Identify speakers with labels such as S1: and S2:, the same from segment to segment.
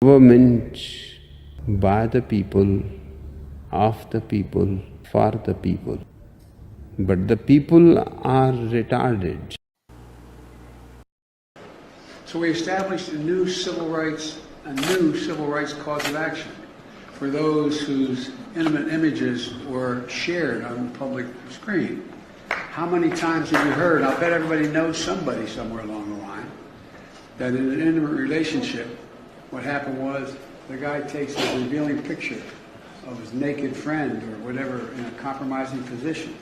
S1: Government by the people, of the people, for the people. But the people are retarded.
S2: So we established a new civil rights cause of action for those whose intimate images were shared on the public screen. How many times have you heard, I'll bet everybody knows somebody somewhere along the line, that in an intimate relationship, what happened was the guy takes a revealing picture of his naked friend or whatever in a compromising position,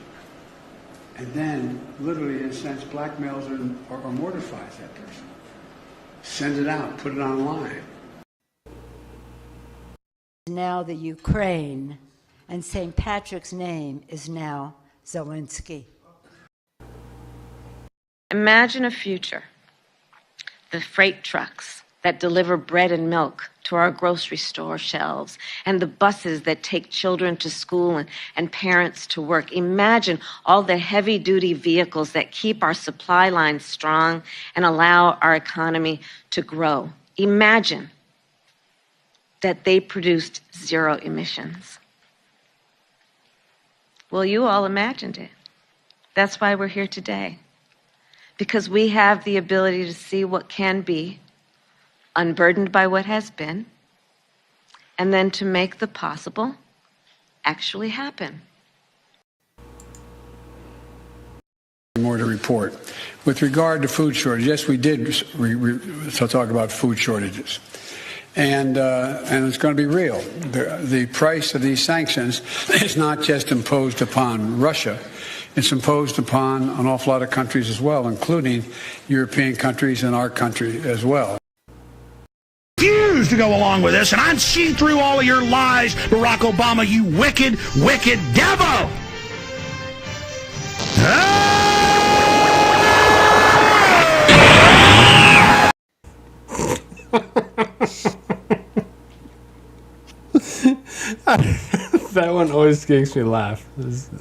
S2: and then literally, in a sense, blackmails or mortifies that person. Send it out, put it online.
S3: Now the Ukraine, and St. Patrick's name is now Zelensky.
S4: Imagine a future. The freight trucks that deliver bread and milk to our grocery store shelves, and the buses that take children to school and parents to work. Imagine all the heavy-duty vehicles that keep our supply lines strong and allow our economy to grow. Imagine that they produced zero emissions. Well, you all imagined it. That's why we're here today. Because we have the ability to see what can be, unburdened by what has been, and then to make the possible actually happen.
S2: More to report. With regard to food shortages, yes, we did talk about food shortages. And it's going to be real. The price of these sanctions is not just imposed upon Russia. It's imposed upon an awful lot of countries as well, including European countries and our country as well.
S5: Refuse to go along with this, and I'm seeing through all of your lies, Barack Obama, you wicked, wicked devil!
S6: That one always makes me laugh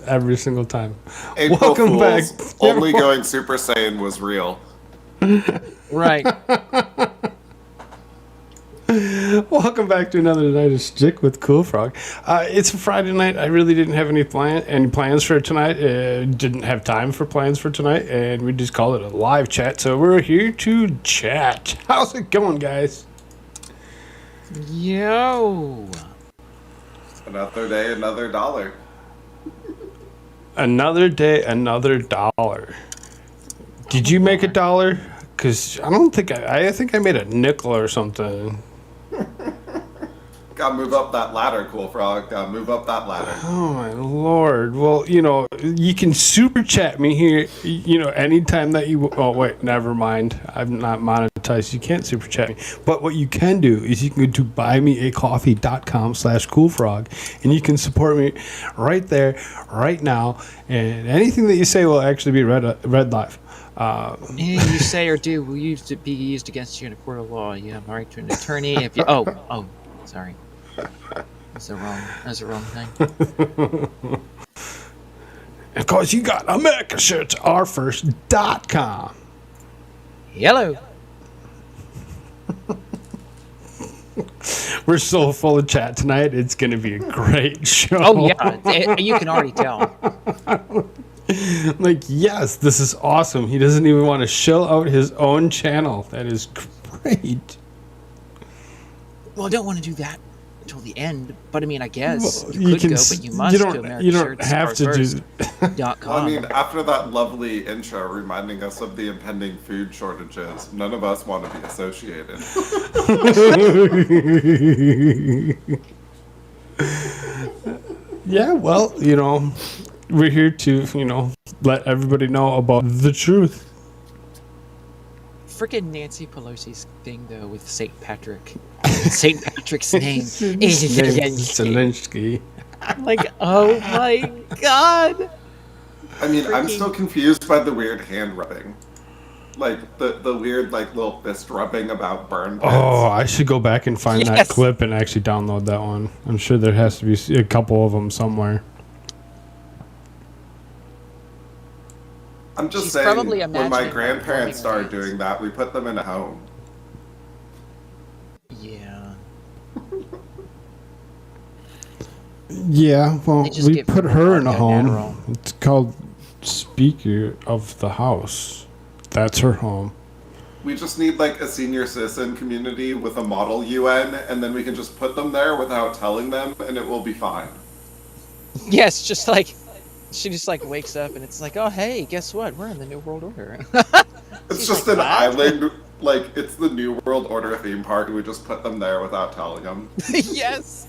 S6: every single time.
S7: April
S6: Welcome
S7: Fools,
S6: back.
S7: Only going Super Saiyan was real.
S8: Right.
S6: Welcome back to another night of Stick with Koolfrogg. It's a Friday night. I really didn't have any plans for tonight. Didn't have time for plans for tonight, and we just called it a live chat. So we're here to chat. How's it going, guys?
S8: Yo.
S7: Another day, another dollar.
S6: Another day, another dollar. Did you make $1? Because I don't think I think I made a nickel or something.
S7: Gotta move up that ladder, Koolfrogg. Gotta move up that ladder.
S6: Oh my lord. Well, you can super chat me here, anytime that you... Oh, wait, never mind. I'm not monetized. You can't super chat me. But what you can do is you can go to buymeacoffee.com/Koolfrogg, and you can support me right there, right now, and anything that you say will actually be read live.
S8: Anything you say or do will be used against you in a court of law. You have a right to an attorney if you... Oh, sorry. That's the wrong thing.
S6: Of course, you got America shirts ourfirst.com.
S8: Hello.
S6: We're so full of chat tonight. It's going to be a great show.
S8: Oh, yeah. You can already tell.
S6: Like, yes, this is awesome. He doesn't even want to shell out his own channel. That is great.
S8: Well, I don't want to do that until the end, but I mean, I guess
S6: Well,
S8: you could go, but you must go
S6: You don't have to do
S8: .com.
S7: Well, I mean, after that lovely intro reminding us of the impending food shortages, none of us want to be associated.
S6: Yeah, well, we're here to, let everybody know about the truth.
S8: Freaking Nancy Pelosi's thing, though, with St. Patrick. St. Patrick's name is
S6: Zelensky.
S8: I'm like, oh my god!
S7: I mean, I'm still confused by the weird hand rubbing. Like, the weird, little fist rubbing about burn pits.
S6: Oh, I should go back and find that clip and actually download that one. I'm sure there has to be a couple of them somewhere.
S7: I'm just
S8: She's
S7: saying,
S8: probably
S7: when my
S8: imagining
S7: grandparents
S8: her
S7: started
S8: hands.
S7: doing that, we put them in a home.
S8: Yeah.
S6: Yeah, well,
S8: They just
S6: we
S8: get
S6: put her in a
S8: vodka
S6: home.
S8: and Adderall.
S6: It's called Speaker of the House. That's her home.
S7: We just need like a senior citizen community with a model UN, and then we can just put them there without telling them, and it will be fine.
S8: Yes, just like she just like wakes up and it's like, oh hey, guess what? We're in the New World Order.
S7: It's
S8: She's
S7: just
S8: like,
S7: an
S8: "What?"
S7: island, like it's the New World Order theme park, and we just put them there without telling them.
S8: Yes.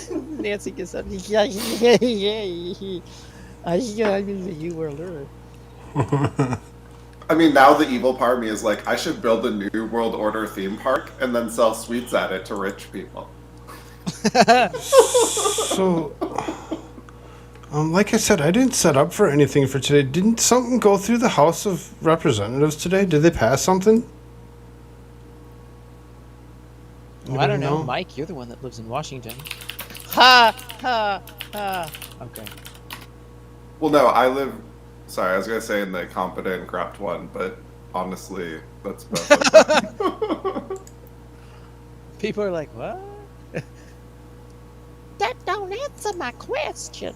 S8: Nancy gets up. Yeah. I'm in the New World Order.
S7: I mean, now the evil part of me is like, I should build a New World Order theme park and then sell sweets at it to rich people.
S6: So, like I said, I didn't set up for anything for today. Didn't something go through the House of Representatives today? Did they pass something?
S8: Well, I don't know, Mike. You're the one that lives in Washington. Ha ha ha. Okay.
S7: Well, no, I live. Sorry, I was gonna say in the competent and corrupt one, but honestly, that's both of them.
S8: People are like, what? That don't answer my question.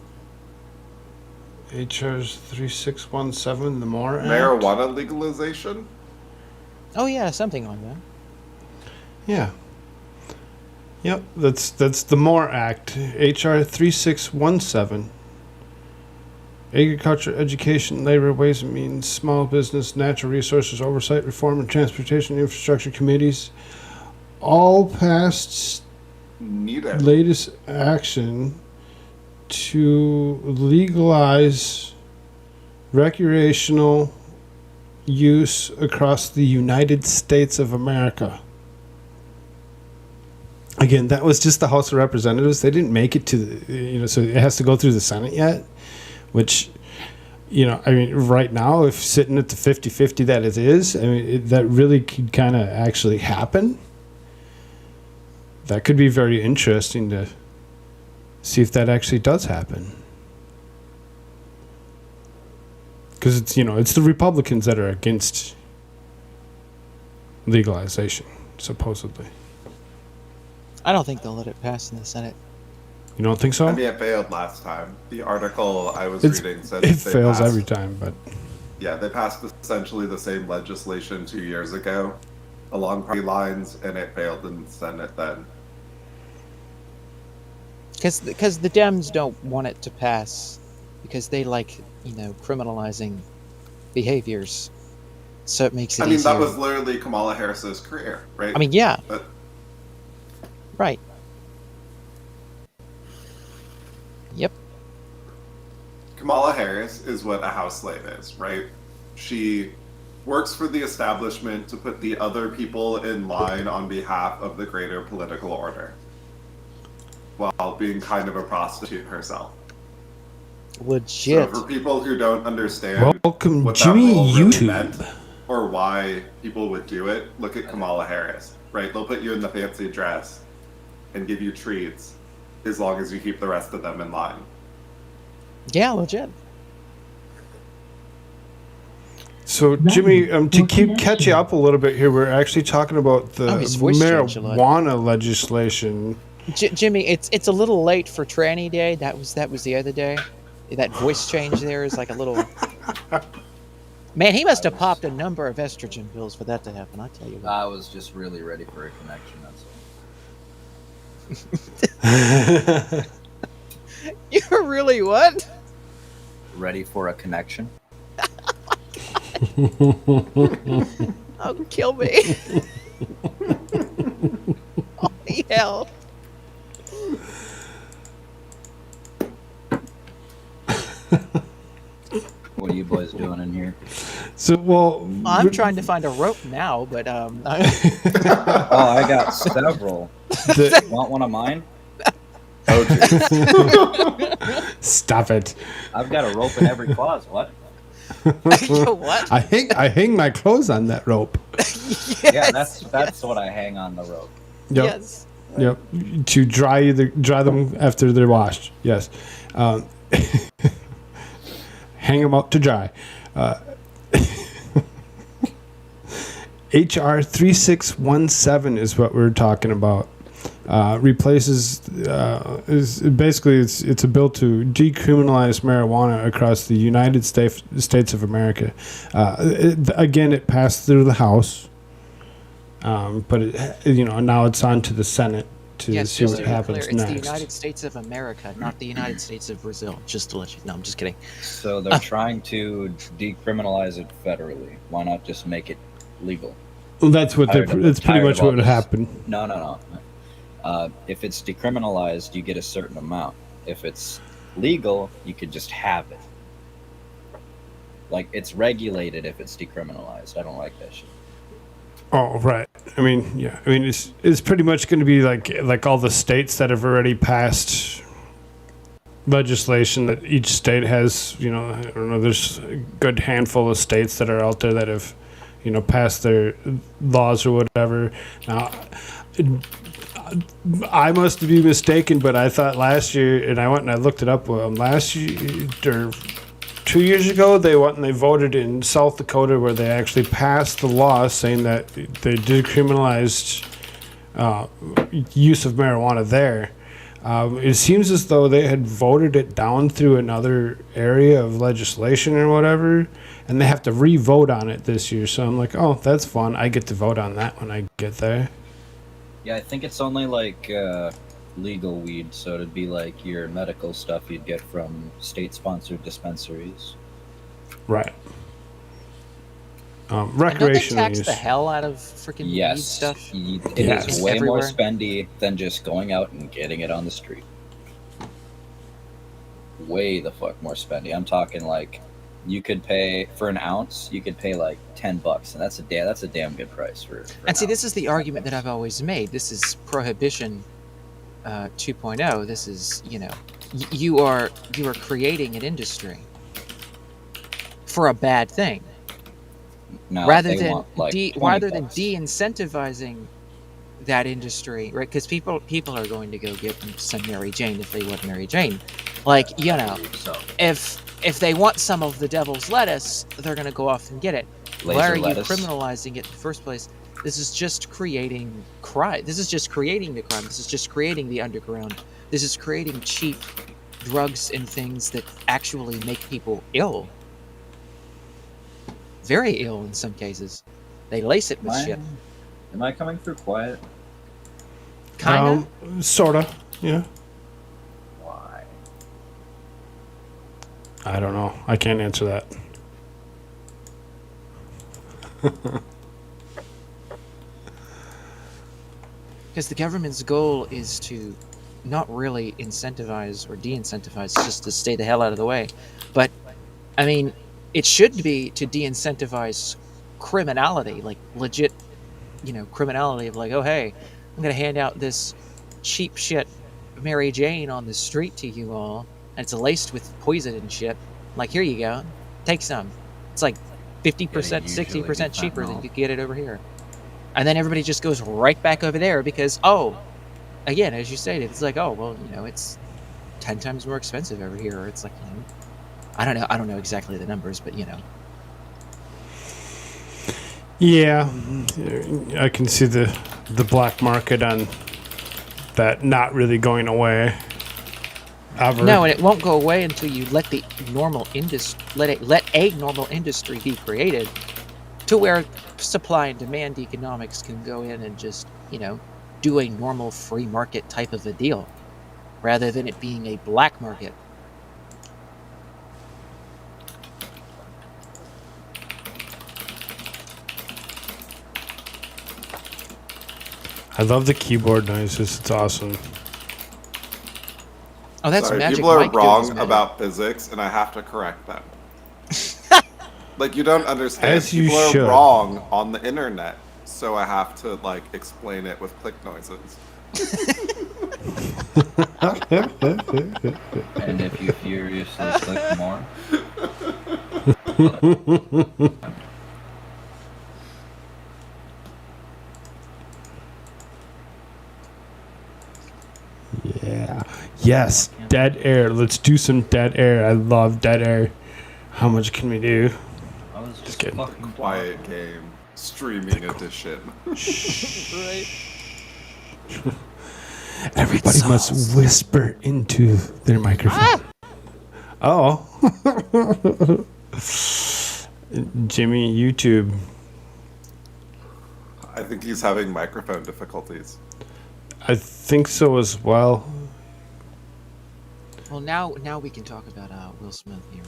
S6: HR's 3617, the MORE Act.
S7: Marijuana legalization?
S8: Oh yeah, something like that.
S6: Yeah. Yep, that's the MORE Act, HR 3617. Agriculture, Education, Labor, Ways and Means, Small Business, Natural Resources, Oversight, Reform, and Transportation and Infrastructure Committees all passed
S7: Needed.
S6: latest action to legalize recreational use across the United States of America. Again, that was just the House of Representatives. They didn't make it to the, so it has to go through the Senate yet, which, I mean, right now, if sitting at the 50-50 that it is, I mean, that really could kind of actually happen. That could be very interesting to see if that actually does happen. Because it's the Republicans that are against legalization, supposedly.
S8: I don't think they'll let it pass in the Senate.
S6: You don't think so?
S7: I mean, it failed last time. The article I was reading said
S6: it
S7: they
S6: fails
S7: passed,
S6: every time, but
S7: yeah, they passed essentially the same legislation 2 years ago along party lines, and it failed in the Senate then.
S8: Because the Dems don't want it to pass because they like, criminalizing behaviors. So it makes it easier.
S7: That was literally Kamala Harris's career, right?
S8: I mean, yeah.
S7: But
S8: Right. Yep.
S7: Kamala Harris is what a house slave is, right? She works for the establishment to put the other people in line on behalf of the greater political order, while being kind of a prostitute herself.
S8: Legit.
S7: So for people who don't understand
S6: welcome
S7: what
S6: Jimmy
S7: that role really
S6: YouTube
S7: meant, or why people would do it, look at Kamala Harris, right? They'll put you in the fancy dress and give you treats as long as you keep the rest of them in line.
S8: Yeah, legit.
S6: So, Jimmy, to catch you up a little bit here, we're actually talking about the
S8: his voice changed a lot.
S6: marijuana legislation.
S8: Jimmy, it's a little late for Tranny Day. That was the other day. That voice change there is like a little. Man, he must have popped a number of estrogen pills for that to happen. I tell you what.
S9: I was just really ready for a connection. That's all.
S8: You're really what?
S9: Ready for a connection?
S8: Oh, kill me. Holy hell.
S9: What are you boys doing in here?
S6: So, well,
S8: I'm trying to find a rope now, but
S9: Oh, I got several. Want one of mine?
S7: Oh, geez.
S6: Stop it.
S9: I've got a rope in every closet. What?
S8: what?
S6: I hang my clothes on that rope.
S8: Yes.
S9: Yeah, that's what I hang on the rope.
S6: Yep.
S8: Yes.
S6: Yep. To dry them after they're washed. Yes. Hang them out to dry. HR 3617 is what we're talking about. Replaces is basically it's a bill to decriminalize marijuana across the United States of America. It passed through the House, but now it's on to the Senate to see what happens
S8: it's
S6: next.
S8: the United States of America, not the United States of Brazil. Just to let you know, I'm just kidding.
S9: So they're trying to decriminalize it federally. Why not just make it legal?
S6: Well, that's pretty much what would happen.
S9: No. If it's decriminalized, you get a certain amount. If it's legal, you could just have it. Like, it's regulated if it's decriminalized. I don't like that shit.
S6: Oh, right. I mean, yeah. I mean, it's pretty much going to be like all the states that have already passed legislation that each state has. I don't know. There's a good handful of states that are out there that have, passed their laws or whatever. Now, I must be mistaken, but I thought last year, and I went and I looked it up. Last year or 2 years ago, they went and they voted in South Dakota where they actually passed the law saying that they decriminalized use of marijuana there. It seems as though they had voted it down through another area of legislation or whatever, and they have to re-vote on it this year. So I'm like, oh, that's fun. I get to vote on that when I get there.
S9: Yeah, I think it's only like legal weed, so it'd be like your medical stuff you'd get from state-sponsored dispensaries.
S6: Right.
S8: And don't they
S6: Recreational
S8: tax
S6: use.
S8: the hell out of freaking weed
S9: Yes,
S8: stuff?
S9: it is way
S8: Everywhere.
S9: more spendy than just going out and getting it on the street. Way the fuck more spendy. I'm talking like you could pay for an ounce. You could pay like $10, and that's a damn good price for
S8: And see, this is the argument that I've always made. This is prohibition 2.0. This is, you are creating an industry for a bad thing.
S9: Now,
S8: rather
S9: they
S8: than
S9: want, like,
S8: rather than
S9: $20.
S8: de-incentivizing that industry, right? Because people are going to go get some Mary Jane if they want Mary Jane. Like,
S9: So,
S8: if they want some of the devil's lettuce, they're going to go off and get it.
S9: Laser
S8: Why are
S9: lettuce.
S8: you criminalizing it in the first place? This is just creating crime. This is just creating the crime. This is just creating the underground. This is creating cheap drugs and things that actually make people ill. Very ill in some cases. They lace it with shit.
S9: Am I coming through quiet?
S8: Kinda.
S6: Sorta, yeah.
S9: Why?
S6: I don't know. I can't answer that.
S8: Because the government's goal is to not really incentivize or de-incentivize, just to stay the hell out of the way. But, I mean, it should be to de-incentivize criminality, like legit, criminality of like, oh, hey, I'm going to hand out this cheap shit Mary Jane on the street to you all, and it's laced with poison and shit. Like, here you go. Take some. It's like 50%, 60% cheaper than you could get it over here. And then everybody just goes right back over there because, again, as you stated, it's like, oh, well, it's 10 times more expensive over here. Or it's like, I don't know exactly the numbers, but
S6: Yeah, I can see the black market on that not really going away. Ever.
S8: No, and it won't go away until you let the normal let a normal industry be created, to where supply and demand economics can go in and just do a normal free market type of a deal, rather than it being a black market.
S6: I love the keyboard noises. It's awesome.
S8: Oh, that's
S7: Sorry,
S8: Magic
S7: people are
S8: Mike doing
S7: wrong
S8: his magic.
S7: about physics, and I have to correct them. Like, you don't understand.
S6: As you
S7: People are
S6: should.
S7: wrong on the internet, so I have to explain it with click noises.
S9: And if you furiously click more,
S6: Yeah. Yes, dead air. Let's do some dead air. I love dead air. How much can we do?
S9: I was just
S6: kidding.
S9: fucking
S7: Quiet game. Streaming edition.
S8: Right.
S6: Everybody must whisper into their microphone. Oh. Jimmy, YouTube.
S7: I think he's having microphone difficulties.
S6: I think so as well.
S8: Well, now we can talk about Will Smith here.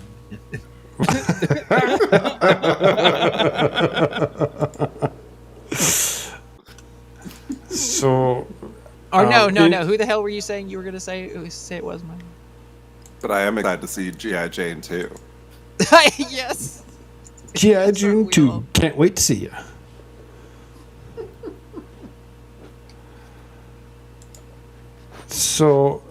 S6: So.
S8: Or no. Who the hell were you saying you were going to say it was, Mike?
S7: But I am excited to see G.I. Jane too.
S8: Yes.
S6: G.I. Jane 2. Can't wait to see you. So,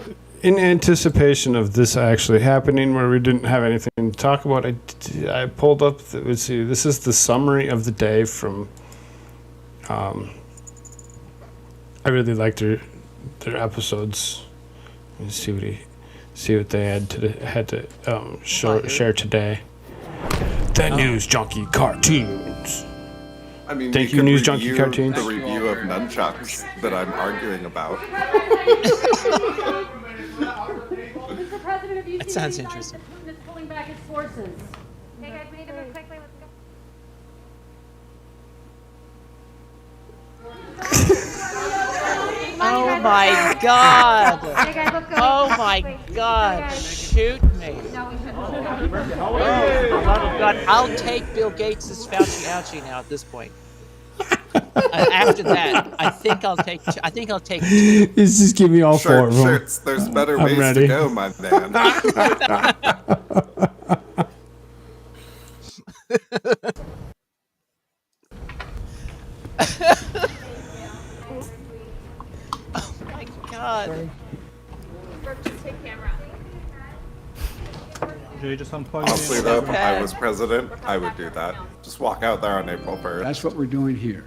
S6: in anticipation of this actually happening, where we didn't have anything to talk about, I pulled up. Let's see. This is the summary of the day from. I really liked their episodes. Let's see what they had to share today. The News Junkie Cartoons.
S7: I mean,
S6: Thank you,
S7: could
S6: News Junkie
S7: review
S6: Cartoons.
S7: The review of nunchucks that I'm arguing about.
S10: Mr. President, have you
S8: That
S10: seen
S8: sounds
S10: any signs
S8: interesting.
S10: that Putin is pulling back his forces? Hey guys, we need to move quickly. Let's go.
S8: Oh my God!
S10: Hey guys, let's go.
S8: Oh my
S10: Wait,
S8: God!
S10: guys.
S8: Shoot me!
S10: No, we shouldn't.
S8: Oh, for the love of God! I'll take Bill Gates' Fauci ouchie now. At this point, after that, I think I'll take.
S6: This just give me all four of them.
S7: Shirts, there's better
S6: I'm
S7: ways
S6: ready.
S7: to go, my man.
S8: Oh my God!
S10: Just take camera.
S7: Honestly, though, if I was president, I would do that. Just walk out there on April 1st.
S2: That's what we're doing here.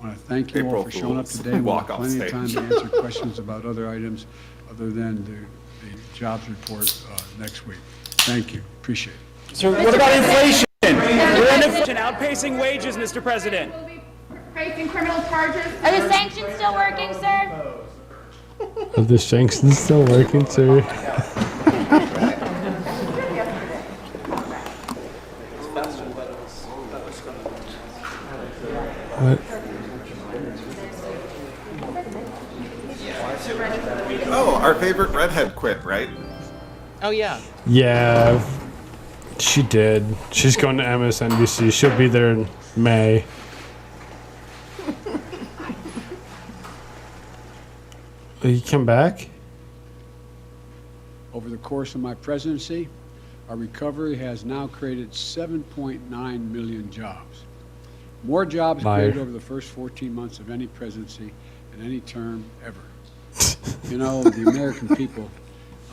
S2: I want to thank you all
S7: April
S2: for showing up
S7: Fools.
S2: today. We'll
S7: Walk
S2: have
S7: off
S2: plenty of time
S7: stage.
S2: to answer questions about other items other than the jobs report next week. Thank you. Appreciate it.
S11: So what about inflation? We're in inflation outpacing wages, Mr. President.
S10: We'll be facing criminal charges. Are the sanctions still working, sir?
S6: Are the sanctions still working, sir? What?
S7: Oh, our favorite redhead quit, right?
S8: Oh yeah.
S6: Yeah, she did. She's going to MSNBC. She'll be there in May. You come back?
S2: Over the course of my presidency, our recovery has now created 7.9 million jobs. More jobs
S6: Liar.
S2: created over the first 14 months of any presidency in any term ever. You know, the American people,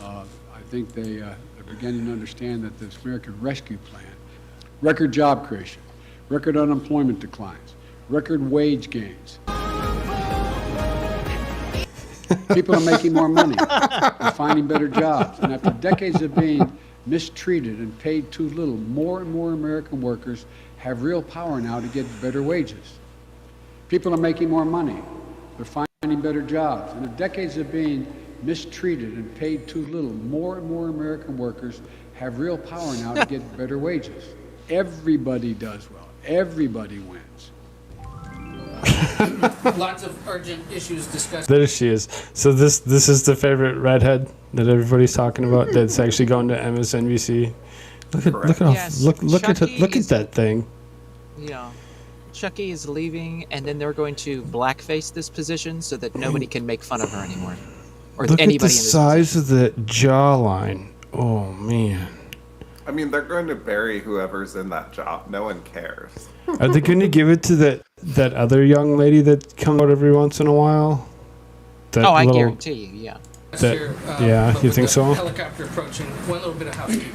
S2: I think they're beginning to understand that this American Rescue Plan, record job creation, record unemployment declines, record wage gains. People are making more money, they're finding better jobs, and after decades of being mistreated and paid too little, more and more American workers have real power now to get better wages. People are making more money, they're finding better jobs, and after decades of being mistreated and paid too little, more and more American workers have real power now to get better wages. Everybody does well, everybody wins.
S11: Lots of urgent issues discussed.
S6: There she is. So this is the favorite redhead that everybody's talking about. That's actually going to MSNBC. Look at
S8: Yes,
S6: look at
S8: Chucky
S6: look at
S8: is-
S6: that thing.
S8: Yeah. Chucky is leaving, and then they're going to blackface this position so that nobody can make fun of her anymore, or
S6: Look at
S8: anybody
S6: the
S8: in this
S6: size of the jawline. Oh man.
S7: I mean, they're going to bury whoever's in that job. No one cares.
S6: Are they going to give it to that other young lady that comes out every once in a while? That
S8: Oh, I
S6: little-
S8: guarantee you, yeah.
S6: That-
S11: Here,
S6: yeah,
S11: but
S6: you
S11: with
S6: think
S11: the
S6: so?
S11: Helicopter approaching. One little bit of housekeeping.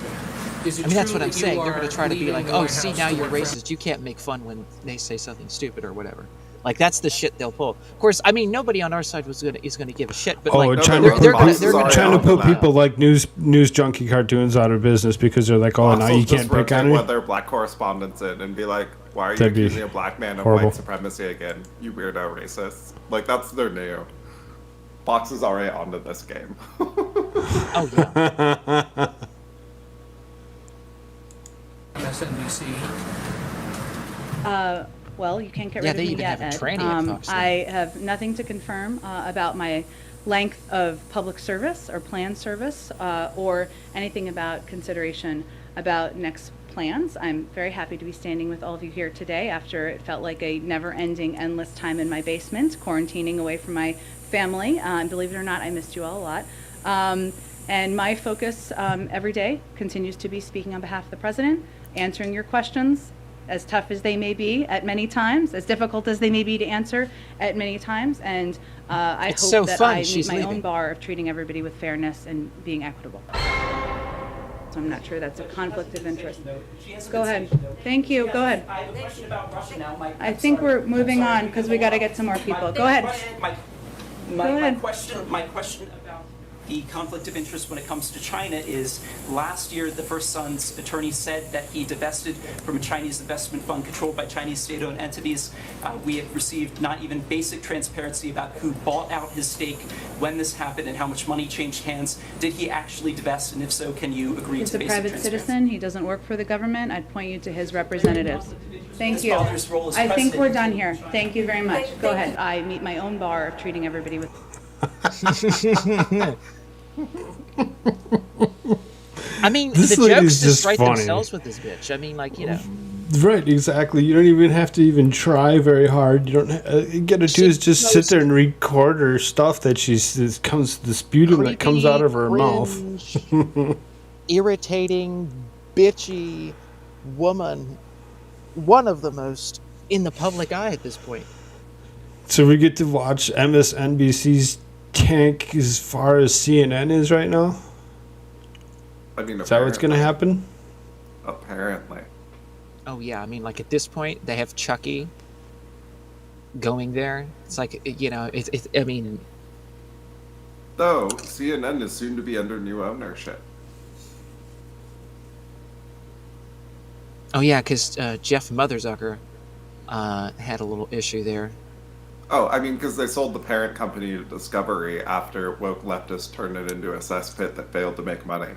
S11: Is it
S8: I mean, that's
S11: true
S8: what I'm
S11: that you
S8: saying. They're going
S11: are
S8: to try to be
S11: leaving
S8: like,
S11: the
S8: oh,
S11: White
S8: see,
S11: House
S8: now
S11: to
S8: you're
S11: work for-
S8: racist. You can't make fun when they say something stupid or whatever. Like, that's the shit they'll pull. Of course, I mean, nobody on our side is going to give a shit. But,
S6: Oh,
S8: like,
S6: trying
S8: they're
S6: to
S8: gonna-
S6: put,
S8: they're gonna-
S6: trying to put
S7: on that.
S6: people like news junkie cartoons out of business because they're like, oh, now
S7: Boston
S6: you
S7: just
S6: can't pick
S7: rotate
S6: on
S7: one
S6: her.
S7: of their black correspondents in and be like, why are you
S6: That'd be
S7: accusing a black man of
S6: horrible.
S7: white supremacy again? You weirdo racists. Like, that's their new. Fox is already onto this game.
S8: Oh yeah.
S11: MSNBC.
S12: Well, you can't get
S8: Yeah,
S12: rid
S8: they
S12: of me
S8: even
S12: yet,
S8: have a
S12: Ed.
S8: tranny at Fox now.
S12: I have nothing to confirm about my length of public service or planned service or anything about consideration about next plans. I'm very happy to be standing with all of you here today after it felt like a never-ending, endless time in my basement, quarantining away from my family. Believe it or not, I missed you all a lot. And my focus every day continues to be speaking on behalf of the president, answering your questions, as tough as they may be at many times, as difficult as they may be to answer at many times, and I
S8: It's
S12: hope
S8: so
S12: that
S8: fun
S12: I
S8: she's
S12: meet my own
S8: leaving.
S12: bar of treating everybody with fairness and being equitable. So I'm not sure that's a conflict of interest. Go ahead. Thank you. Go ahead.
S11: I have a question about Russia now.
S12: I think we're moving on because we got to get some more people. Go ahead.
S11: My question about the conflict of interest when it comes to China is, last year the First Son's attorney said that he divested from a Chinese investment fund controlled by Chinese state-owned entities. We have received not even basic transparency about who bought out his stake, when this happened, and how much money changed hands. Did he actually divest, and if so, can you agree
S12: He's
S11: to
S12: a
S11: basic
S12: private
S11: transparency?
S12: citizen. He doesn't work for the government. I'd point you to his representatives. Thank
S11: His
S12: you.
S11: father's role as
S12: I think
S11: president.
S12: we're done here. Thank you very much. Go ahead. I meet my own bar of treating everybody with.
S8: I mean,
S6: This
S8: the
S6: lady's
S8: jokes just
S6: just
S8: write
S6: funny.
S8: themselves with this bitch. I mean, like, you know.
S6: Right, exactly. You don't even have to even try very hard. You don't. You gotta do is just sit there and record her stuff that she's comes the sputum that comes out of her mouth.
S8: Irritating, bitchy woman. One of the most in the public eye at this point.
S6: So we get to watch MSNBC's tank as far as CNN is right now.
S7: I mean,
S6: Is that what's gonna happen?
S7: Apparently.
S8: Oh yeah, I mean, like at this point, they have Chucky going there. It's like, you know, I mean,
S7: Though, CNN is soon to be under new ownership.
S8: oh yeah, because Jeff Motherzucker had a little issue there.
S7: Oh, I mean, because they sold the parent company to Discovery after woke leftists turned it into a cesspit that failed to make money.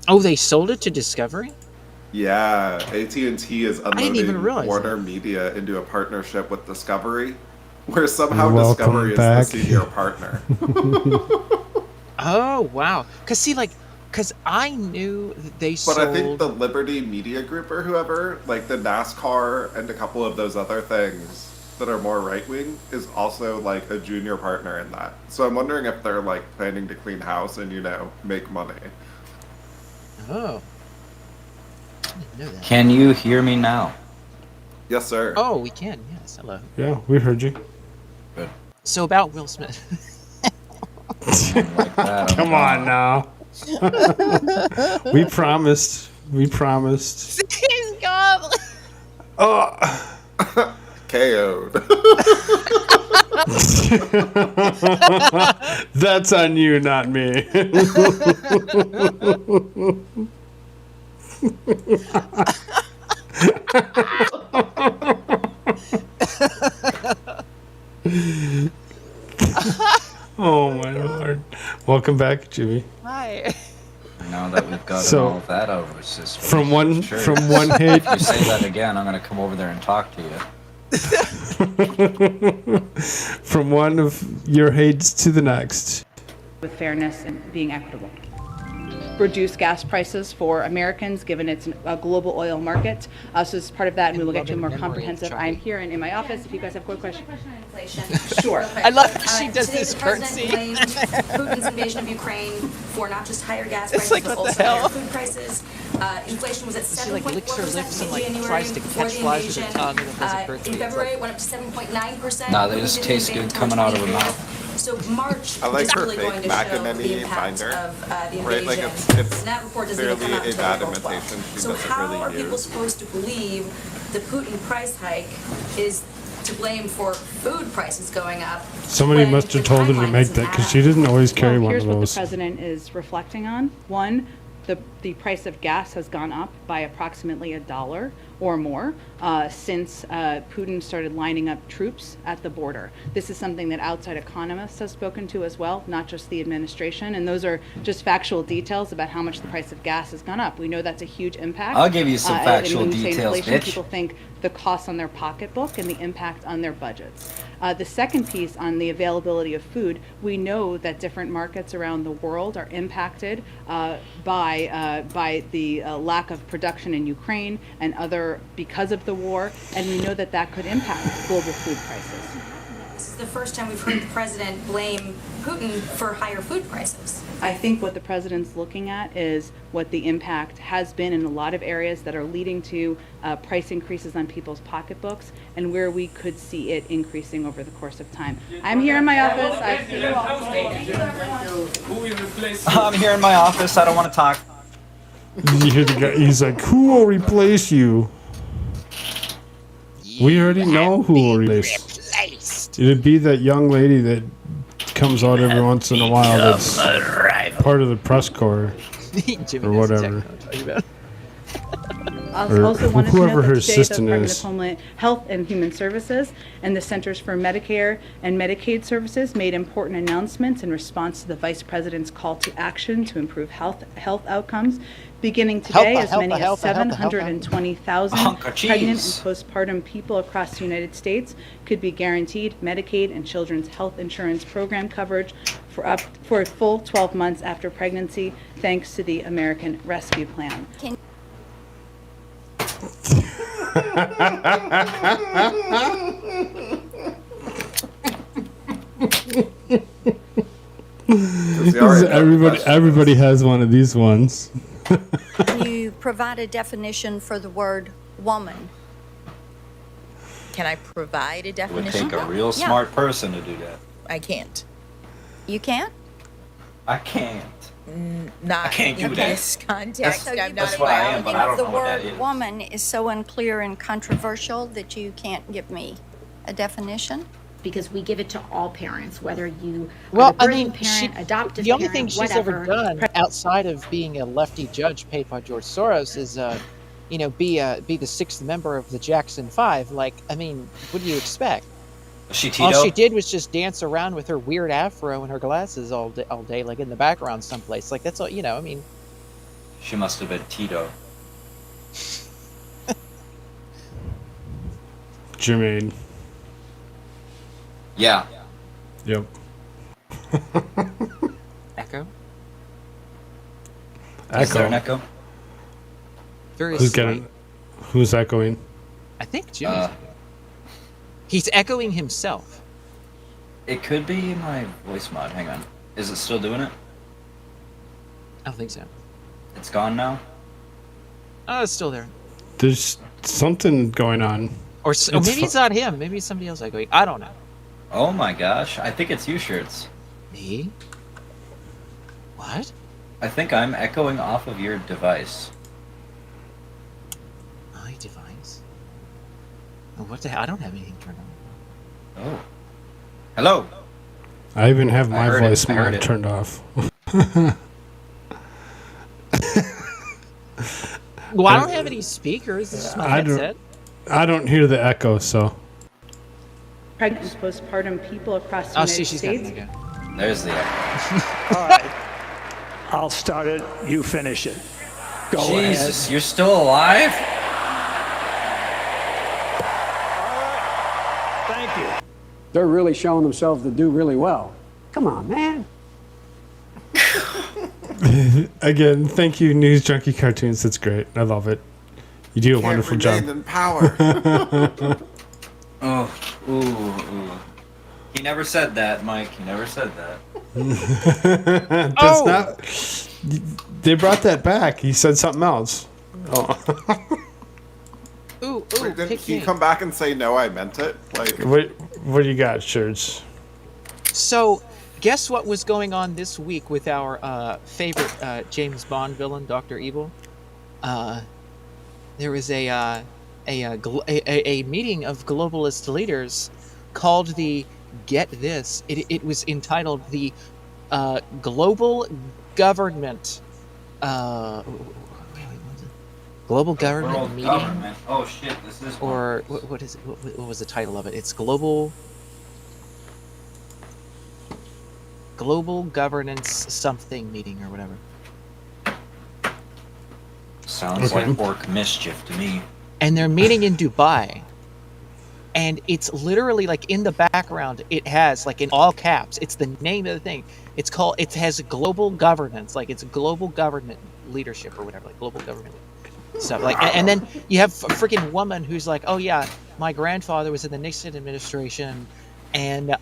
S8: Oh, they sold it to Discovery?
S7: Yeah, AT&T is
S8: didn't even
S7: unloading
S8: realize
S7: Warner Media into a partnership with Discovery, where somehow
S6: Welcome
S7: Discovery
S6: back.
S7: is the senior partner.
S8: Oh wow, because I knew that they
S7: But
S8: sold.
S7: I think the Liberty Media Group or whoever, like the NASCAR and a couple of those other things that are more right-wing, is also like a junior partner in that. So I'm wondering if they're like planning to clean house and, you know, make money.
S8: Oh. I didn't know that.
S9: Can you hear me now?
S7: Yes, sir.
S8: Oh, we can. Yes. Hello.
S6: Yeah, we heard you.
S9: Good.
S8: So about Will Smith.
S9: Like that,
S6: Come on now. We promised. We promised.
S8: He's gone.
S6: Oh.
S7: KO'd.
S6: That's on you, not me. Oh my lord! Welcome back, Jimmy.
S8: Hi.
S9: Now that we've gotten
S6: So,
S9: all of that out of our system.
S6: from one
S9: sure.
S6: from one hate.
S9: If you say that again, I'm going to come over there and talk to you.
S6: From one of your hates to the next.
S12: With fairness and being equitable. Reduce gas prices for Americans, given it's a global oil market. So as part of that, and we will get to a more comprehensive. I'm here and in my office. If you guys have quick questions. Sure.
S8: I love that she does
S13: Today
S8: this
S13: the president
S8: curtsy.
S13: blamed Putin's invasion of Ukraine for not just higher gas prices,
S8: like,
S13: but
S8: what the
S13: also
S8: hell?
S13: higher food prices. Inflation was at
S8: She like
S13: 7.4%
S8: licks her lips and
S13: in
S8: like
S13: January
S8: tries to
S13: before
S8: catch
S13: the
S8: flies with her
S13: invasion.
S8: tongue and then does a curtsy.
S13: In
S8: It's
S13: February,
S8: like-
S13: it went up to 7.9%.
S9: Nah, they just taste good coming out of her mouth.
S13: So March
S7: I like
S13: is
S7: her
S13: really
S7: fake
S13: going to
S7: Mac
S13: show
S7: and
S13: the
S7: any
S13: impact
S7: binder,
S13: of the
S7: right?
S13: invasion.
S7: Like it's
S13: And that report doesn't even
S7: clearly
S13: come out
S7: a
S13: until
S7: bad
S13: April 12th.
S7: imitation she
S13: So
S7: doesn't
S13: how
S7: really
S13: are people
S7: use.
S13: supposed to believe the Putin price hike is to blame for food prices going up?
S6: Somebody
S13: when
S6: must have
S13: the
S6: told her to
S13: timeline
S6: make
S13: doesn't
S6: that
S13: add
S6: because
S13: up?
S6: she doesn't always carry
S12: Well,
S6: one
S12: here's
S6: of
S12: what the
S6: those.
S12: president is reflecting on. One, the price of gas has gone up by approximately $1 or more since Putin started lining up troops at the border. This is something that outside economists have spoken to as well, not just the administration. And those are just factual details about how much the price of gas has gone up. We know that's a huge impact.
S9: I'll give you some factual
S12: and when we say
S9: details,
S12: inflation,
S9: bitch.
S12: people think the cost on their pocketbook and the impact on their budgets. The second piece on the availability of food, we know that different markets around the world are impacted by the lack of production in Ukraine and other because of the war, and we know that that could impact global food prices.
S13: This is the first time we've heard the president blame Putin for higher food prices.
S12: I think what the president's looking at is what the impact has been in a lot of areas that are leading to price increases on people's pocketbooks, and where we could see it increasing over the course of time. I'm here in my office. I see you all.
S9: I'm here in my office. I don't want to talk.
S6: You hear the guy? He's like, "Who will replace you?" We already know who will replace. It'd be that young lady that comes out every once in a while. That's part of the press corps or whatever.
S12: I
S6: Or
S12: also wanted to
S6: whoever
S12: note
S6: her
S12: that today the
S6: assistant
S12: Department
S6: is.
S12: of Homeland Health and Human Services and the Centers for Medicare and Medicaid Services made important announcements in response to the Vice President's call to action to improve health outcomes. Beginning today, as many as 720,000
S9: Hunk of
S12: pregnant and
S9: cheese.
S12: postpartum people across the United States could be guaranteed Medicaid and children's health insurance program coverage for a full 12 months after pregnancy, thanks to the American Rescue Plan.
S6: Everybody has one of these ones.
S14: Can you provide a definition for the word woman?
S15: Can I provide a
S9: It would
S15: definition?
S9: take a real
S14: Yeah.
S9: smart person to do that.
S15: I can't.
S14: You can't?
S9: I can't.
S15: Not
S9: I can't do
S15: in
S9: that.
S15: this context.
S14: So you
S15: I'm not
S9: That's what I am,
S15: allowed.
S9: but I don't
S14: the
S9: know what that
S14: word
S9: is.
S14: woman is so unclear and controversial that you can't give me a definition?
S16: Because we give it to all parents, whether you
S8: Well,
S16: are the
S8: I
S16: birthing
S8: mean,
S16: parent, adoptive
S8: the only
S16: parent,
S8: thing she's ever
S16: whatever.
S8: done outside of being a lefty judge paid by George Soros is, be the sixth member of the Jackson Five. Like, I mean, what do you expect?
S9: Was she
S8: All
S9: Tito?
S8: she did was just dance around with her weird afro and her glasses all day, like in the background someplace. Like, that's all, I mean.
S9: She must have been Tito.
S6: Jermaine.
S9: Yeah.
S6: Yep.
S8: Echo?
S9: Is there an echo?
S8: Very
S6: Who's
S8: slight.
S6: getting? Who's echoing?
S8: I think Jimmy's He's echoing himself.
S9: It could be my voice mod. Hang on. Is it still doing it?
S8: I don't think so.
S9: It's gone now?
S8: Oh, it's still there.
S6: There's something going on.
S8: Or maybe it's not him. Maybe it's somebody else echoing. I don't know.
S9: Oh my gosh. I think it's you, Shirts.
S8: Me? What?
S9: I think I'm echoing off of your device.
S8: My device? Oh, what the hell? I don't have anything turned on.
S9: Oh. Hello.
S6: I even have
S9: I
S6: my
S9: heard it.
S6: voice
S9: I heard
S6: mod
S9: it.
S6: turned off.
S8: Well, I don't have any speakers. This is my headset.
S6: I don't hear the echo, so.
S12: Pregnant and postpartum people across the
S8: Oh,
S12: United
S8: see, she's got
S12: States.
S8: it again.
S9: There's the echo.
S17: All right. I'll start it. You finish it. Go
S9: Jesus,
S17: ahead.
S9: you're still alive?
S17: Thank you.
S18: They're really showing themselves to do really well. Come on, man.
S6: Again, thank you, News Junkie Cartoons. That's great. I love it. You do a wonderful job.
S7: in power.
S9: Oh, ooh. He never said that, Mike. He never said that.
S6: That's not. They brought that back. He said something else. Oh.
S8: Ooh,
S7: Wait, didn't
S8: pick
S7: he
S8: me.
S7: come back and say no? I meant it. Like,
S6: What do you got, Shirts?
S8: So, guess what was going on this week with our favorite James Bond villain, Dr. Evil? There was a meeting of globalist leaders called the Get This. It was entitled the Global Government Global government
S9: World
S8: meeting.
S9: government. Oh shit, this is one.
S8: Or what is it? What was the title of it? It's global governance something meeting or whatever.
S9: Sounds like orc mischief to me.
S8: And they're meeting in Dubai. And it's literally like in the background, it has like in all caps, it's the name of the thing. It has global governance, like it's global government leadership or whatever, like global government stuff. Like, and then you have a freaking woman who's like, oh yeah, my grandfather was in the Nixon administration, and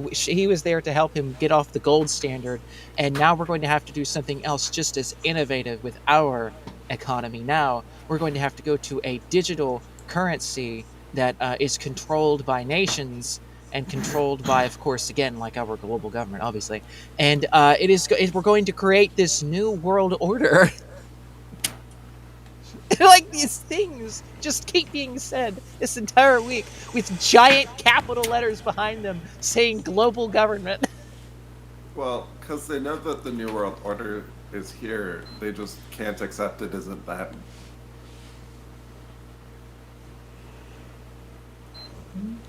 S8: he was there to help him get off the gold standard, and now we're going to have to do something else just as innovative with our economy. Now we're going to have to go to a digital currency that is controlled by nations and controlled by, of course, again, like our global government, obviously. And we're going to create this new world order. Like these things just keep being said this entire week with giant capital letters behind them saying global government.
S7: Well, because they know that the New World Order is here, they just can't accept it isn't them.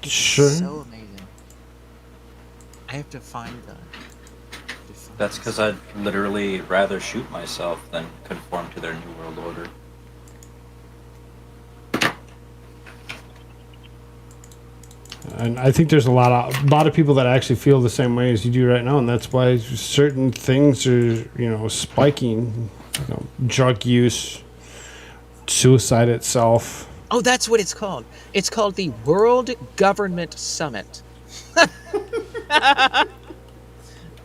S6: Sure.
S8: So amazing. I have to find that.
S9: That's because I'd literally rather shoot myself than conform to their New World Order.
S6: And I think there's a lot of people that actually feel the same way as you do right now, and that's why certain things are, spiking. Drug use, suicide itself.
S8: Oh, that's what it's called. It's called the World Government Summit.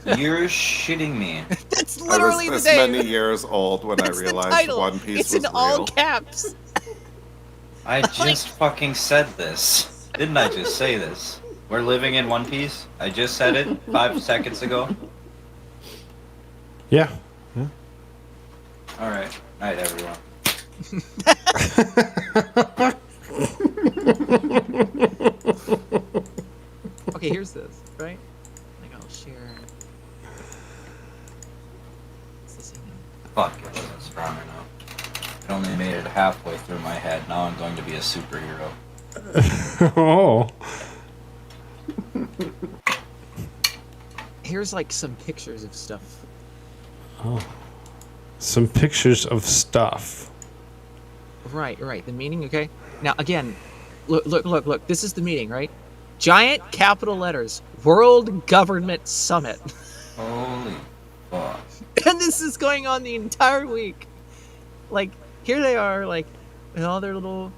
S9: You're shitting me.
S8: That's literally
S7: I was
S8: the
S7: this
S8: name.
S7: many years old when
S8: That's
S7: I
S8: the
S7: realized
S8: title.
S7: One Piece
S8: it's
S7: was
S8: in all
S7: real.
S8: caps.
S9: I just fucking said this. Didn't I just say this? We're living in One Piece? I just said it 5 seconds ago.
S6: Yeah.
S9: Alright. Night, everyone.
S8: Okay, here's this, right? Like I'll share. What's this email?
S9: Fuck, it wasn't strong enough. It only made it halfway through my head. Now I'm going to be a superhero.
S6: Oh.
S8: Here's like some pictures of stuff.
S6: Oh. Some pictures of stuff.
S8: Right. The meeting, okay? Now, again, look. This is the meeting, right? Giant capital letters. World Government Summit.
S9: Holy fuck.
S8: And this is going on the entire week. Like, here they are, like, with all their little,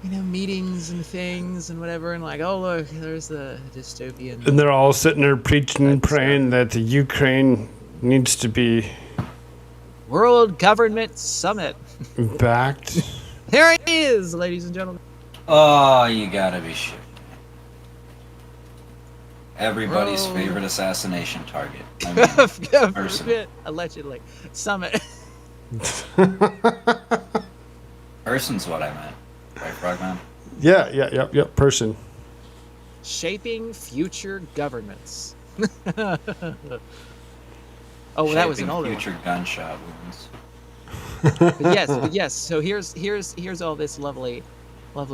S8: meetings and things and whatever. And like, oh, look, there's the dystopian.
S6: And they're all sitting there preaching and praying that the Ukraine needs to be
S8: World Government Summit.
S6: backed.
S8: There it is, ladies and gentlemen.
S9: Oh, you gotta be shit. Everybody's favorite assassination target. I mean, person.
S8: Allegedly. Summit.
S9: Person's what I meant. Right, Frogman?
S6: Yeah, person.
S8: Shaping future governments. Oh, that was an older
S9: future
S8: one.
S9: gunshot wounds.
S8: But yes. So here's all this lovely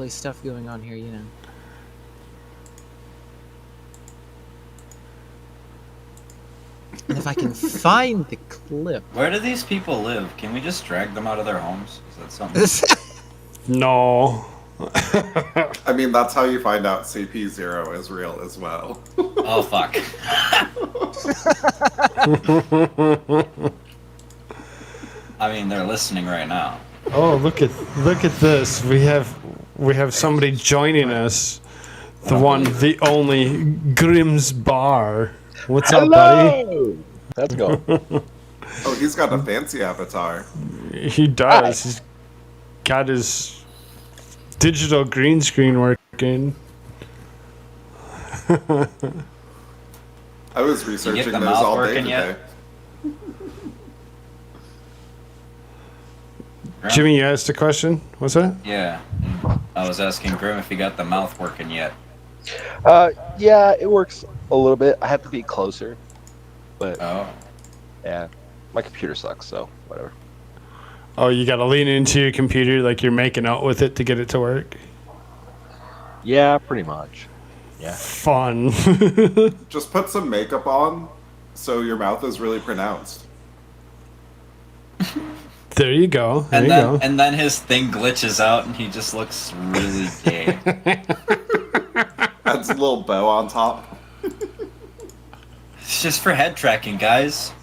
S8: stuff going on here, And if I can find the clip.
S9: Where do these people live? Can we just drag them out of their homes? Is that something?
S6: No.
S7: I mean, that's how you find out CP0 is real as well.
S9: Oh, fuck. I mean, they're listening right now.
S6: Oh, look at this. We have somebody joining us. The only Grimm's Bar. What's up, buddy?
S19: Let's go.
S7: Oh, he's got a fancy avatar.
S6: He does. He's got his digital green screen working.
S7: I was researching
S9: the
S7: those
S9: mouth
S7: all day
S9: working
S7: today.
S9: yet?
S6: Jimmy, you asked a question? What's that?
S9: Yeah. I was asking Grim if he got the mouth working yet.
S19: Yeah, it works a little bit. I have to be closer. But
S9: oh.
S19: Yeah. My computer sucks, so whatever.
S6: Oh, you got to lean into your computer like you're making out with it to get it to work?
S19: Yeah, pretty much. Yeah.
S6: Fun.
S7: Just put some makeup on so your mouth is really pronounced.
S6: There you go. There you go.
S9: And then his thing glitches out and he just looks really gay.
S7: Adds a little bow on top.
S9: It's just for head tracking, guys.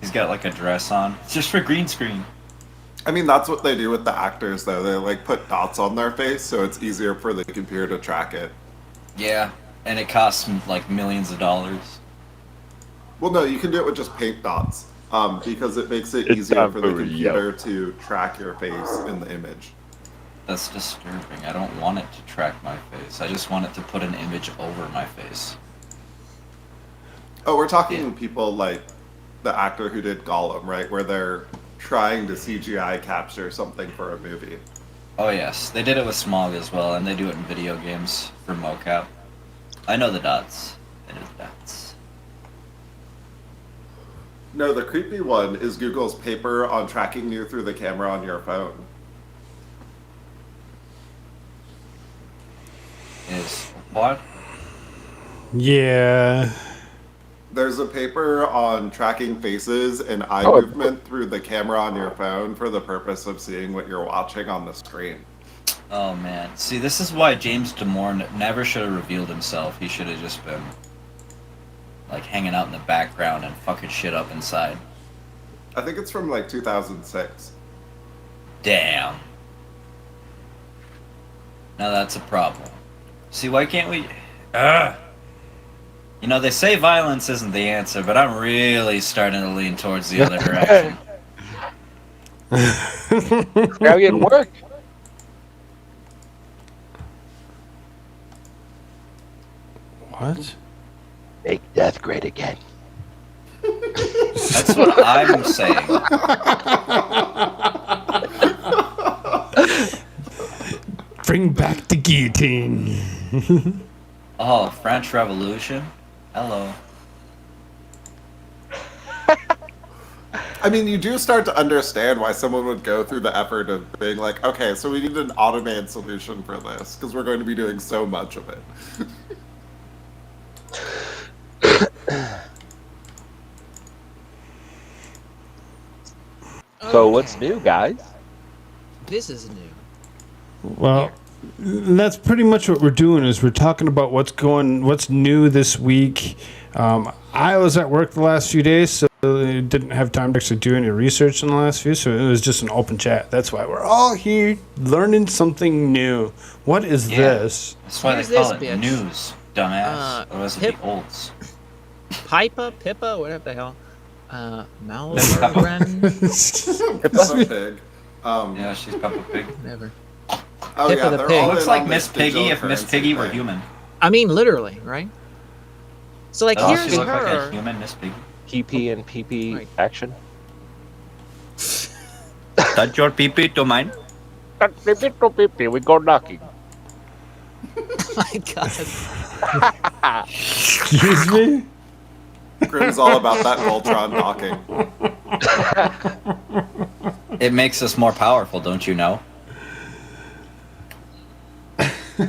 S9: He's got like a dress on. It's just for green screen.
S7: I mean, that's what they do with the actors, though. They like put dots on their face, so it's easier for the computer to track it.
S9: Yeah, and it costs like millions of dollars.
S7: Well, no, you can do it with just paint dots, because it makes it
S19: It's
S7: easier
S19: not
S7: for the
S19: very
S7: computer to track your face in the image.
S9: That's disturbing. I don't want it to track my face. I just want it to put an image over my face.
S7: Oh, we're talking people like the actor who did Gollum, right? Where they're trying to CGI capture something for a movie.
S9: Oh yes, they did it with Smog as well, and they do it in video games for mocap. I know the dots. I know the dots.
S7: No, the creepy one is Google's paper on tracking you through the camera on your phone.
S9: Is what?
S6: Yeah.
S7: There's a paper on tracking faces and eye movement through the camera on your phone for the purpose of seeing what you're watching on the screen.
S9: Oh man. See, this is why James Damore never should have revealed himself. He should have just been like hanging out in the background and fucking shit up inside.
S7: I think it's from like 2006.
S9: Damn. Now that's a problem. See, why can't we... You know, they say violence isn't the answer, but I'm really starting to lean towards the other direction.
S19: Now you work.
S6: What?
S19: Make death great again.
S9: That's what I'm saying.
S6: Bring back the guillotine.
S9: Oh, French Revolution? Hello.
S7: I mean, you do start to understand why someone would go through the effort of being like, okay, so we need an automated solution for this, because we're going to be doing so much of it.
S19: So what's new, guys?
S8: This is new.
S6: Well, that's pretty much what we're doing. Is we're talking about what's new this week. I was at work the last few days, so I didn't have time to actually do any research in the last few. So it was just an open chat. That's why we're all here learning something new. What is this?
S9: That's why
S8: Here's
S9: they call
S8: this
S9: it
S8: bitch.
S9: news, dumbass. Or was it the olds?
S8: Pippa, whatever the hell.
S9: Peppa
S8: Malbren.
S7: Peppa Pig.
S9: Yeah, she's Peppa Pig.
S8: Whatever.
S7: Oh
S8: Pippa
S7: yeah,
S8: the
S7: they're
S8: pig.
S7: all
S9: Looks
S7: in
S9: like
S7: on
S9: Miss
S7: this
S9: Piggy
S7: digital
S9: if Miss
S7: currency
S9: Piggy were
S7: thing.
S9: human.
S8: I mean, literally, right? So, like,
S9: Doesn't
S8: here's
S9: she look like a
S8: her.
S9: human Miss Piggy?
S19: PP and PP action.
S9: Touch your pee-pee to mine.
S19: We go knocking.
S8: Oh my god.
S6: Excuse me?
S7: Grim's all about that Voltron docking.
S9: It makes us more powerful, don't you know?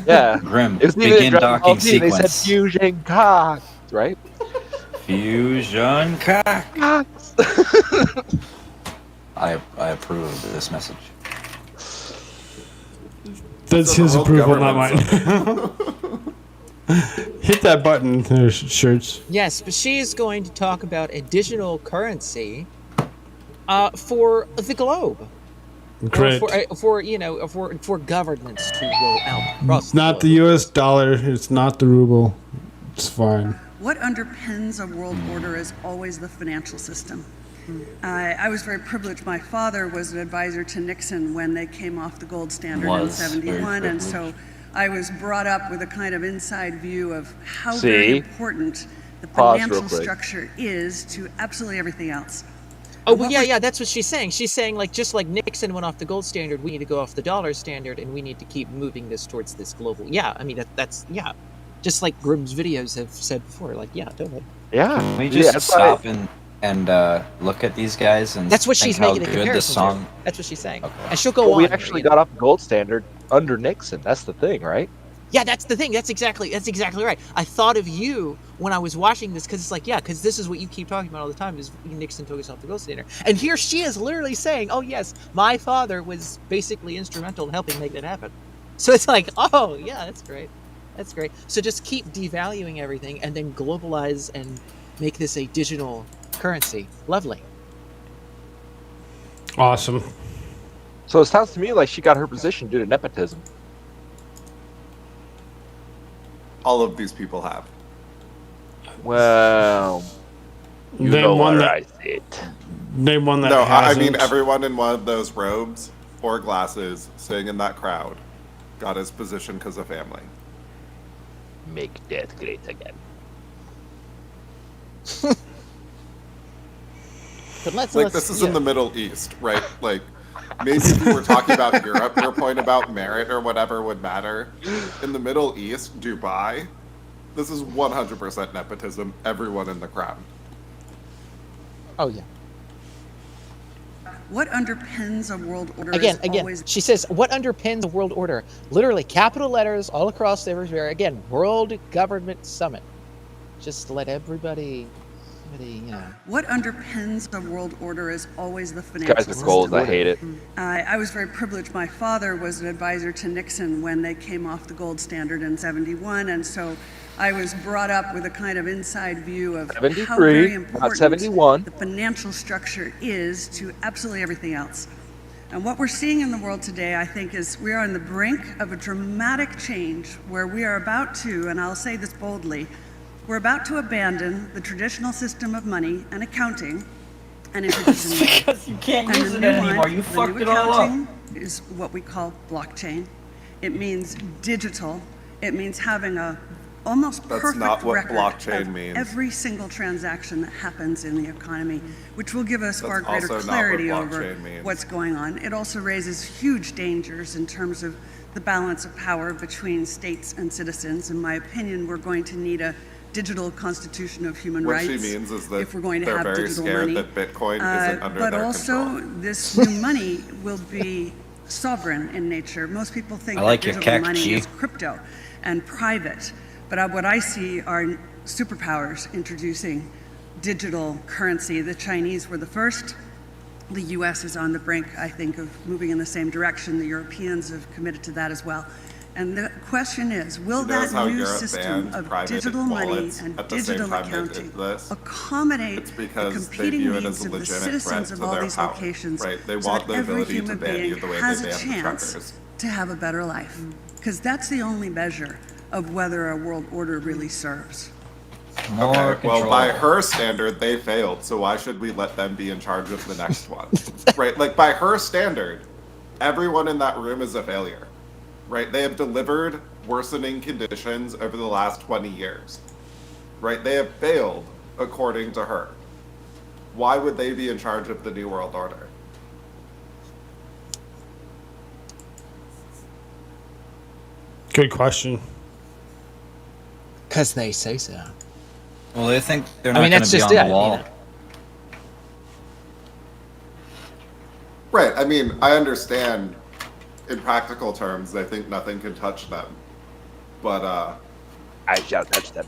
S19: Yeah.
S9: Grim,
S19: It was even
S9: begin
S19: in Dragon Ball
S9: docking
S19: Z, they said
S9: sequence.
S19: fusion cock, right?
S9: Fusion cock. I approve of this message.
S6: That's
S7: So the
S6: his
S7: whole
S6: approval, not
S7: government's
S6: mine. Hit that button, shirts.
S8: Yes, but she is going to talk about additional currency for the globe.
S6: Great.
S8: For governments to roll out across
S6: It's not the U.S. dollar. It's not the ruble. It's fine.
S20: What underpins a world order is always the financial system. I was very privileged. My father was an advisor to Nixon when they came off the gold standard in '71, and so I was brought up with a kind of inside view of how very important the financial structure is to absolutely everything else.
S8: Oh, well, yeah, that's what she's saying. She's saying, like, just like Nixon went off the gold standard, we need to go off the dollar standard, and we need to keep moving this towards this global. Yeah, I mean, that's Just like Grimm's videos have said before, like, yeah, totally.
S19: Yeah.
S9: Can we
S19: Yeah,
S9: just
S19: that's
S9: stop
S19: why-
S9: and look at these guys and
S8: That's what
S9: think
S8: she's
S9: how
S8: making a
S9: good this
S8: comparison
S9: song?
S8: to. That's what she's saying.
S9: Okay.
S8: And she'll go
S19: Well,
S8: on.
S19: we
S8: here,
S19: actually
S8: you know.
S19: got off the gold standard under Nixon. That's the thing, right?
S8: Yeah, that's the thing. That's exactly right. I thought of you when I was watching this because it's like, yeah, because this is what you keep talking about all the time is Nixon took us off the gold standard. And here she is literally saying, oh, yes, my father was basically instrumental in helping make that happen. So it's like, oh, yeah, that's great. That's great. So just keep devaluing everything and then globalize and make this a digital currency. Lovely.
S6: Awesome.
S19: So it sounds to me like she got her position due to nepotism.
S7: All of these people have.
S19: Well, you
S6: Name
S19: know
S6: one
S19: where
S6: that-
S19: I sit.
S6: Name one that
S7: No, I
S6: hasn't.
S7: mean everyone in one of those robes or glasses sitting in that crowd got his position because of family.
S19: Make death great again.
S8: But let's
S7: This is in the Middle East, right? Like, maybe if we were talking about Europe, your point about merit or whatever would matter. In the Middle East, Dubai, this is 100% nepotism. Everyone in the crowd.
S8: Oh, yeah.
S20: What underpins a world order
S8: Again,
S20: is always
S8: she says, what underpins a world order? Literally, capital letters all across everywhere. Again, World Government Summit. Just let everybody, you know.
S20: What underpins a world order is always the financial
S19: Guys with
S20: system.
S19: goals, I hate it.
S20: I was very privileged. My father was an advisor to Nixon when they came off the gold standard in '71, and so I was brought up with a kind of inside view of how
S19: 73,
S20: very
S19: not
S20: important
S19: 71.
S20: the financial structure is to absolutely everything else. And what we're seeing in the world today, I think, is we are on the brink of a dramatic change where we are about to, and I'll say this boldly, we're about to abandon the traditional system of money and accounting and introduce a new one.
S11: Because you can't
S20: And
S11: use
S20: the
S11: it
S20: new
S11: anymore.
S20: one,
S11: You
S20: the
S11: fucked
S20: new
S11: it all up.
S20: accounting is what we call blockchain. It means digital. It means having a almost
S7: That's
S20: perfect
S7: not what
S20: record
S7: blockchain
S20: of
S7: means.
S20: every single transaction that happens in the economy, which will give us far
S7: That's
S20: greater
S7: also not what
S20: clarity over
S7: blockchain means.
S20: what's going on. It also raises huge dangers in terms of the balance of power between states and citizens. In my opinion, we're going to need a digital constitution of human
S7: What
S20: rights
S7: she means is that
S20: if we're going to
S7: they're
S20: have
S7: very
S20: digital
S7: scared
S20: money.
S7: that Bitcoin isn't under
S20: But
S7: their
S20: also,
S7: control.
S20: this new money will be sovereign in nature. Most people think
S9: I like
S20: that
S9: your
S20: digital
S9: kek,
S20: money
S9: G.
S20: is crypto and private. But what I see are superpowers introducing digital currency. The Chinese were the first. The US is on the brink, I think, of moving in the same direction. The Europeans have committed to that as well. And the question is, will
S7: You notice
S20: that
S7: how
S20: new
S7: Europe
S20: system
S7: banned
S20: of
S7: private
S20: digital money
S7: wallets
S20: and
S7: at the same
S20: digital
S7: time they did
S20: accounting
S7: this?
S20: accommodate
S7: It's
S20: the
S7: because they
S20: competing
S7: view it
S20: needs
S7: as a
S20: of the
S7: legitimate
S20: citizens
S7: threat
S20: of
S7: to
S20: all
S7: their
S20: these
S7: power,
S20: locations
S7: right? They
S20: so
S7: want
S20: that
S7: the
S20: every
S7: ability to
S20: human
S7: ban
S20: being
S7: you the way
S20: has
S7: they
S20: a
S7: banned the
S20: chance
S7: truckers.
S20: to have a better life? Because that's the only measure of whether a world order really serves.
S9: More
S7: Okay, well,
S9: control.
S7: by her standard, they failed, so why should we let them be in charge of the next one? Right? Like, by her standard, everyone in that room is a failure. Right? They have delivered worsening conditions over the last 20 years. Right? They have failed, according to her. Why would they be in charge of the New World Order?
S6: Good question.
S8: Because they say so.
S9: Well, they think they're
S8: I
S9: not
S8: mean,
S9: going
S8: that's
S9: to be
S8: just
S9: on
S8: it,
S9: the
S8: you
S9: wall.
S8: know.
S7: Right, I mean, I understand in practical terms, they think nothing can touch them. But,
S19: I shall touch them.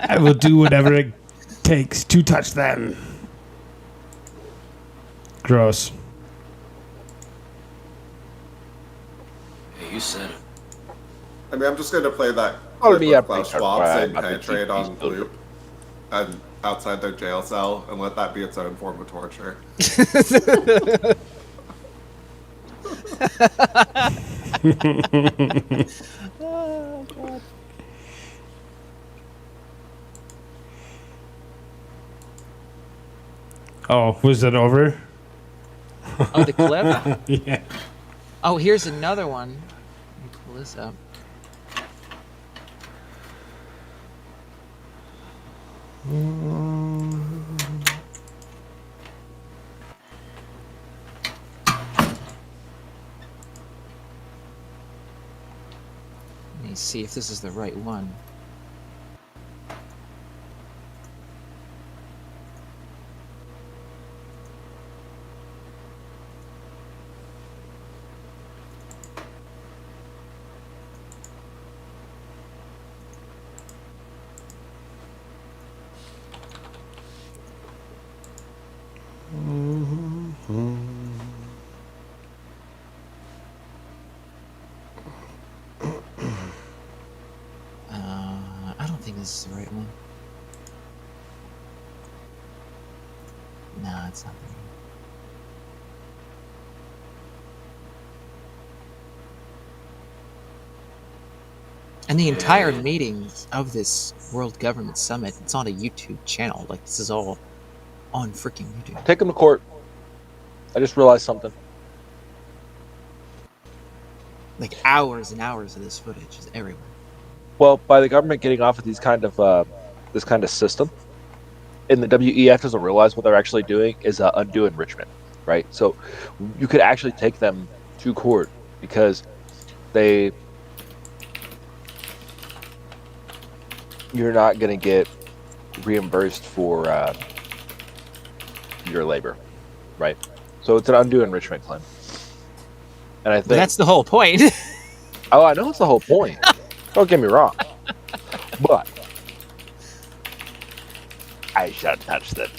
S6: I will do whatever it takes to touch them. Gross.
S9: Yeah, you said it.
S7: I mean, I'm just going to play that
S19: Call
S7: clip
S19: me
S7: of
S19: up,
S7: Klaus
S19: Richard,
S7: Schwab
S19: why
S7: saying
S19: I'm not the
S7: penetrate on
S19: TP
S7: loop and outside their jail cell and let that be its own form of torture.
S8: Oh, God.
S6: Oh, was that over?
S8: Oh, the clip?
S6: Yeah.
S8: Oh, here's another one. Let me pull this up. see if this is the right one. I don't think this is the right one. No, it's not the right one. And the entire meetings of this World Government Summit, it's on a YouTube channel. Like, this is all on freaking YouTube.
S19: Take him to court. I just realized something.
S8: Like, hours and hours of this footage is everywhere.
S19: Well, by the government getting off of this kind of system, and the WEF doesn't realize what they're actually doing is undue enrichment, right? So you could actually take them to court because you're not going to get reimbursed for your labor, right? So it's an undue enrichment claim. And I think
S8: that's the whole point.
S19: Oh, I know it's the whole point. Don't get me wrong. But I shall touch them.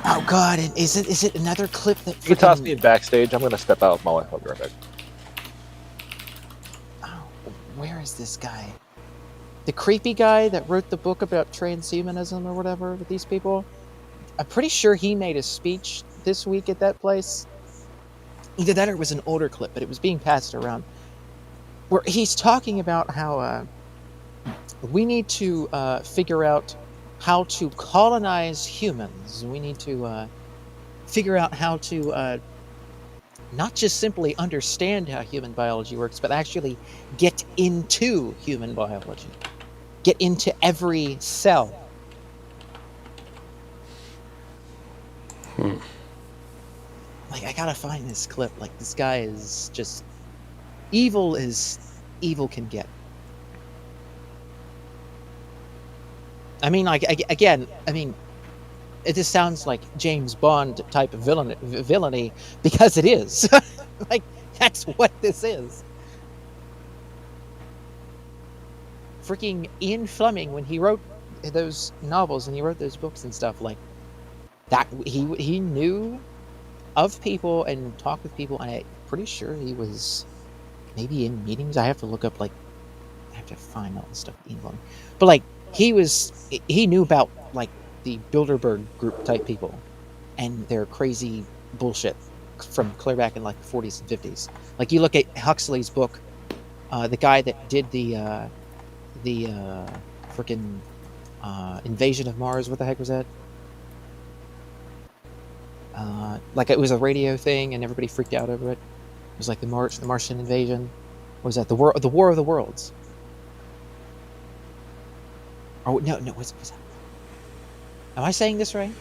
S8: Oh God! And is it another clip that
S19: You can toss me in backstage. I'm gonna step out with my wife. I'll be right back.
S8: Where is this guy? The creepy guy that wrote the book about transhumanism or whatever with these people? I'm pretty sure he made a speech this week at that place. Either that or it was an older clip, but it was being passed around. Where he's talking about how we need to figure out how to colonize humans. We need to figure out how to not just simply understand how human biology works, but actually get into human biology. Get into every cell. Like, I gotta find this clip. Like, this guy is just evil as evil can get. I mean, like, again, I mean, it just sounds like James Bond type of villainy because it is. Like, that's what this is. Freaking Ian Fleming, when he wrote those novels and he wrote those books and stuff, like, that he knew of people and talked with people, and I'm pretty sure he was maybe in meetings. I have to look up, like, I have to find all the stuff Ian Fleming. But, like, he knew about, like, the Bilderberg group type people and their crazy bullshit from clear back in, like, the 40s and 50s. Like, you look at Huxley's book, the guy that did the freaking Invasion of Mars. What the heck was that? Like, it was a radio thing and everybody freaked out over it. It was like the Martian invasion. What was that? The War of the Worlds. Oh no, what's that? Am I saying this right?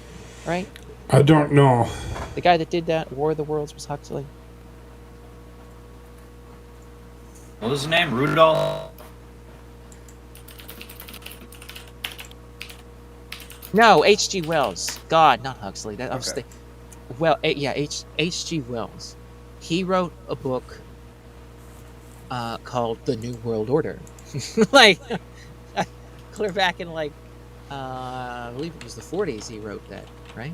S8: Right?
S6: I don't know.
S8: The guy that did that, War of the Worlds, was Huxley.
S9: What was his name? Rudolph?
S8: No, H.G. Wells. God, not Huxley. That was H.G. Wells. He wrote a book called The New World Order. Like, clear back in, like, I believe it was the 40s he wrote that, right?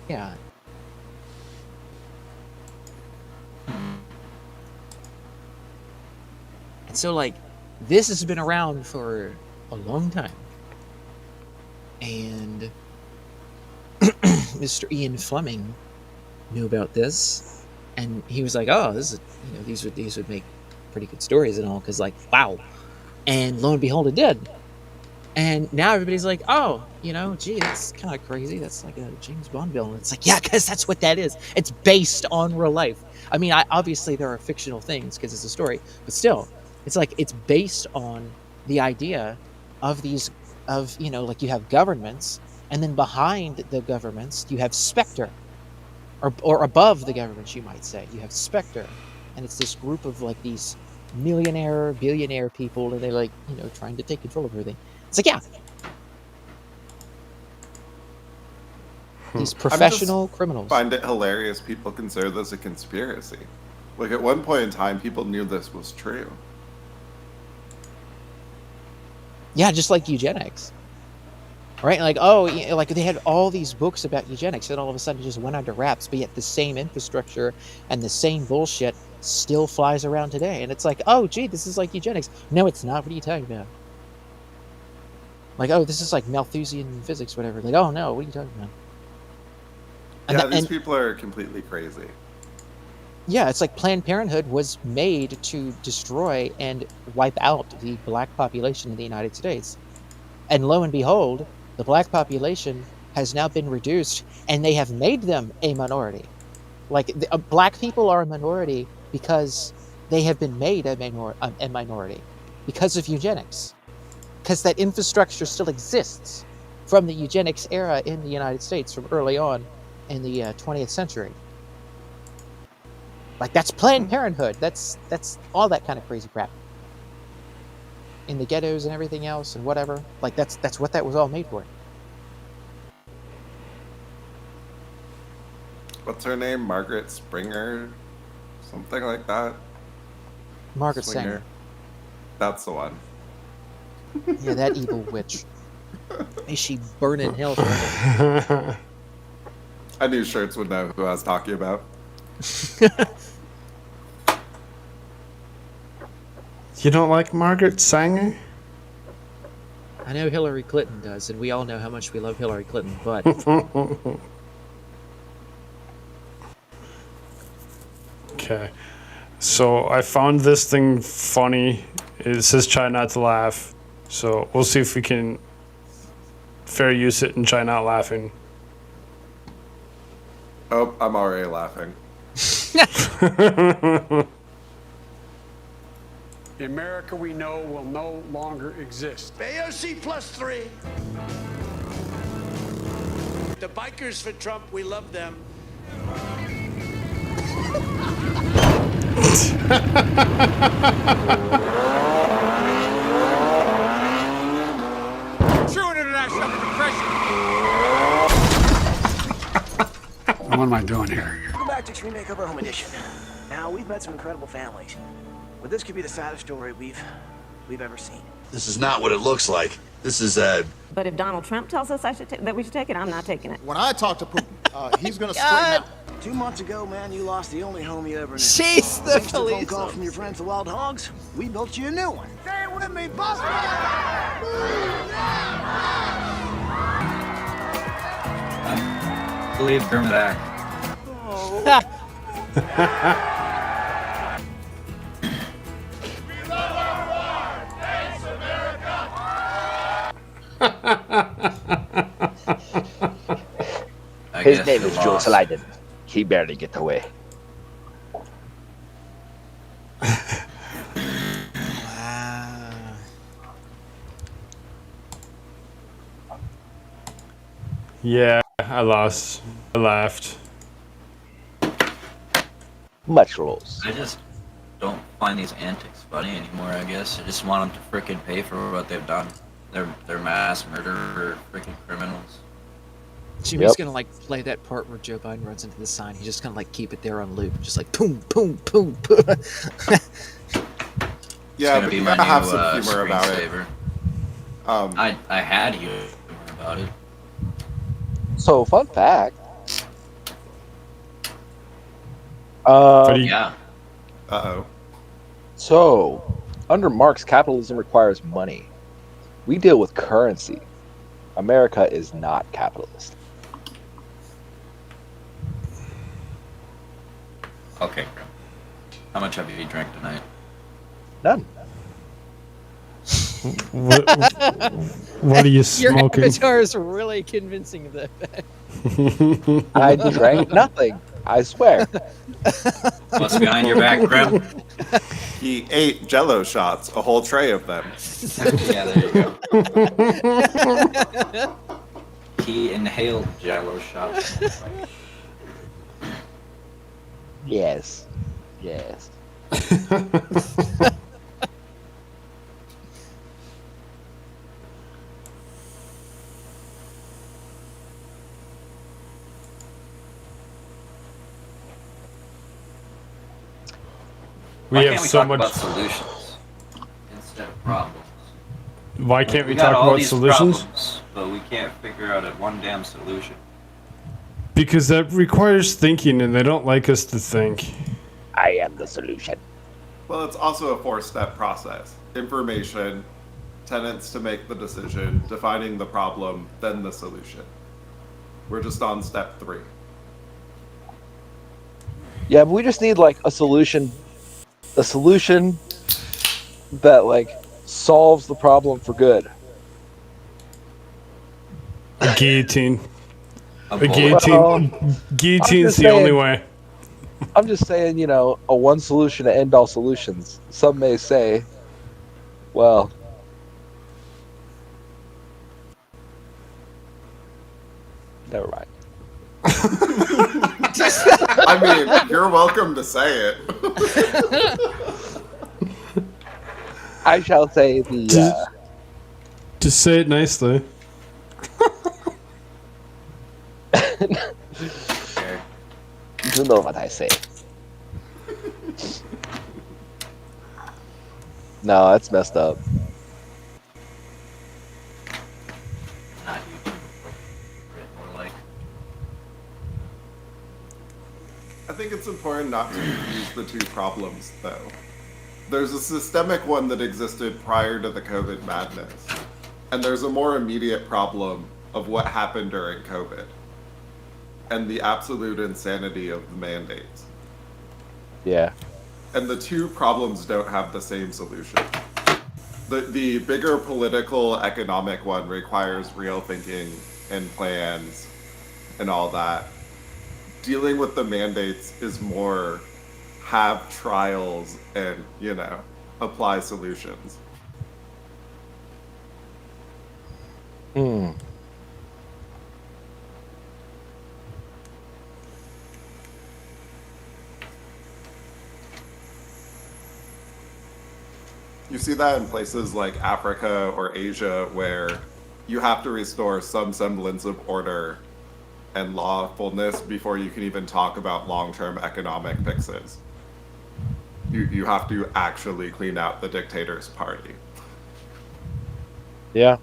S8: Yeah. And so, like, this has been around for a long time. And Mr. Ian Fleming knew about this, and he was like, "Oh, this is, these would make pretty good stories and all." Because, like, wow, and lo and behold, it did. And now everybody's like, oh, gee, that's kind of crazy. That's like a James Bond villain. It's like, yeah, because that's what that is. It's based on real life. I mean, obviously there are fictional things because it's a story, but still, it's like it's based on the idea of like you have governments, and then behind the governments you have Spectre, or above the governments, you might say, you have Spectre, and it's this group of like these millionaire, billionaire people, and they're like, trying to take control of everything. It's like, yeah, these professional criminals.
S7: I find it hilarious people consider this a conspiracy. Like, at one point in time, people knew this was true.
S8: Yeah, just like eugenics. Right? Like, oh, like they had all these books about eugenics, and all of a sudden it just went under wraps, but yet the same infrastructure and the same bullshit still flies around today. And it's like, oh, gee, this is like eugenics. No, it's not. What are you talking about? Like, oh, this is like Malthusian physics, whatever. Like, oh, no, what are you talking about?
S7: And these people are completely crazy.
S8: Yeah, it's like Planned Parenthood was made to destroy and wipe out the black population in the United States. And lo and behold, the black population has now been reduced, and they have made them a minority. Like, black people are a minority because they have been made a minority because of eugenics. Because that infrastructure still exists from the eugenics era in the United States from early on in the 20th century. Like, that's Planned Parenthood. That's all that kind of crazy crap. In the ghettos and everything else and whatever. Like, that's what that was all made for.
S7: What's her name? Margaret Springer? Something like that?
S8: Margaret Sanger.
S7: That's the one.
S8: Yeah, that evil witch. May she burn in hell forever.
S7: I knew Shirts would know who I was talking about.
S6: You don't like Margaret Sanger?
S8: I know Hillary Clinton does, and we all know how much we love Hillary Clinton, but...
S6: Okay. So I found this thing funny. It says try not to laugh. So we'll see if we can fair use it and try not laughing.
S7: Oh, I'm already laughing.
S18: The America we know will no longer exist.
S5: AOC +3.
S18: The bikers for Trump, we love them.
S5: True international compression.
S18: What am I doing here?
S21: Welcome back to Extreme Makeover Home Edition. Now, we've met some incredible families, but this could be the saddest story we've ever seen.
S5: This is not what it looks like. This is
S4: But if Donald Trump tells us that we should take it, I'm not taking it.
S21: When I talk to Putin, he's gonna straighten out. 2 months ago, man, you lost the only home you ever knew.
S8: Jeez, the
S21: Thanks to a phone
S8: police
S21: call from your friends, the Wild Hogs, we built you a new one. Say it with me, Buster!
S9: I believe her back.
S19: His name is Joe Sliden. He barely get away.
S6: Yeah, I lost. I laughed.
S19: Much rolls.
S9: I just don't find these antics funny anymore, I guess. I just want them to frickin' pay for what they've done. They're mass murderer, freaking criminals.
S8: Jimmy's gonna like play that part where Joe Biden runs into the sign. He's just gonna like keep it there on loop, just like boom, boom, boom, boom.
S7: Yeah, but you gotta have some humor about it.
S9: I had humor about it.
S19: So, fun fact.
S9: Yeah.
S7: Uh-oh.
S19: So, under Marx, capitalism requires money. We deal with currency. America is not capitalist.
S9: Okay, how much have you drank tonight?
S19: None.
S6: What are you
S8: Your
S6: smoking?
S8: avatar is really convincing of that fact.
S19: I drank nothing. I swear.
S9: What's behind your back, Grim?
S7: He ate Jello shots, a whole tray of them.
S9: Yeah, there you go. He inhaled Jello shots.
S19: Yes. Yes.
S9: Why
S6: We
S9: can't
S6: have
S9: we
S6: so
S9: talk
S6: much.
S9: about solutions instead of problems?
S6: Why can't we
S9: got
S6: talk
S9: all
S6: about
S9: these
S6: solutions?
S9: problems, but we can't figure out one damn solution.
S6: Because that requires thinking, and they don't like us to think.
S19: I am the solution.
S7: Well, it's also a 4-step process. Information, tenants to make the decision, defining the problem, then the solution. We're just on step 3.
S19: Yeah, but we just need like a solution that like solves the problem for good.
S6: A guillotine.
S9: A
S6: guillotine. Guillotine's the only way.
S19: I'm just saying, you know, a one solution to end all solutions. Some may say, well, never mind.
S7: I mean, you're welcome to say it.
S19: I shall say the.
S6: Just say it nicely.
S19: You know what I say. No, that's messed up.
S9: Not you. More like.
S7: I think it's important not to confuse the two problems, though. There's a systemic one that existed prior to the COVID madness, and there's a more immediate problem of what happened during COVID and the absolute insanity of the mandates.
S19: Yeah.
S7: And the two problems don't have the same solution. The bigger political, economic one requires real thinking and plans and all that. Dealing with the mandates is more have trials and, you know, apply solutions.
S19: Hmm.
S7: You see that in places like Africa or Asia where you have to restore some semblance of order and lawfulness before you can even talk about long-term economic fixes. You have to actually clean out the dictator's party.
S19: Yeah.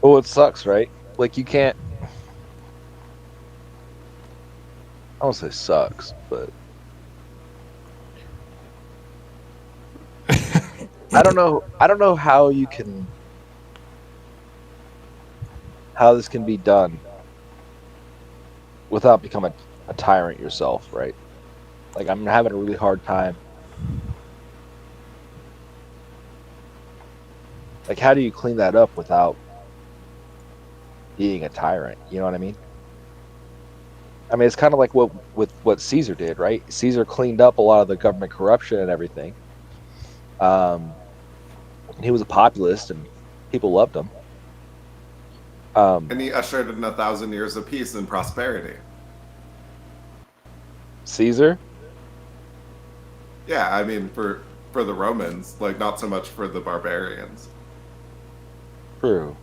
S19: Oh, it sucks, right? Like you can't. I won't say sucks, but I don't know. I don't know how you can. How this can be done without becoming a tyrant yourself, right? Like I'm having a really hard time. Like, how do you clean that up without being a tyrant? You know what I mean? I mean, it's kind of like what Caesar did, right? Caesar cleaned up a lot of the government corruption and everything. And he was a populist, and people loved him.
S7: And he ushered in 1,000 years of peace and prosperity.
S19: Caesar?
S7: Yeah, I mean, for the Romans, like, not so much for the barbarians.
S19: True.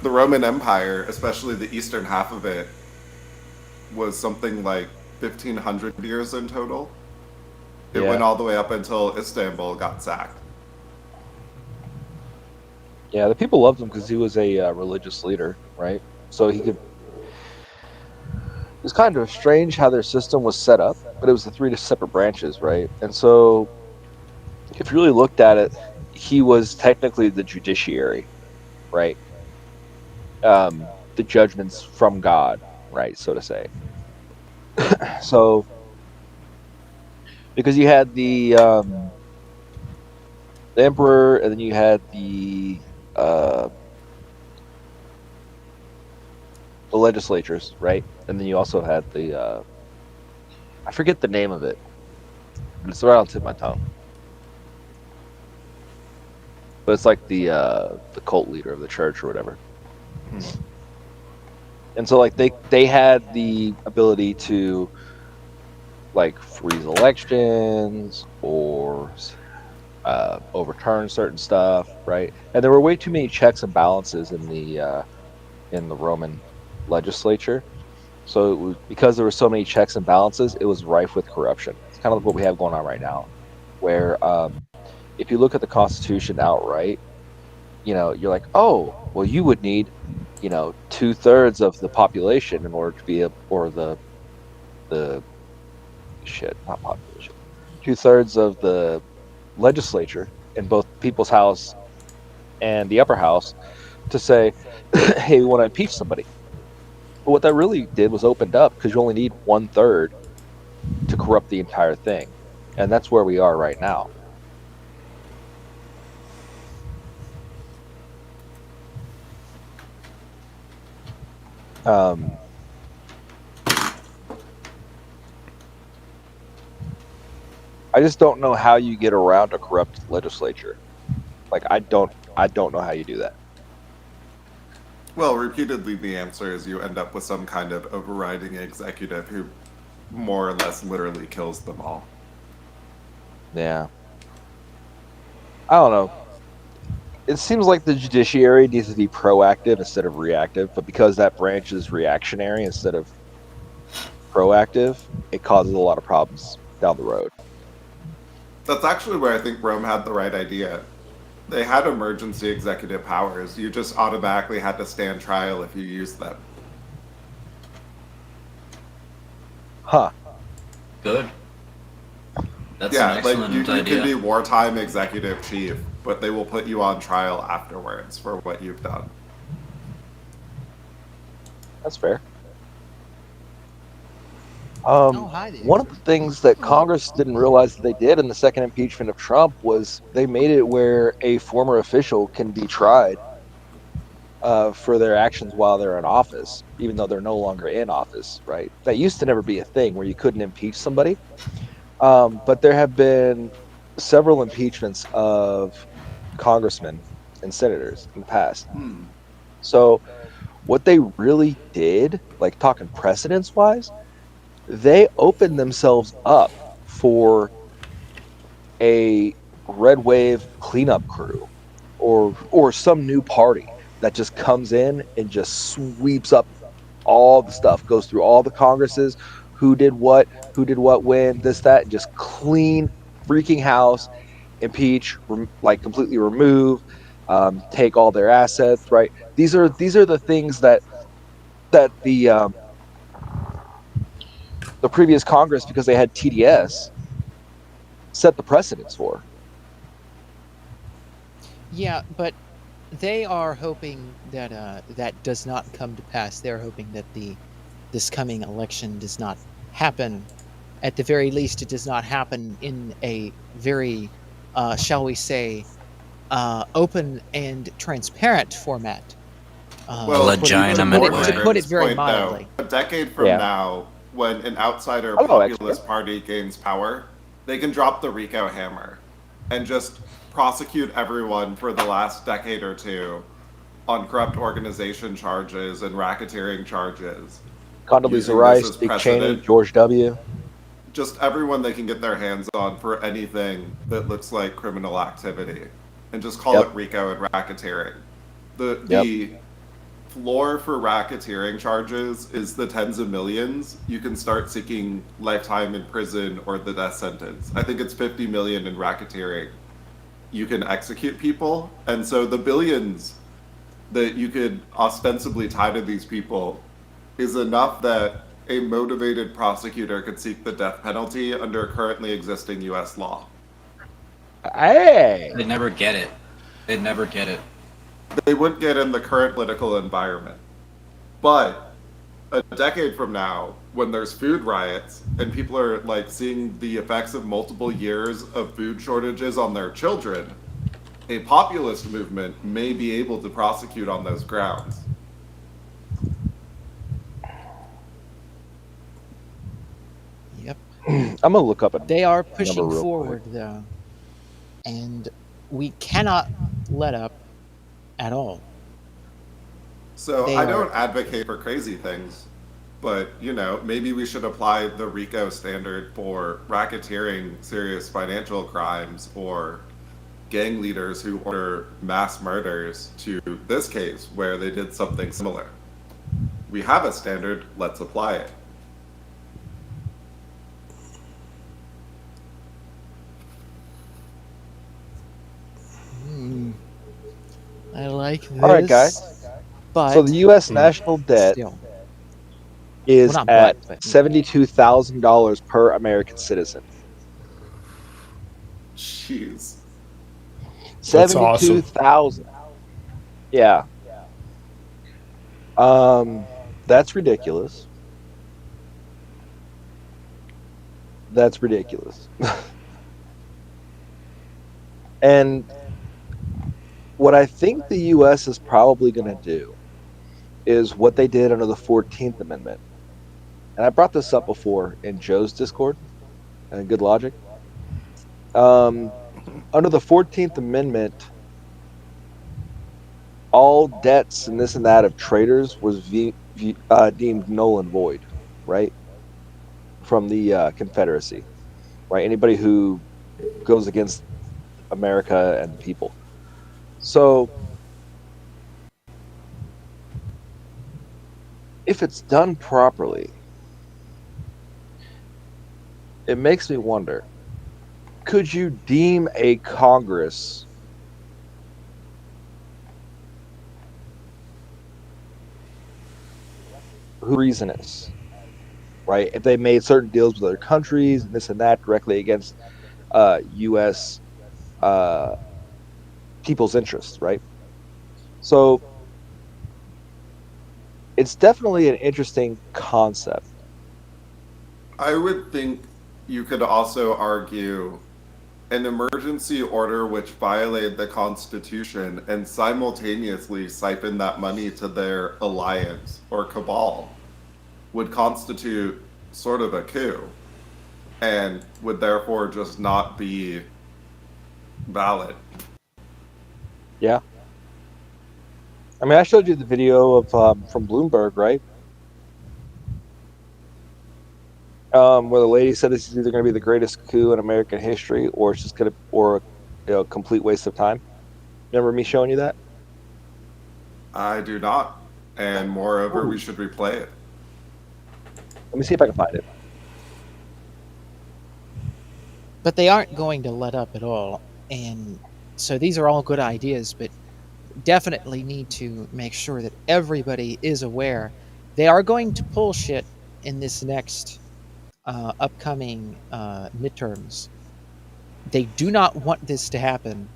S7: The Roman Empire, especially the eastern half of it, was something like 1,500 years in total. It
S19: Yeah.
S7: went all the way up until Istanbul got sacked.
S19: Yeah, the people loved him because he was a religious leader, right? So he could. It was kind of strange how their system was set up, but it was the three separate branches, right? And so, if you really looked at it, he was technically the judiciary, right? the judgments from God, right, so to say. So, because you had the emperor, and then you had the legislatures, right, and then you also had the I forget the name of it, but it's right on the tip of my tongue. But it's like the cult leader of the church or whatever. And so like they had the ability to like freeze elections or overturn certain stuff, right? And there were way too many checks and balances in the Roman legislature. So it was, because there were so many checks and balances, it was rife with corruption. It's kind of like what we have going on right now, where if you look at the Constitution outright, you're like, oh, well, you would need, 2/3 of the population in order to be or the shit, not population, 2/3 of the legislature in both People's House and the upper house to say, hey, we want to impeach somebody. But what that really did was opened up, because you only need 1/3 to corrupt the entire thing. And that's where we are right now. I just don't know how you get around a corrupt legislature. Like, I don't know how you do that.
S7: Well, repeatedly the answer is you end up with some kind of overriding executive who more or less literally kills them all.
S19: Yeah. I don't know. It seems like the judiciary needs to be proactive instead of reactive, but because that branch is reactionary instead of proactive, it causes a lot of problems down the road.
S7: That's actually where I think Rome had the right idea. They had emergency executive powers. You just automatically had to stand trial if you used them.
S19: Huh.
S1: Good. That's
S7: yeah,
S1: an excellent
S7: you
S1: idea.
S7: can be wartime executive chief, but they will put you on trial afterwards for what you've done.
S19: That's fair. One of the things that Congress didn't realize that they did in the second impeachment of Trump was they made it where a former official can be tried for their actions while they're in office, even though they're no longer in office, right? That used to never be a thing where you couldn't impeach somebody. But there have been several impeachments of congressmen and senators in the past. So what they really did, like talking precedence-wise, they opened themselves up for a red wave cleanup crew or some new party that just comes in and just sweeps up all the stuff, goes through all the Congresses, who did what when, this, that, and just clean freaking house, impeach, like completely remove, take all their assets, right? These are the things that the previous Congress, because they had TDS, set the precedence for.
S8: Yeah, but they are hoping that that does not come to pass. They're hoping that this coming election does not happen. At the very least, it does not happen in a very, shall we say, open and transparent format.
S7: Well,
S8: to put it very mildly.
S7: A decade from now, when an outsider populist party gains power, they can drop the RICO hammer and just prosecute everyone for the last decade or two on corrupt organization charges and racketeering charges.
S19: Condoleezza Rice, Dick Cheney, George W.
S7: Just everyone they can get their hands on for anything that looks like criminal activity, and just call it RICO and racketeering. The floor for racketeering charges is the tens of millions. You can start seeking lifetime in prison or the death sentence. I think it's 50 million in racketeering. You can execute people, and so the billions that you could ostensibly tie to these people is enough that a motivated prosecutor could seek the death penalty under currently existing U.S. law.
S19: Hey!
S1: They'd never get it. They'd never get it.
S7: they wouldn't get in the current political environment. But a decade from now, when there's food riots and people are like seeing the effects of multiple years of food shortages on their children, a populist movement may be able to prosecute on those grounds.
S8: Yep.
S19: I'm gonna look up
S8: They are
S19: number
S8: pushing
S19: real
S8: forward, though, and we cannot let up at all.
S7: So
S8: They
S7: I
S8: are-
S7: don't advocate for crazy things, but maybe we should apply the RICO standard for racketeering, serious financial crimes, or gang leaders who order mass murders to this case where they did something similar. We have a standard, let's apply it.
S8: I like this.
S19: All right, guys.
S8: But
S19: So the U.S. national debt
S8: still.
S19: is
S8: Well, not
S19: at
S8: but-
S19: $72,000 per American citizen.
S7: Jeez.
S6: That's awesome.
S19: 72,000. Yeah. That's ridiculous. That's ridiculous. And what I think the U.S. is probably going to do is what they did under the 14th Amendment. And I brought this up before in Joe's Discord, and Good Logic. Under the 14th Amendment, all debts and this and that of traitors was deemed null and void, right? From the Confederacy, right? Anybody who goes against America and the people. So, if it's done properly, it makes me wonder, could you deem a Congress who treasonous, right? If they made certain deals with other countries and this and that directly against U.S. People's interests, right? So it's definitely an interesting concept.
S7: I would think you could also argue an emergency order which violated the Constitution and simultaneously siphoned that money to their alliance or cabal would constitute sort of a coup and would therefore just not be valid.
S19: Yeah. I mean, I showed you the video of from Bloomberg, right? Where the lady said this is either going to be the greatest coup in American history, or it's just going to, or a complete waste of time. Remember me showing you that?
S7: I do not. And moreover, we should replay it.
S19: Let me see if I can find it.
S8: But they aren't going to let up at all. And so these are all good ideas, but definitely need to make sure that everybody is aware. They are going to pull shit in this next upcoming midterms. They do not want this to happen.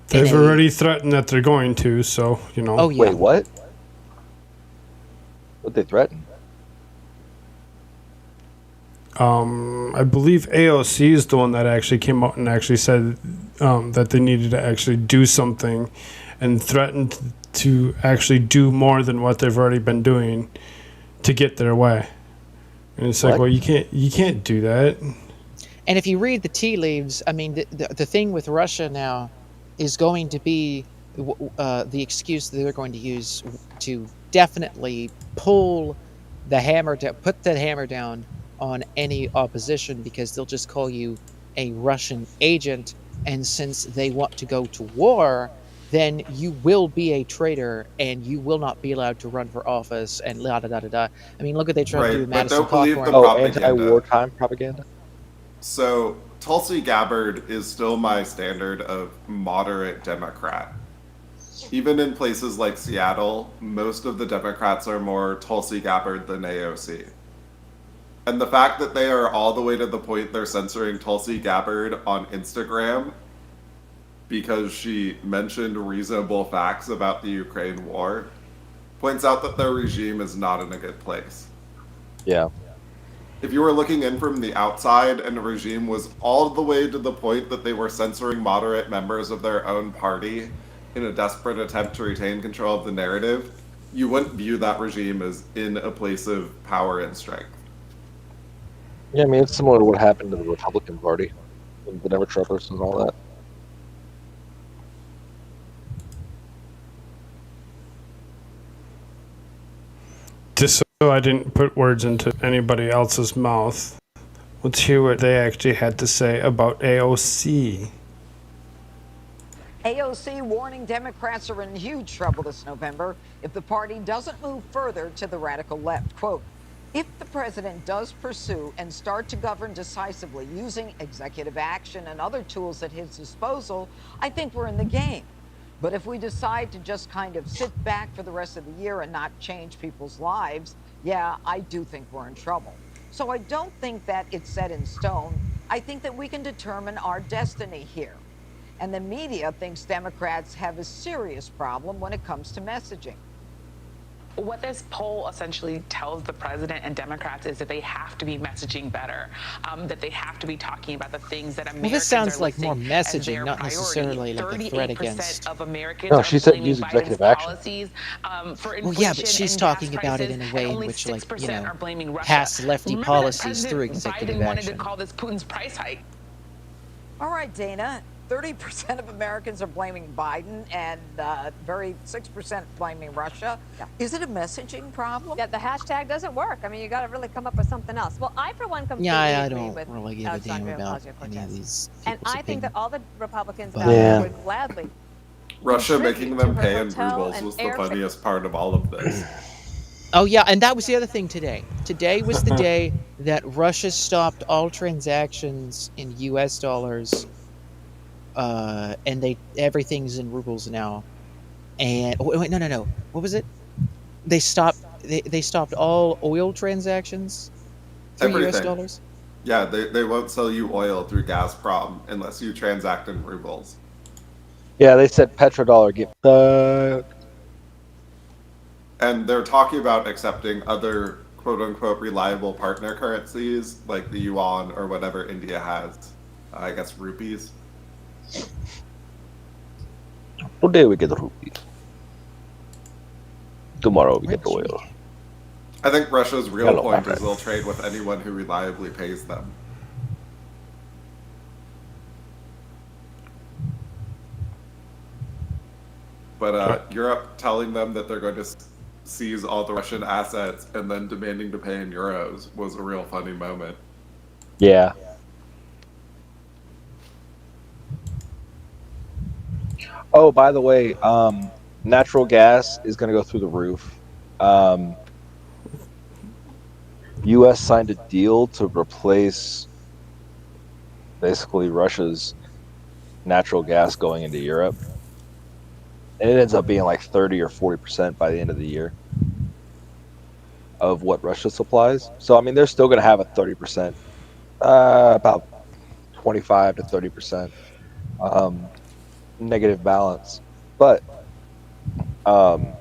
S6: They've already threatened that they're going to, so,
S8: Oh, yeah.
S19: Wait, what? What they threatened?
S6: I believe AOC is the one that actually came out and actually said that they needed to actually do something and threatened to actually do more than what they've already been doing to get their way. And it's like,
S8: What?
S6: well, you can't do that.
S8: And if you read the tea leaves, I mean, the thing with Russia now is going to be the excuse that they're going to use to definitely pull the hammer down, put the hammer down on any opposition, because they'll just call you a Russian agent. And since they want to go to war, then you will be a traitor and you will not be allowed to run for office and da da da da da. I mean, look what they tried to do with
S7: But
S8: Madison
S7: don't believe
S8: Cawthorn.
S7: the propaganda.
S19: Anti-wartime propaganda?
S7: So, Tulsi Gabbard is still my standard of moderate Democrat. Even in places like Seattle, most of the Democrats are more Tulsi Gabbard than AOC. And the fact that they are all the way to the point they're censoring Tulsi Gabbard on Instagram because she mentioned reasonable facts about the Ukraine war, points out that their regime is not in a good place.
S19: Yeah.
S7: If you were looking in from the outside and the regime was all the way to the point that they were censoring moderate members of their own party in a desperate attempt to retain control of the narrative, you wouldn't view that regime as in a place of power and strength.
S19: Yeah, I mean, it's similar to what happened to the Republican Party, and the Democrats and all that.
S6: Just so I didn't put words into anybody else's mouth, let's hear what they actually had to say about AOC.
S3: AOC warning Democrats are in huge trouble this November if the party doesn't move further to the radical left. Quote, if the president does pursue and start to govern decisively using executive action and other tools at his disposal, I think we're in the game. But if we decide to just kind of sit back for the rest of the year and not change people's lives, yeah, I do think we're in trouble. So I don't think that it's set in stone. I think that we can determine our destiny here. And the media thinks Democrats have a serious problem when it comes to messaging.
S22: What this poll essentially tells the president and Democrats is that they have to be messaging better, that they have to be talking about the things that Americans
S8: Well, this sounds
S22: are
S8: like more
S22: listing as
S8: messaging,
S22: their
S8: not
S22: priority.
S8: necessarily like a threat against.
S22: 38% of Americans
S19: No,
S22: are
S19: she said
S22: blaming
S19: use
S22: Biden's
S19: executive action.
S22: policies for inflation
S8: Well, yeah, but she's
S22: and
S8: talking
S22: gas
S8: about it
S22: prices,
S8: in a way
S22: and
S8: in
S22: only
S8: which, like,
S22: 6% are blaming Russia.
S8: past lefty
S22: Remember
S8: policies
S22: that
S8: through
S22: President
S8: executive
S22: Biden wanted
S8: action.
S22: to call this Putin's price hike.
S3: All right, Dana, 30% of Americans are blaming Biden and 6% blaming Russia.
S23: Yeah.
S3: Is it a messaging problem?
S23: Yeah, the hashtag doesn't work. I mean, you got to really come up with something else. Well, I, for one, completely
S8: Yeah, I
S23: agree
S8: don't
S23: with
S8: really give a damn
S23: Alexandria
S8: about any of
S23: Ocasio-Cortez.
S8: these
S23: And
S8: people's
S23: I think that all the Republicans
S19: But-
S23: out there
S19: Yeah.
S23: would gladly
S7: Russia
S23: contribute
S7: making
S23: to
S7: them
S23: her
S7: pay in
S23: hotel
S7: rubles
S23: and
S7: was the
S23: air
S7: funniest part of all of this.
S8: Oh, yeah, and that was the other thing today. Today was the day that Russia stopped all transactions in U.S. dollars, and everything's in rubles now. And wait, no. What was it? They stopped all oil transactions through U.S.
S7: Everything.
S8: dollars.
S7: Yeah, they won't sell you oil through Gazprom unless you transact in rubles.
S19: Yeah, they said petrodollar get
S7: And they're talking about accepting other quote-unquote reliable partner currencies like the yuan or whatever India has. I guess rupees.
S19: Today we get rupees. Tomorrow we get oil.
S7: I think Russia's real
S19: Hello,
S7: point
S19: my
S7: is
S19: friend.
S7: they'll trade with anyone who reliably pays them. But Europe telling them that they're going to seize all the Russian assets and then demanding to pay in euros was a real funny moment.
S19: Yeah. Oh, by the way, natural gas is going to go through the roof. U.S. signed a deal to replace basically Russia's natural gas going into Europe. And it ends up being like 30 or 40% by the end of the year of what Russia supplies. So, I mean, they're still going to have a 30%, about 25 to 30% negative balance. But the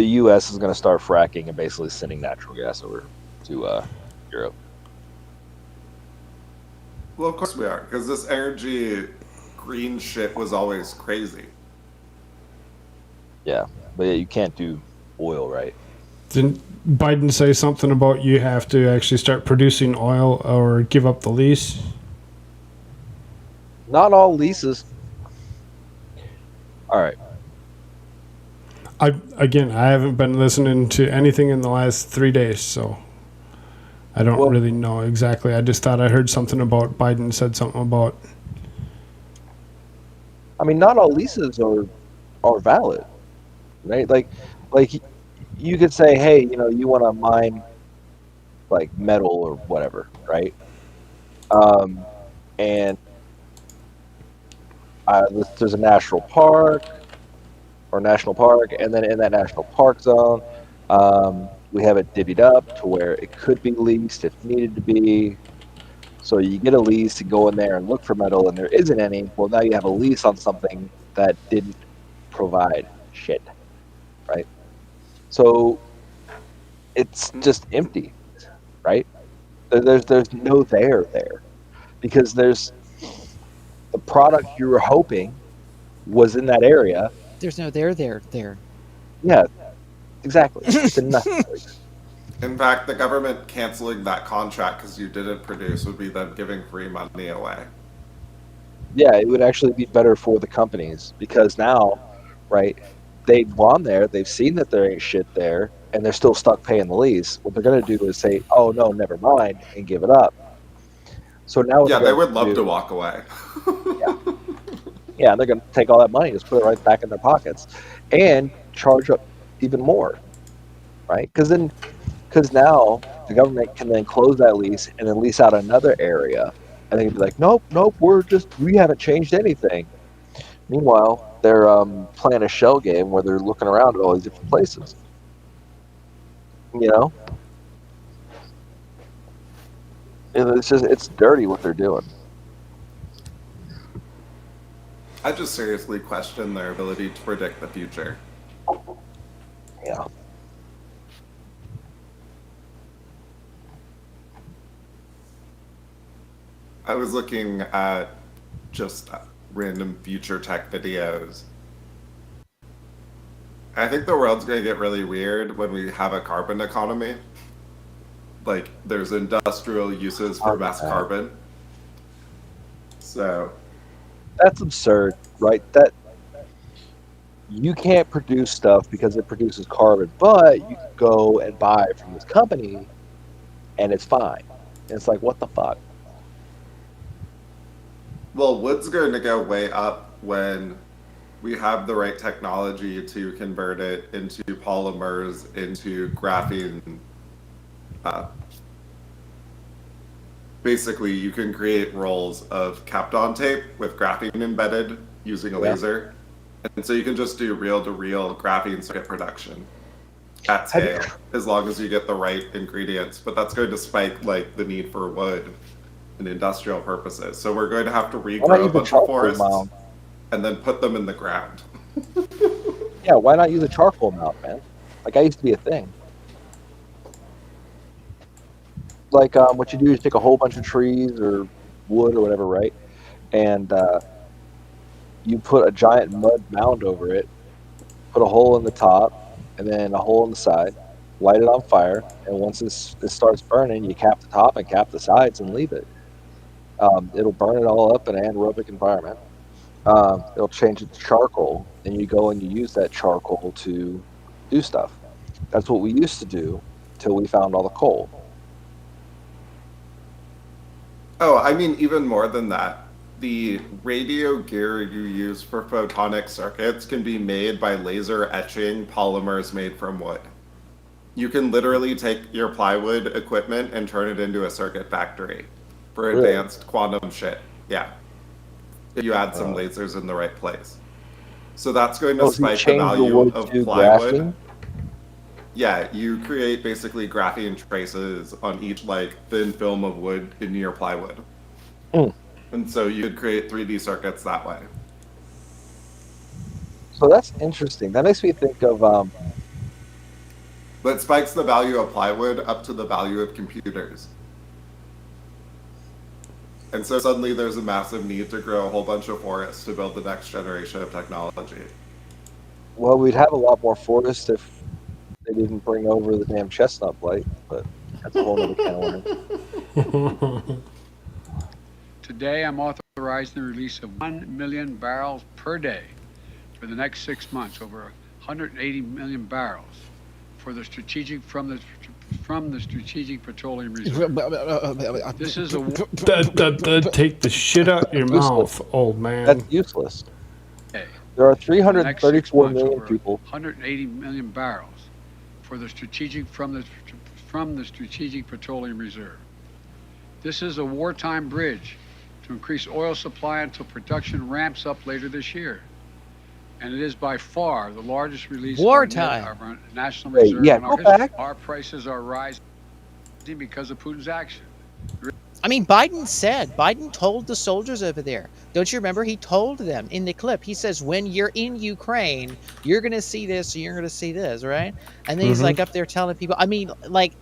S19: U.S. is going to start fracking and basically sending natural gas over to Europe.
S7: Well, of course we are, because this energy green shit was always crazy.
S19: Yeah, but yeah, you can't do oil, right?
S6: Didn't Biden say something about you have to actually start producing oil or give up the lease?
S19: Not all leases. All right.
S6: I haven't been listening to anything in the last 3 days, so I don't really know exactly. I just thought I heard something about Biden said something about.
S19: I mean, not all leases are valid, right? Like you could say, hey, you want to mine like metal or whatever, right? And there's a national park, and then in that national park zone, we have it divvied up to where it could be leased if needed to be. So you get a lease to go in there and look for metal, and there isn't any. Well, now you have a lease on something that didn't provide shit, right? So it's just empty, right? There's no there because there's the product you were hoping was in that area.
S8: There's no there.
S19: Yeah, exactly. It's a nothing.
S7: In fact, the government canceling that contract because you didn't produce would be them giving free money away.
S19: Yeah, it would actually be better for the companies because now, right, they've gone there, they've seen that there ain't shit there, and they're still stuck paying the lease. What they're going to do is say, oh, no, never mind, and give it up. So now what
S7: Yeah,
S19: they're
S7: they would
S19: gonna
S7: love
S19: do-
S7: to walk away.
S19: Yeah, they're going to take all that money, just put it right back in their pockets, and charge up even more, right? Because now the government can then close that lease and then lease out another area, and they'd be like, nope, we haven't changed anything. Meanwhile, they're playing a shell game where they're looking around at all these different places. You know, and it's dirty what they're doing.
S7: I just seriously question their ability to predict the future.
S19: Yeah.
S7: I was looking at just random future tech videos. I think the world's going to get really weird when we have a carbon economy. Like, there's industrial uses for mass carbon. So
S19: That's absurd, right? That you can't produce stuff because it produces carbon, but you can go and buy from this company and it's fine. And it's like, what the fuck?
S7: well, wood's going to go way up when we have the right technology to convert it into polymers, into graphene. Basically, you can create rolls of Kapton tape with graphene embedded using a laser. And so you can just do reel-to-reel graphene circuit production at scale, as long as you get the right ingredients. But that's going to spike like the need for wood in industrial purposes. So we're going to have to regrow a bunch of forests and then put them in the ground.
S19: Yeah, why not use a charcoal mount, man? Like, that used to be a thing. Like, what you do is take a whole bunch of trees or wood or whatever, right? And you put a giant mud mound over it, put a hole in the top, and then a hole in the side, light it on fire, and once it starts burning, you cap the top and cap the sides and leave it. It'll burn it all up in an anaerobic environment. It'll change it to charcoal, and you go and you use that charcoal to do stuff. That's what we used to do till we found all the coal.
S7: Oh, I mean, even more than that. The radio gear you use for photonic circuits can be made by laser etching polymers made from wood. You can literally take your plywood equipment and turn it into a circuit factory for advanced quantum shit. Yeah. If you add some lasers in the right place. So that's going to spike the value of plywood.
S19: Graphene?
S7: Yeah, you create basically graphene traces on each like thin film of wood in your plywood. And so you could create 3D circuits that way.
S19: So that's interesting. That makes me think of
S7: But it spikes the value of plywood up to the value of computers. And so suddenly there's a massive need to grow a whole bunch of forests to build the next generation of technology.
S19: well, we'd have a lot more forests if they didn't bring over the damn chestnut blight, but that's a whole other can of worms.
S2: Today, I'm authorizing the release of 1 million barrels per day for the next 6 months, over 180 million barrels from the Strategic Petroleum Reserve. This is a
S6: Take the shit out your mouth, old man.
S19: That's useless. There are 334 million people.
S2: 180 million barrels for the from the Strategic Petroleum Reserve. This is a wartime bridge to increase oil supply until production ramps up later this year. And it is by far the largest release of our national reserve.
S19: Yeah,
S2: in
S19: go back.
S2: Our prices are rising because of Putin's action.
S8: I mean, Biden told the soldiers over there. Don't you remember? He told them in the clip. He says, when you're in Ukraine, you're going to see this, and you're going to see this, right? And then he's like up there telling people, I mean, like,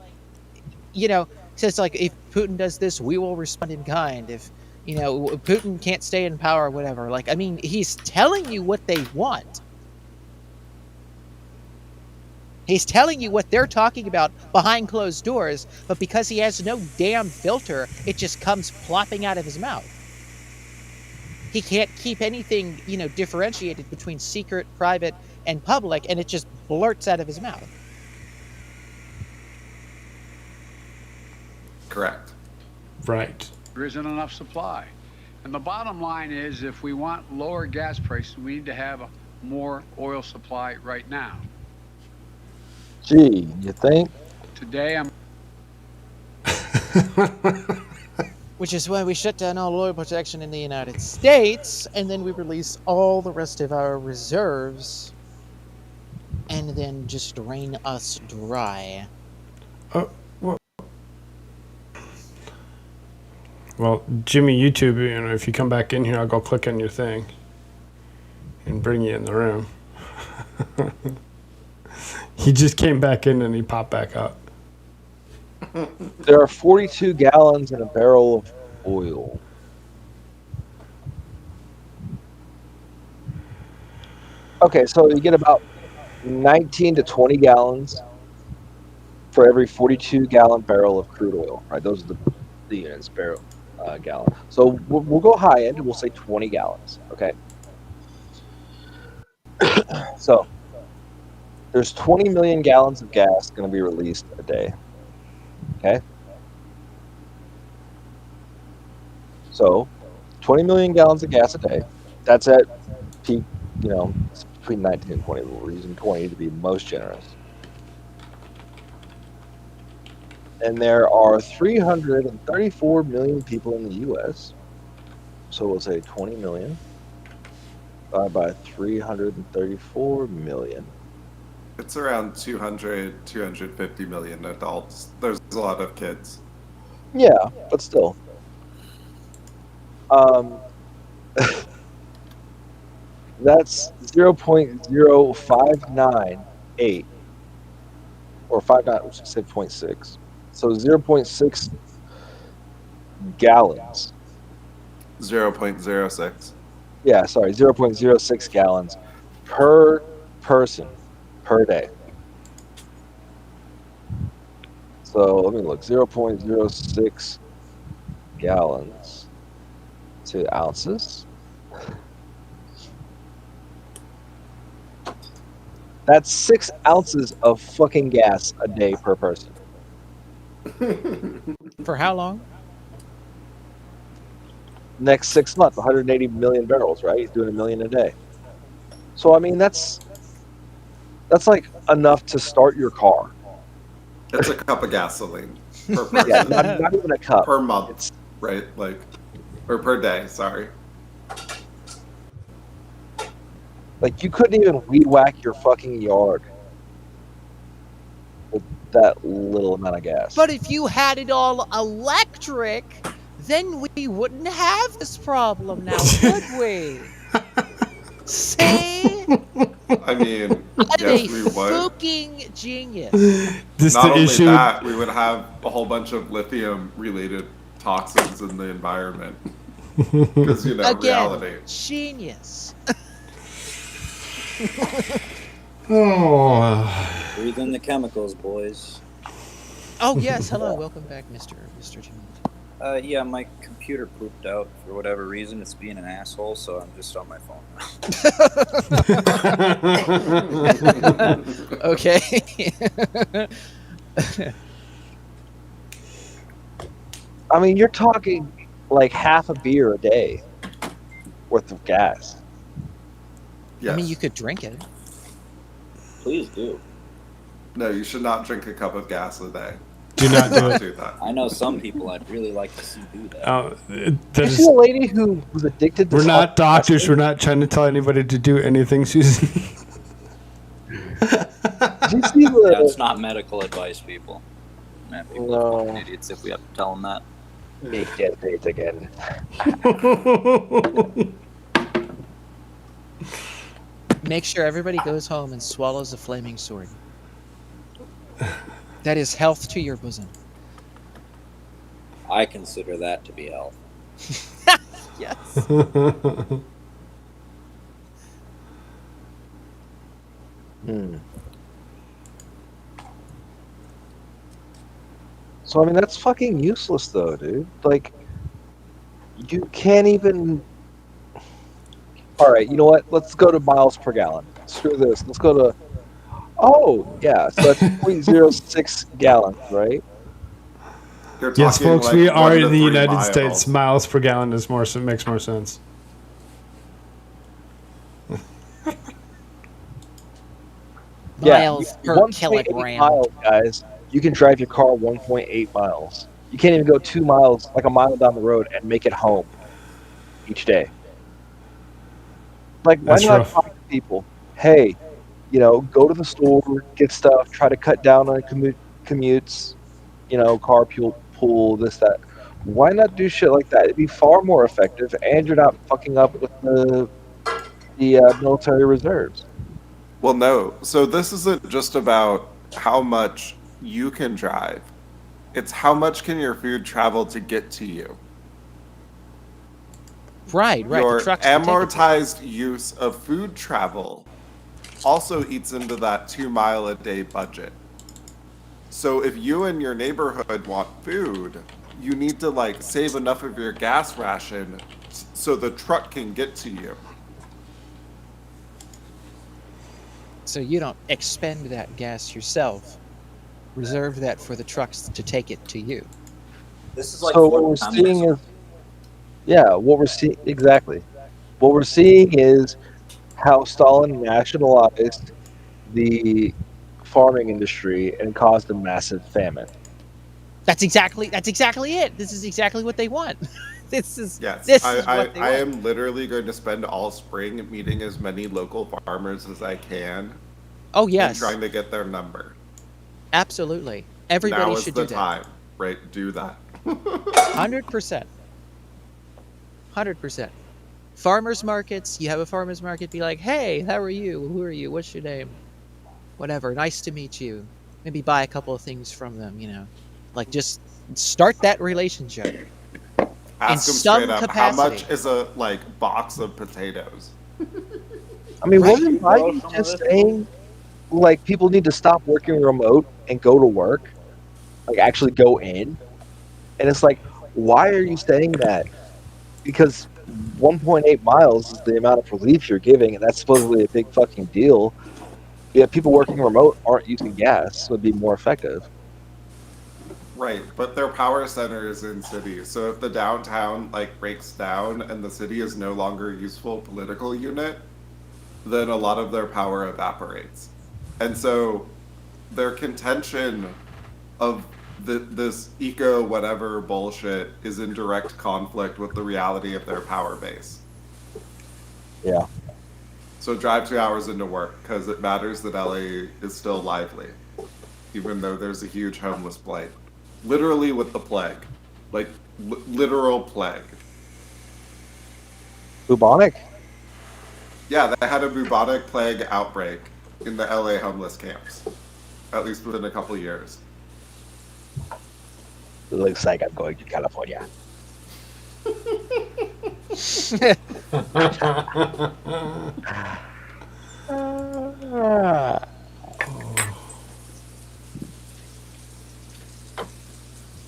S8: you know, says like, if Putin does this, we will respond in kind. If, you know, Putin can't stay in power or whatever. Like, I mean, he's telling you what they want. He's telling you what they're talking about behind closed doors, but because he has no damn filter, it just comes plopping out of his mouth. He can't keep anything, you know, differentiated between secret, private, and public, and it just blurts out of his mouth.
S7: Correct.
S6: Right.
S2: There isn't enough supply. And the bottom line is, if we want lower gas prices, we need to have a more oil supply right now.
S19: Gee, you think?
S2: Today, I'm...
S8: Which is why we shut down all oil production in the United States, and then we release all the rest of our reserves, and then just drain us dry.
S6: Well, Jimmy, YouTube, you know, if you come back in here, I'll go click on your thing and bring you in the room. He just came back in and he popped back up.
S19: There are 42 gallons in a barrel of oil. Okay, so you get about 19 to 20 gallons for every 42 gallon barrel of crude oil, right? Those are the units, barrel, gallon. So we'll go high end and we'll say 20 gallons, okay? So there's 20 million gallons of gas going to be released a day, okay? So 20 million gallons of gas a day, that's at peak, you know, it's between 19 and 20. We're using 20 to be most generous. And there are 334 million people in the U.S. So we'll say 20 million divided by 334 million.
S7: It's around 200, 250 million adults. There's a lot of kids.
S19: Yeah, but still. That's 0.0598 or 59, which is 0.6. So 0.6 gallons.
S7: 0.06.
S19: Yeah, sorry, 0.06 gallons per person per day. So let me look, 0.06 gallons to ounces. That's 6 ounces of fucking gas a day per person.
S8: For how long?
S19: Next 6 months, 180 million barrels, right? He's doing 1 million a day. So I mean, that's like enough to start your car.
S7: It's a cup of gasoline per person.
S19: Yeah, not even a cup.
S7: Per month, right? Like, or per day, sorry.
S19: Like, you couldn't even weed whack your fucking yard with that little amount of gas.
S8: But if you had it all electric, then we wouldn't have this problem now, would we? See?
S7: I mean,
S8: I'm
S7: yes,
S8: a
S7: we would.
S8: fucking genius.
S7: Not only that, we would have a whole bunch of lithium-related toxins in the environment. Because, you know,
S8: Again,
S7: reality.
S8: Genius.
S6: Oh.
S9: Breathe in the chemicals, boys.
S8: Oh yes, hello, welcome back, Mr. Jones.
S9: Yeah, my computer pooped out for whatever reason. It's being an asshole, so I'm just on my phone now.
S8: Okay.
S19: I mean, you're talking like half a beer a day worth of gas.
S7: Yes.
S8: I mean, you could drink it.
S9: Please do.
S7: No, you should not drink a cup of gas a day.
S6: Do not do it.
S7: Do that.
S9: I know some people I'd really like to see do that.
S19: You see a lady who was addicted to
S6: We're not
S19: salt
S6: doctors.
S19: testing?
S6: We're not trying to tell anybody to do anything, Susan.
S9: That's not medical advice, people. Man, people are fucking idiots if we have to tell them that.
S19: Make that date again.
S8: Make sure everybody goes home and swallows a flaming sword. That is health to your bosom.
S9: I consider that to be health.
S8: Yes.
S19: So I mean, that's fucking useless, though, dude. Like, you can't even. All right, you know what? Let's go to miles per gallon. Screw this. Let's go to. Oh, yeah. So that's 0.06 gallons, right?
S7: You're
S6: Yes,
S7: talking
S6: folks,
S7: like
S6: we are
S7: 1
S6: in
S7: to
S6: the
S7: 3
S6: United
S7: miles.
S6: States. Miles per gallon is makes more sense.
S8: Miles per
S19: 1.8
S8: kilogram.
S19: miles, guys. You can drive your car 1.8 miles. You can't even go 2 miles, like a mile down the road, and make it home each day. Like, why
S6: That's
S19: not
S6: rough.
S19: talk to people? Hey, go to the store, get stuff, try to cut down on commutes, carpool, pool, this, that. Why not do shit like that? It'd be far more effective, and you're not fucking up with the military reserves.
S7: Well, no. So this isn't just about how much you can drive. It's how much can your food travel to get to you.
S8: Right.
S7: Your
S8: The trucks can take it.
S7: amortized use of food travel also eats into that 2-mile-a-day budget. So if you and your neighborhood want food, you need to save enough of your gas ration so the truck can get to you.
S8: So you don't expend that gas yourself. Reserve that for the trucks to take it to you.
S9: This is like
S19: So what
S9: Florida
S19: we're seeing
S9: communism.
S19: What we're seeing is how Stalin nationalized the farming industry and caused a massive famine.
S8: That's exactly it. This is exactly what they want. This is
S7: Yes,
S8: what they
S7: I
S8: want.
S7: am literally going to spend all spring meeting as many local farmers as I can.
S8: Oh yes.
S7: And trying to get their number.
S8: Absolutely. Everybody
S7: now is
S8: should
S7: the
S8: do that.
S7: time, right? Do that.
S8: 100%. 100%. Farmers markets, you have a farmers market, be like, hey, how are you? Who are you? What's your name? Whatever. Nice to meet you. Maybe buy a couple of things from them, Like, just start that relationship.
S7: Ask them
S8: some
S7: straight up,
S8: capacity.
S7: how much is a box of potatoes?
S19: I mean, wasn't Biden just saying, people need to stop working remote and go to work? Actually go in? And it's like, why are you saying that? Because 1.8 miles is the amount of relief you're giving, and that's supposedly a big fucking deal. Yeah, people working remote aren't using gas, so it'd be more effective.
S7: Right, but their power center is in cities. So if the downtown breaks down and the city is no longer a useful political unit, then a lot of their power evaporates. And so their contention of this eco whatever bullshit is in direct conflict with the reality of their power base.
S19: Yeah.
S7: So drive 2 hours into work because it matters that LA is still lively, even though there's a huge homeless blight. Literally with the plague. Literal plague.
S19: Bubonic?
S7: Yeah, they had a bubonic plague outbreak in the LA homeless camps, at least within a couple years.
S19: It looks like I'm going to California.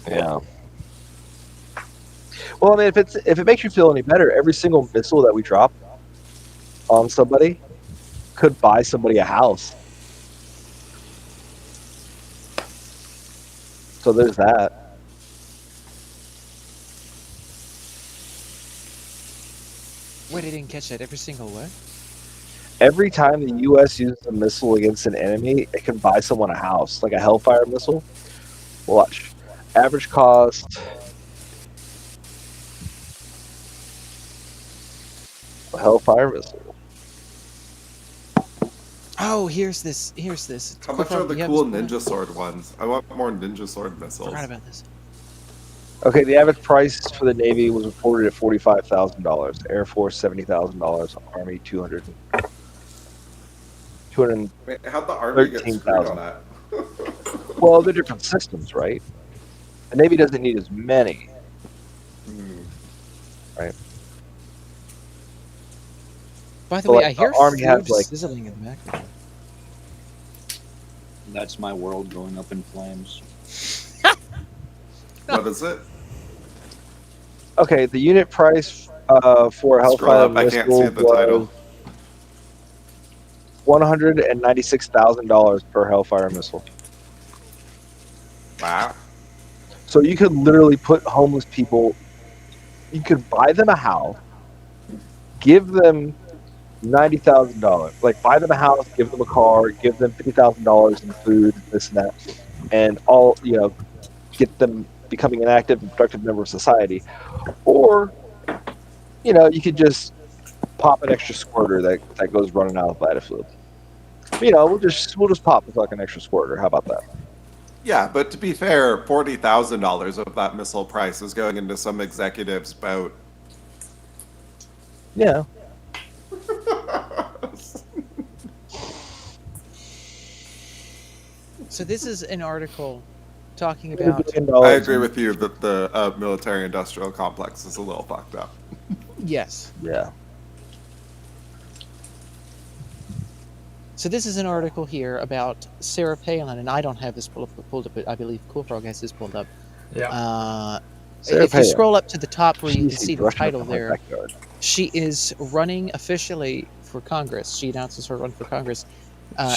S19: Yeah. Well, I mean, if it makes you feel any better, every single missile that we drop on somebody could buy somebody a house. So there's that.
S8: Wait, I didn't catch that. Every single what?
S19: Every time the U.S. uses a missile against an enemy, it can buy someone a house, like a Hellfire missile. Watch. Average cost. A Hellfire missile.
S8: Oh, here's this.
S7: How much are the cool ninja sword ones? I want more ninja sword missiles.
S8: Forgot about this.
S19: Okay, the average price for the Navy was reported at $45,000. Air Force $70,000. Army 200.
S7: Wait, how'd the Army get screwed on
S19: 213,000.
S7: that?
S19: Well, they're different systems, right? The Navy doesn't need as many, right?
S8: By the
S19: So,
S8: way,
S19: like,
S8: I hear
S19: the Army
S8: food
S19: has, like,
S8: sizzling in the background.
S9: That's my world going up in flames.
S7: What is it?
S19: okay, the unit price for a
S7: Scroll
S19: Hellfire
S7: up, I can't see
S19: missile
S7: the
S19: was
S7: title.
S19: $196,000 per Hellfire missile.
S7: Wow.
S19: So you could literally put homeless people, you could buy them a house, give them $90,000, like buy them a house, give them a car, give them $50,000 in food, this and that, and all, get them becoming an active and productive member of society. Or, you could just pop an extra squirter that goes running out of bladder fluid. We'll just pop the fucking extra squirter. How about that?
S7: Yeah, but to be fair, $40,000 of that missile price is going into some executive's boat.
S19: Yeah.
S8: So this is an article talking about.
S7: I agree with you that the military-industrial complex is a little fucked up.
S8: Yes.
S19: Yeah.
S8: So this is an article here about Sarah Palin, and I don't have this pulled up, but I believe Koolfrogg has this pulled up.
S6: Yeah.
S19: Sarah
S8: If you
S19: Palin.
S8: scroll up to the top where you can
S19: She's
S8: see the
S19: brushing up
S8: title
S19: on my
S8: there,
S19: backyard.
S8: she is running officially for Congress. She announces her run for Congress.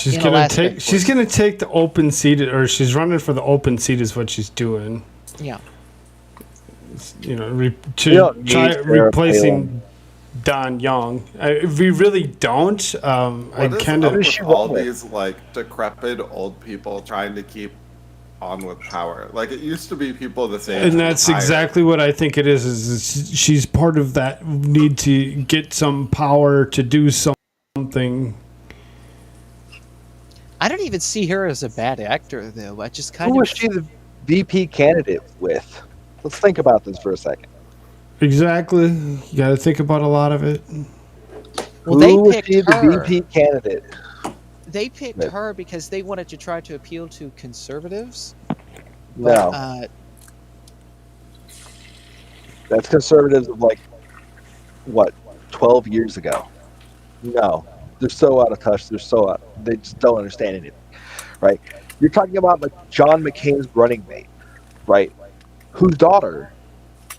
S6: She's
S8: in
S6: gonna
S8: Alaska,
S6: take. She's gonna take the open seat, or she's running for the open seat, is what she's doing.
S8: Yeah.
S6: Replacing Don Young. We really don't.
S7: What is up with all these decrepit old people trying to keep on with power? Like, it used to be people the same.
S6: And that's exactly what I think it is. Is she's part of that need to get some power to do something.
S8: I don't even see her as a bad actor, though. I just kind
S19: Who
S8: of.
S19: was she the VP candidate with? Let's think about this for a second.
S6: Exactly. You got to think about a lot of it.
S8: Well,
S19: Who was
S8: picked
S19: she the
S8: her.
S19: VP candidate?
S8: They picked her because they wanted to try to appeal to conservatives.
S19: No.
S8: But,
S19: That's conservatives of 12 years ago. No. They're so out of touch. They just don't understand anything, right? You're talking about John McCain's running mate, right? Whose daughter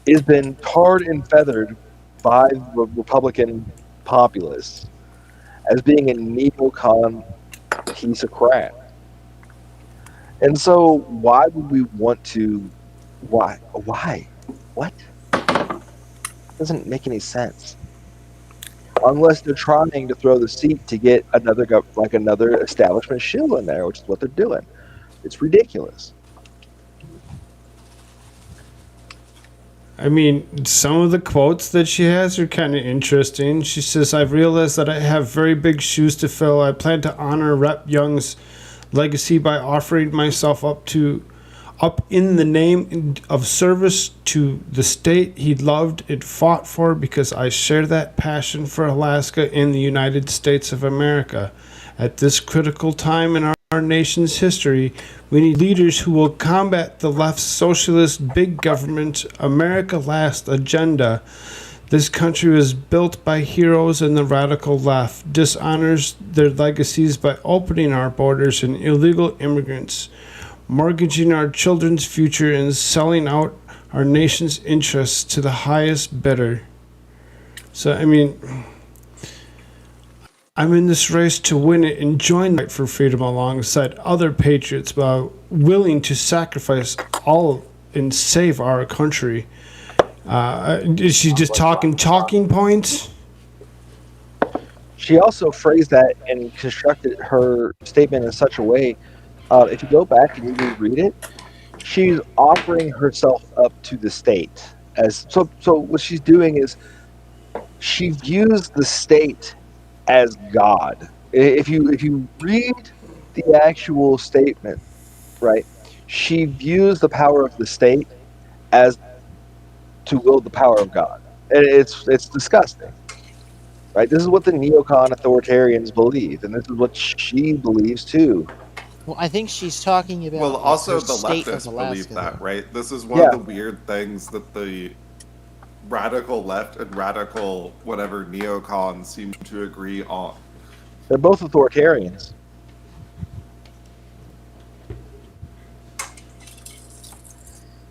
S19: has been tarred and feathered by the Republican populists as being a neocon piece of crap. And so why would we want to... Why? What? Doesn't make any sense. Unless they're trying to throw the seat to get another establishment shill in there, which is what they're doing. It's ridiculous.
S6: I mean, some of the quotes that she has are kind of interesting. She says, "I've realized that I have very big shoes to fill. I plan to honor Rep. Young's legacy by offering myself up in the name of service to the state he loved and fought for, because I share that passion for Alaska and the United States of America. At this critical time in our nation's history, we need leaders who will combat the left's socialist big government, America Last agenda. This country was built by heroes, and the radical left dishonors their legacies by opening our borders and illegal immigrants, mortgaging our children's future, and selling out our nation's interests to the highest bidder." So, I mean, I'm in this race to win it and join the fight for freedom alongside other patriots, willing to sacrifice all and save our country. Is she just talking points?
S19: She also phrased that and constructed her statement in such a way, if you go back and you read it, she's offering herself up to the state. So what she's doing is she views the state as God. If you read the actual statement, right, she views the power of the state as to wield the power of God. And it's disgusting. Right? This is what the neocon authoritarians believe, and this is what she believes too.
S8: Well, I think she's talking about
S7: Well,
S8: like,
S7: also
S8: her
S7: the
S8: state of
S7: leftists believe
S8: Alaska.
S7: that,
S8: Though.
S7: right? This is one
S19: Yeah.
S7: of the weird things that the radical left and radical whatever neocons seem to agree on.
S19: They're both authoritarians.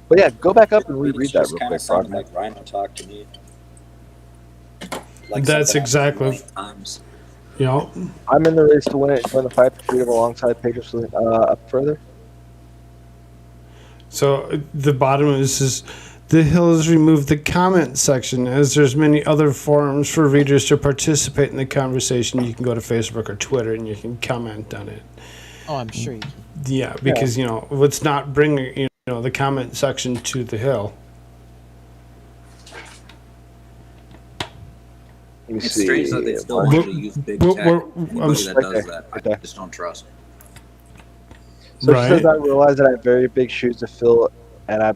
S19: But yeah, go back up and reread that real quick,
S9: Sounded
S19: Frogman.
S9: like Rhino talk to me.
S6: That's exactly.
S9: Times.
S6: You know,
S19: I'm in the race to win it and join the fight for freedom alongside patriots. Up further.
S6: so the bottom is the Hill has removed the comment section as there's many other forums for readers to participate in the conversation. You can go to Facebook or Twitter and you can comment on it.
S8: Oh, I'm sure you can.
S6: Yeah, because you know, let's not bring the comment section to the Hill.
S9: It's strange that they still want you to use big tech. Anybody that does that, I just don't trust.
S19: So she says, I realize that I have very big shoes to fill, and I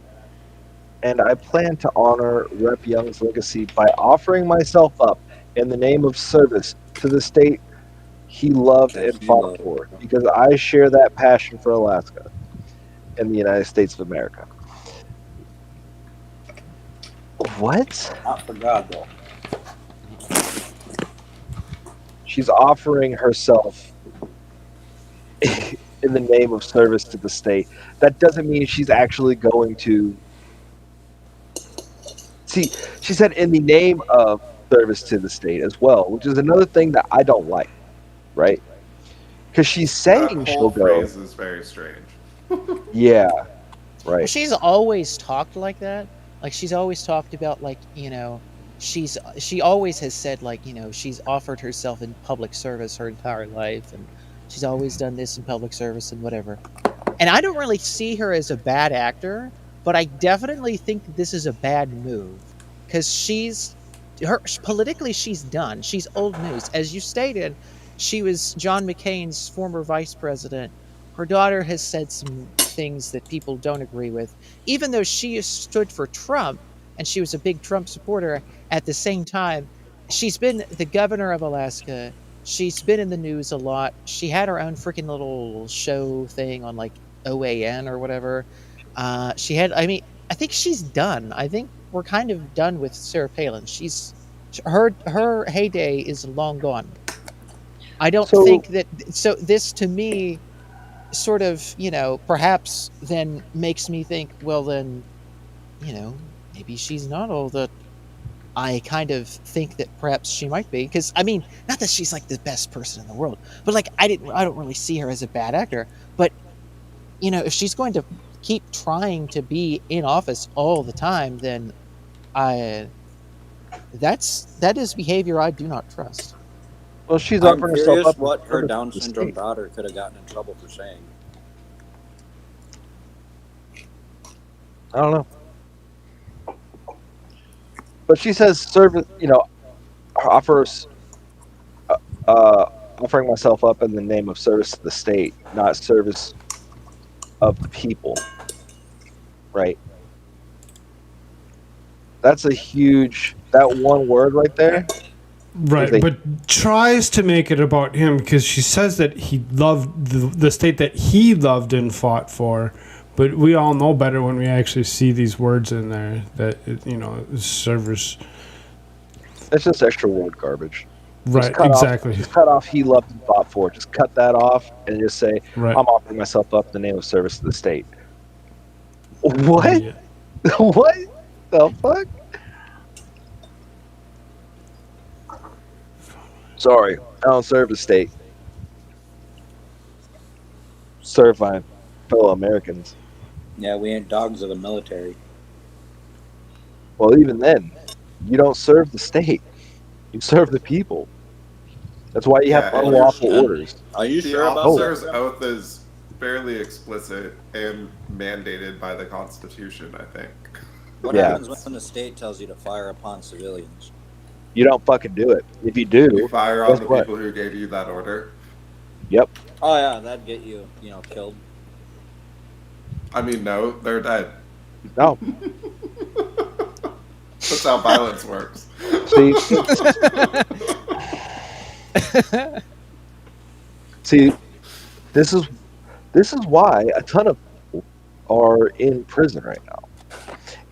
S19: plan to honor Rep. Young's legacy by offering myself up in the name of service to the state he loved and fought for, because I share that passion for Alaska and the United States of America. What?
S9: Not for God, though.
S19: She's offering herself in the name of service to the state. That doesn't mean she's actually going to... See, she said in the name of service to the state as well, which is another thing that I don't like, right? Because she's saying
S7: That
S19: she'll
S7: whole
S19: go...
S7: phrase is very strange.
S19: Yeah, right.
S8: Well, she's always talked like that. Like, she's always talked about, like, she always has said, like, she's offered herself in public service her entire life, and she's always done this in public service and whatever. And I don't really see her as a bad actor, but I definitely think that this is a bad move, because politically she's done. She's old news. As you stated, she was John McCain's former vice president. Her daughter has said some things that people don't agree with, even though she stood for Trump and she was a big Trump supporter. At the same time, she's been the governor of Alaska. She's been in the news a lot. She had her own freaking little show thing on like OAN or whatever. I think she's done. I think we're kind of done with Sarah Palin. Her heyday is long gone. I don't think that. So this to me sort of, perhaps then makes me think, well then, maybe she's not all that I kind of think that perhaps she might be. Because, I mean, not that she's like the best person in the world, but like I don't really see her as a bad actor. But, if she's going to keep trying to be in office all the time, then that is behavior I do not trust.
S19: Well, she's
S9: I'm
S19: offering herself
S9: curious
S19: up
S9: what her
S19: to
S9: Down
S19: the
S9: syndrome
S19: state.
S9: daughter could have gotten in trouble for saying.
S19: I don't know. But she says service, offers offering myself up in the name of service to the state, not service of the people. Right? That's a huge, that one word right there.
S6: Right, but tries to make it about him because she says that he loved the state that he loved and fought for. But we all know better when we actually see these words in there that, service.
S19: That's just extra word garbage.
S6: Right, exactly.
S19: Just cut off he loved and fought for. Just cut that off and just say,
S6: right.
S19: I'm offering myself up in the name of service to the state. What? Yeah. What the fuck? Sorry, I don't serve the state. Serve my fellow Americans.
S9: Yeah, we ain't dogs of the military.
S19: Well, even then, you don't serve the state. You serve the people. That's why you have unlawful orders.
S9: Are you sure
S7: the
S9: about
S7: officer's
S9: that?
S7: oath is fairly explicit and mandated by the Constitution, I think.
S9: What happens when the state tells you to fire upon civilians?
S19: You don't fucking do it. If you do,
S7: you fire on the people who gave you that order.
S19: Yep.
S9: Oh yeah, that'd get you, killed.
S7: I mean, no, they're dead.
S19: No.
S7: That's how violence works.
S19: See, see, this is why a ton of people are in prison right now.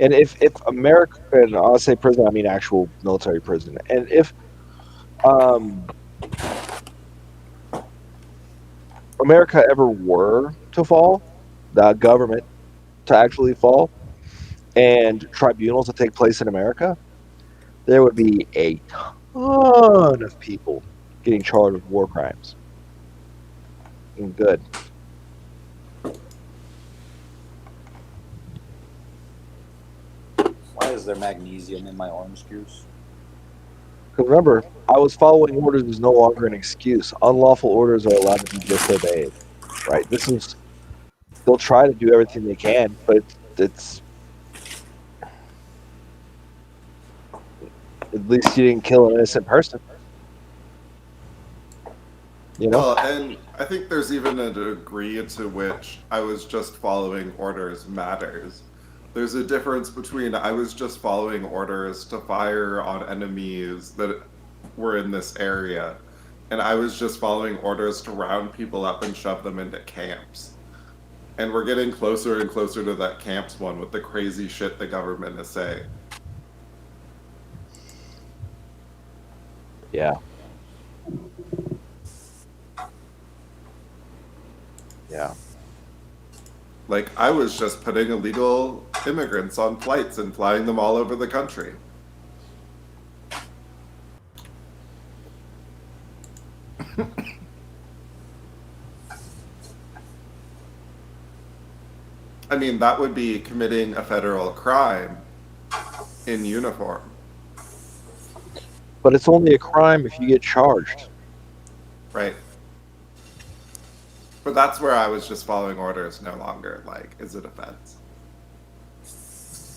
S19: And if America, and I'll say prison, I mean actual military prison, and if America ever were to fall, the government to actually fall, and tribunals to take place in America, there would be a ton of people getting charged with war crimes. And good.
S10: Why is there magnesium in my orange juice?
S19: Because remember, I was following orders is no longer an excuse. Unlawful orders are allowed to be disobeyed. Right? They'll try to do everything they can, but it's at least you didn't kill an innocent person. You know?
S7: Well, and I think there's even a degree to which I was just following orders matters. There's a difference between I was just following orders to fire on enemies that were in this area, and I was just following orders to round people up and shove them into camps. And we're getting closer and closer to that camps one with the crazy shit the government is saying.
S19: Yeah. Yeah.
S7: Like, I was just putting illegal immigrants on flights and flying them all over the country. I mean, that would be committing a federal crime in uniform.
S19: But it's only a crime if you get charged.
S7: Right. But that's where I was just following orders, no longer, like, is it offense?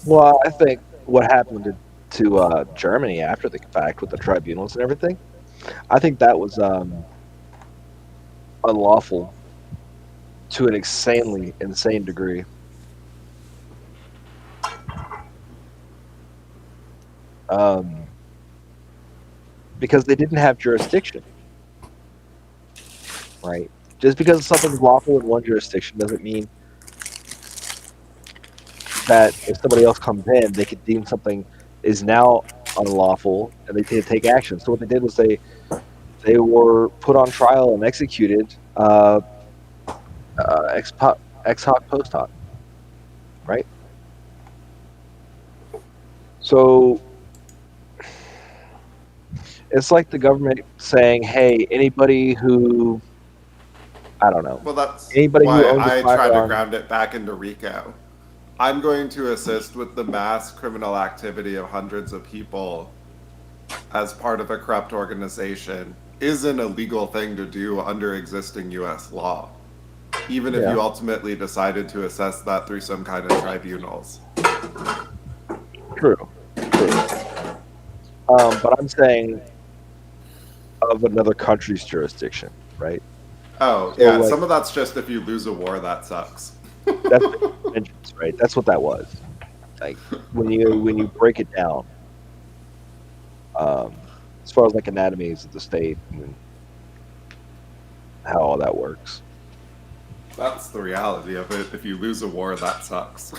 S19: Well, I think what happened to Germany after the fact with the tribunals and everything, I think that was unlawful to an insane degree. Because they didn't have jurisdiction, right? Just because something's lawful in one jurisdiction doesn't mean that if somebody else comes in, they could deem something is now unlawful and they take action. So what they did was they were put on trial and executed ex hoc post hoc, right? So it's like the government saying, "Hey, anybody who, I don't know,
S7: Well, that's
S19: anybody
S7: why
S19: who owns
S7: I
S19: a
S7: try to
S19: firearm."
S7: ground it back into RICO. I'm going to assist with the mass criminal activity of hundreds of people as part of a corrupt organization is an illegal thing to do under existing U.S. law, even if
S19: Yeah.
S7: you ultimately decided to assess that through some kind of tribunals.
S19: True. But I'm saying of another country's jurisdiction, right?
S7: Oh,
S19: So,
S7: yeah,
S19: like,
S7: some of that's just if you lose a war, that sucks.
S19: that's vengeance, right? That's what that was. Like when you break it down, as far as like anatomies of the state and how all that works.
S7: That's the reality of it. If you lose a war, that sucks.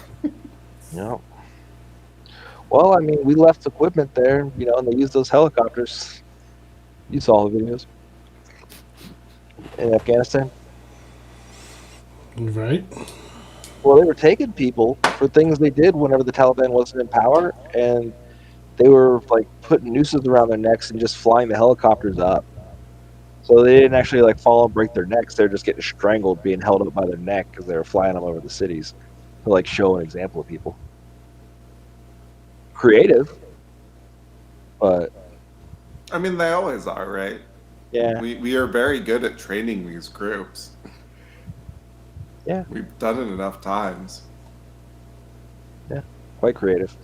S19: Yeah. Well, I mean, we left equipment there, and they used those helicopters. You saw the videos in Afghanistan.
S6: Right.
S19: Well, they were taking people for things they did whenever the Taliban wasn't in power, and they were like putting nooses around their necks and just flying the helicopters up. So they didn't actually like fall and break their necks; they're just getting strangled, being held up by their neck because they were flying them over the cities to like show an example of people. Creative, but
S7: I mean, they always are, right?
S19: Yeah.
S7: We are very good at training these groups.
S19: Yeah.
S7: We've done it enough times.
S19: Yeah, quite creative.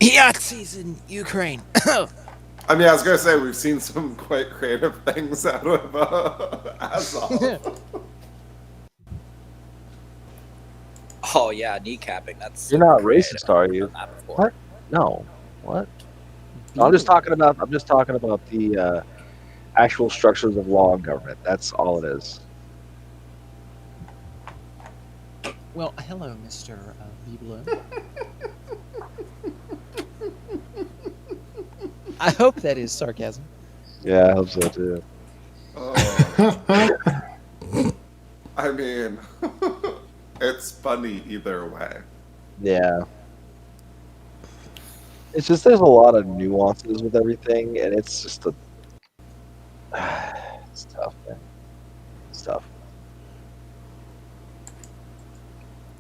S8: Yahtzees in Ukraine.
S7: I mean, I was going to say, we've seen some quite creative things out of Azov.
S9: Oh yeah, kneecapping. That's
S19: You're not
S9: super creative.
S19: racist, are
S9: I've
S19: you?
S9: done that before.
S19: What? No. What? No, I'm just talking about the actual structures of law and government. That's all it is.
S8: Well, hello, Mr. Biblo. I hope that is sarcasm.
S19: Yeah, I hope so too.
S7: I mean, it's funny either way.
S19: Yeah. It's just there's a lot of nuances with everything, and it's just it's tough, man. It's tough.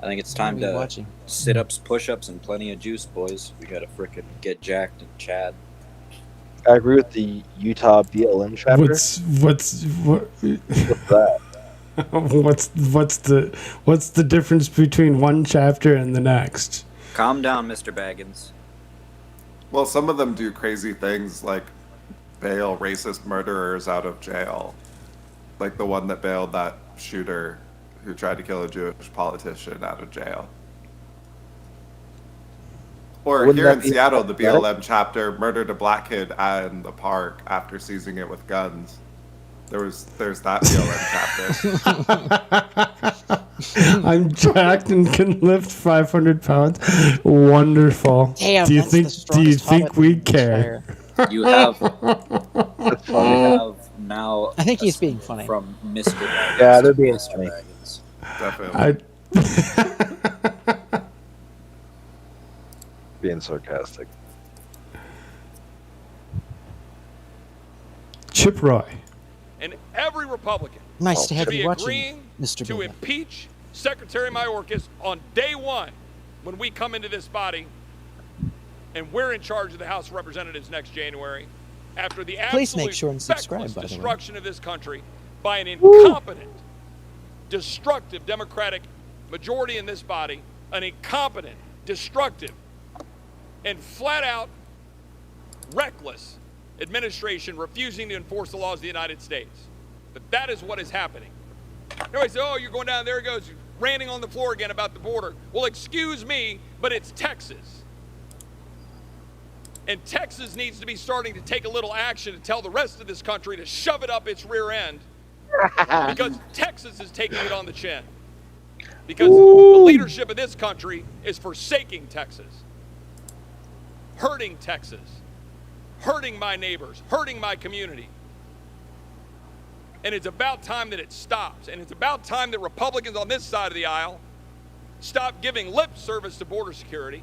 S9: I think it's
S8: What are
S9: time
S8: we
S9: to
S8: watching?
S9: sit-ups, push-ups, and plenty of juice, boys. We gotta frickin' get jacked and Chad.
S19: I agree with the Utah BLM chapter.
S6: What's
S19: that?
S6: what's the difference between one chapter and the next?
S9: Calm down, Mr. Baggins.
S7: Well, some of them do crazy things like bail racist murderers out of jail. Like the one that bailed that shooter who tried to kill a Jewish politician out of jail. Or
S19: Wouldn't
S7: here
S19: that
S7: in
S19: be
S7: Seattle, the
S19: problematic?
S7: BLM chapter murdered a black kid in the park after seizing it with guns. There's that BLM chapter.
S6: I'm jacked and can lift 500 pounds. Wonderful.
S8: Damn,
S6: do you
S8: that's the strongest
S6: think
S8: hobbit
S6: we'd care?
S9: You have now.
S8: I think he's
S9: a
S8: being funny.
S9: From Mr. Baggins.
S19: Yeah, they're being
S9: Mr.
S19: funny.
S9: Baggins.
S7: Definitely.
S19: Being sarcastic.
S6: Chip Roy.
S13: And every Republican
S8: Nice to have
S13: should
S8: you
S13: be
S8: watching,
S13: agreeing
S8: Mr.
S13: to
S8: Biblo.
S13: impeach Secretary Mayorkas on day one when we come into this body and we're in charge of the House of Representatives next January after the
S8: Please make
S13: absolute
S8: sure and subscribe,
S13: feckless
S8: by the way.
S13: destruction of this country by an incompetent, destructive Democratic majority in this body, an incompetent, destructive, and flat-out reckless administration refusing to enforce the laws of the United States. But that is what is happening. Everybody says, oh, you're going down, there he goes, ranting on the floor again about the border. Well, excuse me, but it's Texas. And Texas needs to be starting to take a little action to tell the rest of this country to shove it up its rear end because Texas is taking it on the chin. Because the leadership of this country is forsaking Texas, hurting Texas, hurting my neighbors, hurting my community. And it's about time that it stops. And it's about time that Republicans on this side of the aisle stop giving lip service to border security,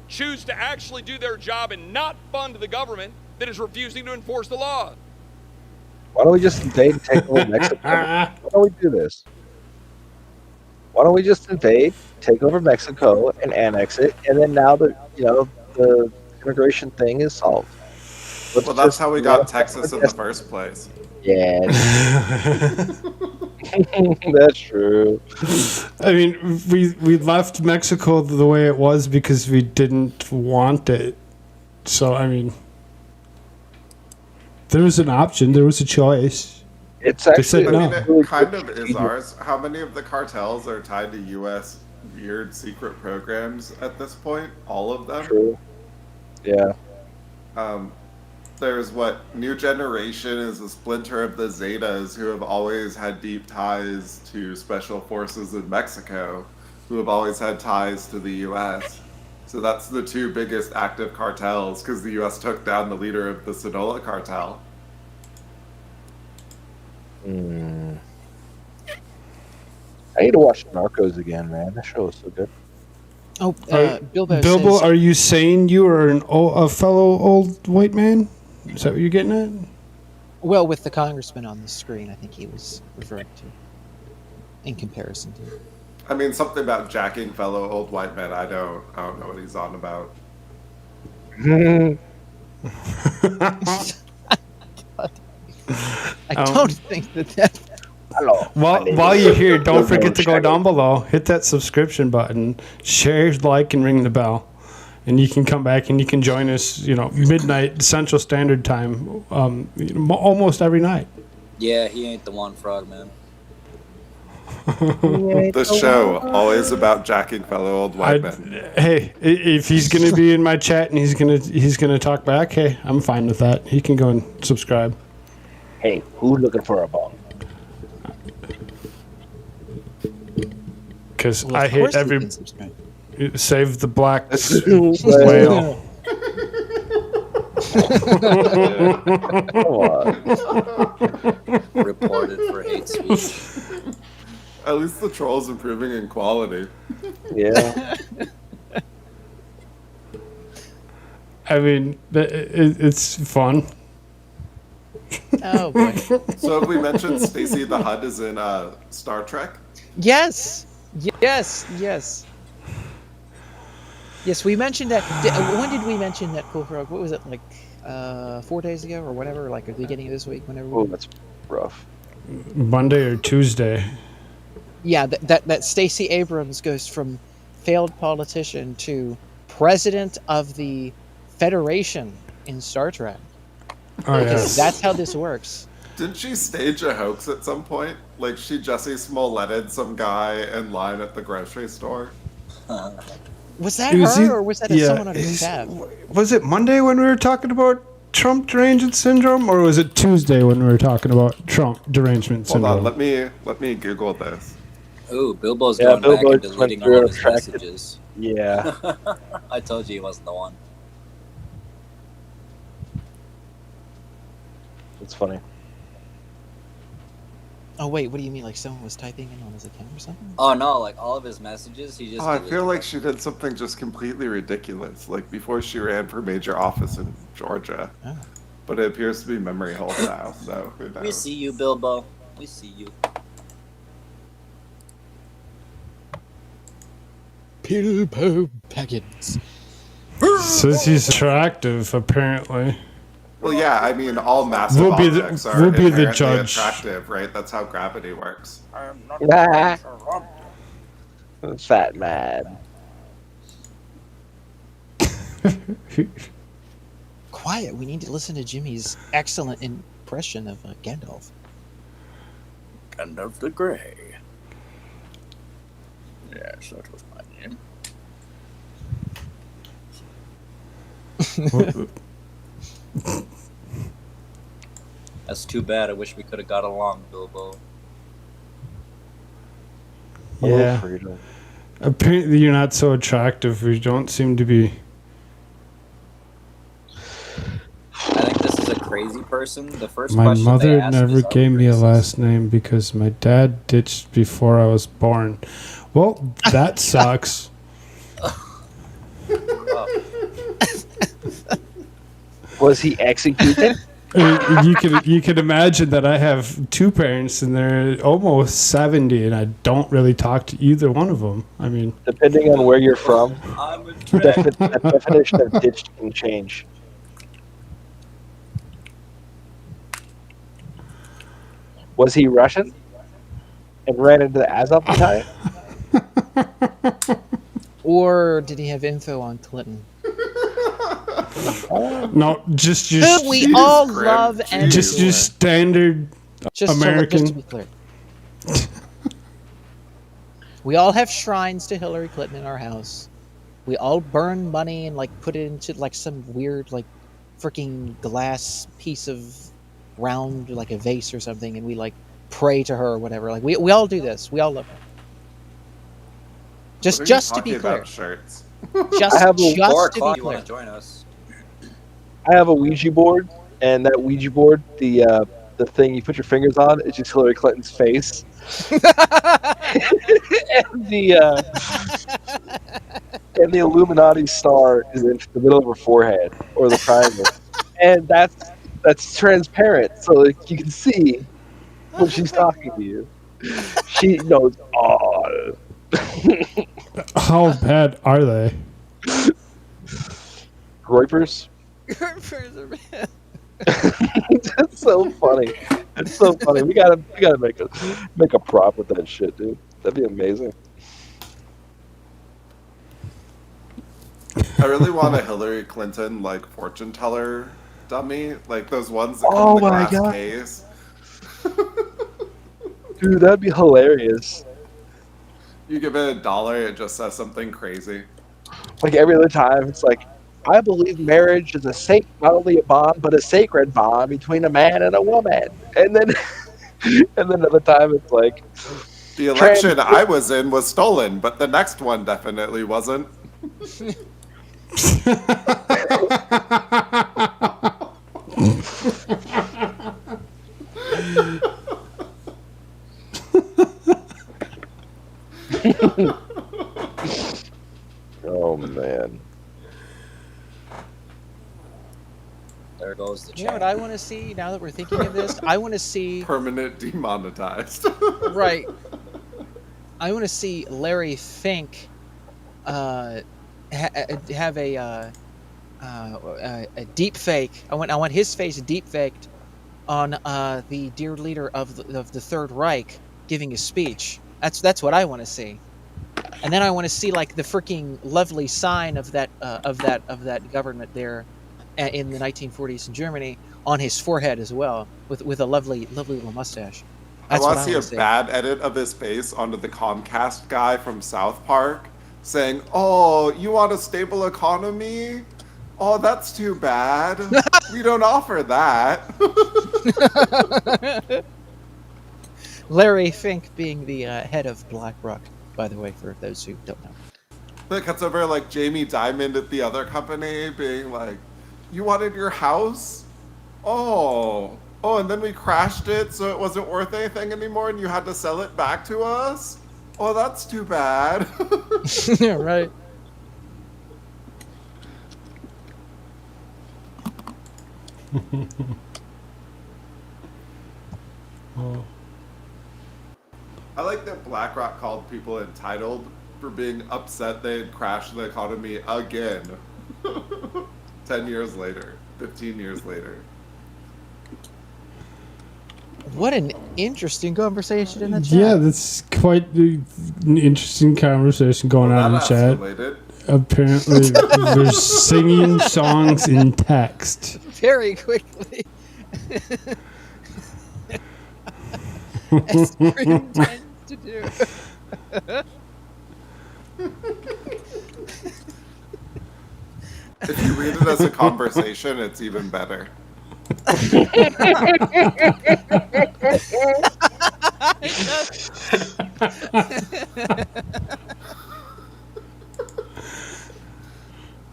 S13: choose to actually do their job and not fund the government that is refusing to enforce the law.
S19: Why don't we just invade and take over Mexico? Why don't we do this? Why don't we just invade, take over Mexico, and annex it, and then now the immigration thing is solved.
S7: Well, that's how we got Texas in the first place.
S19: Yeah, that's true.
S6: I mean, we left Mexico the way it was because we didn't want it. So, I mean, there was an option. There was a choice.
S19: It's
S6: They
S19: actually,
S6: said
S7: I
S6: no.
S7: mean, it kind of is ours. How many of the cartels are tied to U.S. weird secret programs at this point? All of them?
S19: True. Yeah.
S7: There's New Generation is a splinter of the Zetas who have always had deep ties to special forces in Mexico, who have always had ties to the U.S. So that's the two biggest active cartels because the U.S. took down the leader of the Sinaloa cartel.
S19: I need to watch Narcos again, man. That show was so good.
S8: Oh, Bilbo
S6: Bilbo,
S8: says,
S6: are you saying you are a fellow old white man? Is that what you're getting at?
S8: well, with the congressman on the screen, I think he was referring to, in comparison to.
S7: I mean, something about jacking fellow old white men. I don't know what he's on about.
S8: I don't think that.
S6: While you're here, don't forget to go down below, hit that subscription button, share, like, and ring the bell. And you can come back and you can join us, midnight Central Standard Time, almost every night.
S9: Yeah, he ain't the one frog, man.
S7: The show, always about jacking fellow old white men.
S6: Hey, if he's gonna be in my chat and he's gonna talk back, hey, I'm fine with that. He can go and subscribe.
S19: Hey, who's looking for a bone?
S6: Because
S8: Well,
S6: I
S8: of
S6: hate
S8: course he
S6: every.
S8: can subscribe.
S6: Save the black whale.
S10: Reported for hate speech.
S7: At least the troll's improving in quality.
S19: Yeah.
S6: I mean, it's fun.
S8: Oh boy.
S7: So have we mentioned Stacy the Hut is in Star Trek?
S8: Yes. Yes. Yes. Yes, we mentioned that. When did we mention that, Koolfrogg? What was it, like 4 days ago or whatever? Like at the beginning of this week, whenever.
S19: Oh, that's rough.
S6: Monday or Tuesday.
S8: Yeah, that Stacey Abrams goes from failed politician to president of the Federation in Star Trek.
S6: Oh,
S8: because
S6: yes.
S8: that's how this works.
S7: Didn't she stage a hoax at some point? Like she Jussie Smolletted some guy in line at the grocery store?
S8: Was that her, or was that someone on her staff?
S6: Was it Monday when we were talking about Trump derangement syndrome, or was it Tuesday when we were talking about Trump derangement
S7: Hold
S6: syndrome?
S7: on, let me Google this.
S10: Ooh, Bilbo's going back and deleting all of his
S19: attracted.
S10: messages.
S19: Yeah.
S10: I told you he wasn't the one.
S19: It's funny.
S8: Oh wait, what do you mean? Like someone was typing in on his account or something?
S10: Oh no, like all of his messages, he just.
S7: Oh, I feel like she did something just completely ridiculous, like before she ran for major office in Georgia.
S8: Oh.
S7: But it appears to be memory hole now, so who knows?
S10: We see you, Bilbo. We see you.
S8: Bilbo Baggins.
S6: Says he's attractive, apparently.
S7: Well, yeah, I mean, all massive
S6: We'll be the-
S7: objects are
S6: we'll be the
S7: inherently
S6: judge.
S7: attractive, right? That's how gravity works.
S19: Fat man.
S8: Quiet. We need to listen to Jimmy's excellent impression of Gandalf.
S10: Gandalf the Grey. Yes, that was my name. That's too bad. I wish we could have got along, Bilbo.
S6: Yeah. Apparently, you're not so attractive. You don't seem to be.
S10: I think this is a crazy person. The first
S6: My
S10: question they
S6: mother
S10: asked
S6: never
S10: is,
S6: gave me a last name because my dad ditched before I was born. Well, that sucks.
S19: Was he executed?
S6: You can imagine that I have two parents and they're almost 70, and I don't really talk to either one of them. I mean,
S19: Depending on where you're from, the definition of ditched can change. Was he Russian and ran into the Azov Battalion?
S8: Or did he have info on Clinton?
S6: no, just
S8: We all love and
S6: just standard American.
S8: Just to be clear, we all have shrines to Hillary Clinton in our house. We all burn money and like put it into like some weird like freaking glass piece of round like a vase or something, and we like pray to her or whatever. Like we all do this. We all love her. Just to be clear.
S7: Shirts?
S8: Just
S19: I have
S8: to be
S10: you
S8: clear.
S10: want to join us?
S19: I have a Ouija board, and that Ouija board, the thing you put your fingers on, is just Hillary Clinton's face. and the Illuminati star is in the middle of her forehead, or the triangle, and that's transparent, so like, you can see when she's talking to you. She knows all.
S6: How bad are they?
S19: Groypers. That's so funny. It's so funny. We gotta make a prop with that shit, dude. That'd be amazing.
S7: I really want a Hillary Clinton like fortune teller dummy, like those ones that
S19: Oh
S7: come in the
S19: my
S7: glass
S19: God.
S7: case.
S19: Dude, that'd be hilarious.
S7: You give it $1, it just says something crazy.
S19: Like every other time, it's like, I believe marriage is not only a bond, but a sacred bond between a man and a woman. And then, and then another time, it's like,
S7: the election I was in was stolen, but the next one definitely wasn't.
S19: Oh man.
S10: There goes the
S8: You know what I want to see now that we're thinking of this? I want to see
S7: permanent demonetized.
S8: Right. I want to see Larry Fink have a deep fake. I want his face deep faked on the dear leader of the Third Reich giving a speech. That's what I want to see. And then I want to see like the freaking lovely sign of that government there in the 1940s in Germany on his forehead as well, with a lovely little mustache. That's
S7: I want
S8: what
S7: to see a bad edit of his face onto the Comcast guy from South Park saying, "Oh, you want a stable economy? Oh, that's too bad. We don't offer that."
S8: Larry Fink being the head of BlackRock, by the way, for those who don't know.
S7: It cuts over like Jamie Dimon at the other company being like, "You wanted your house? Oh, and then we crashed it so it wasn't worth anything anymore and you had to sell it back to us? Oh, that's too bad."
S8: Yeah, right.
S6: Oh.
S7: I like that BlackRock called people entitled for being upset they had crashed the economy again. 10 years later, 15 years later.
S8: What an interesting conversation in the chat.
S6: Yeah, that's quite an interesting conversation going on in the chat.
S7: Related.
S6: Apparently, they're singing songs in text.
S8: Very quickly. As Scream tends to do.
S7: If you read it as a conversation, it's even better.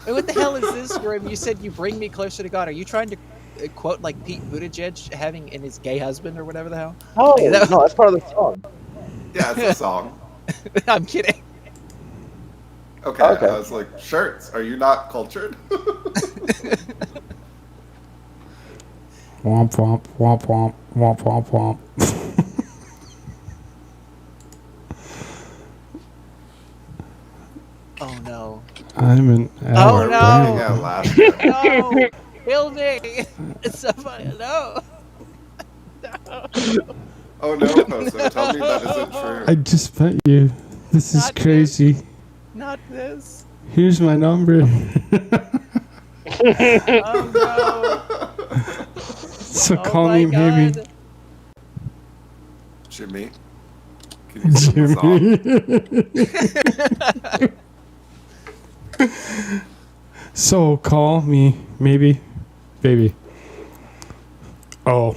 S8: What the hell is this, Grim? You said you bring me closer to God. Are you trying to quote like Pete Buttigieg having in his gay husband or whatever the hell?
S19: Oh, no, that's part of the song.
S7: Yeah, it's a song.
S8: I'm kidding.
S7: Okay, I was like, shirts, are you not cultured?
S6: Womp womp womp womp womp womp womp.
S8: Oh no.
S6: I'm an
S8: Oh no!
S7: No!
S8: Kill me! Somebody, no!
S7: Oh no, Poso, tell me that isn't true.
S6: I just met you. This is crazy.
S8: Not this.
S6: Here's my number.
S8: Oh no!
S6: So call me maybe.
S7: Jimmy? Can you sing the song?
S6: So call me maybe, baby. Oh.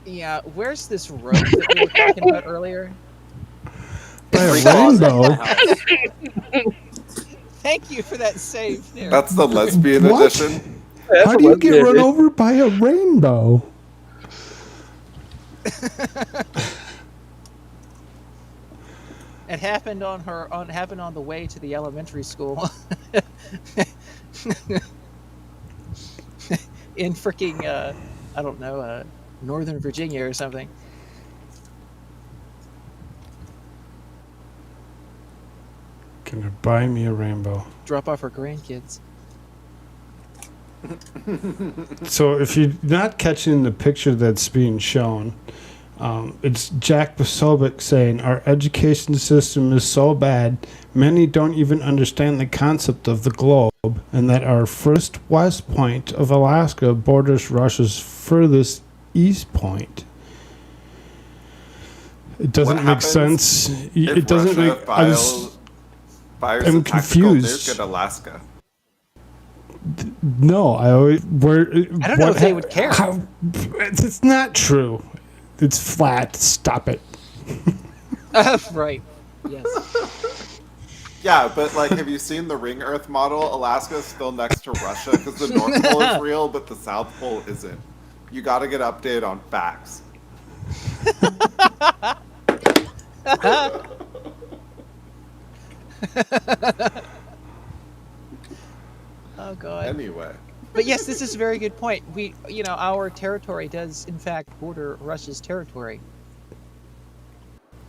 S8: Yeah, where's this road that we were talking about earlier?
S6: By a rainbow.
S8: Thank you for that save there.
S7: That's the lesbian
S6: What?
S7: edition.
S6: How do you get run over by a rainbow?
S8: It happened on the way to the elementary school. In freaking I don't know, Northern Virginia or something.
S6: Can you buy me a rainbow?
S8: Drop off her grandkids.
S6: So if you're not catching the picture that's being shown, it's Jack Posobiec saying our education system is so bad, many don't even understand the concept of the globe, and that our first west point of Alaska borders Russia's furthest east point. It doesn't
S7: What
S6: make
S7: happens
S6: sense.
S7: if
S6: It doesn't
S7: Russia
S6: make.
S7: fires
S6: I'm
S7: a tactical
S6: confused.
S7: nuke in Alaska?
S6: No, I always.
S8: I don't know if they would care.
S6: It's not true. It's flat. Stop it.
S8: Right. Yes.
S7: Yeah, but like, have you seen the ring Earth model? Alaska's still next to Russia because the North Pole is real, but the South Pole isn't. You got to get updated on facts.
S8: Oh God.
S7: Anyway.
S8: But yes, this is a very good point. Our territory does in fact border Russia's territory.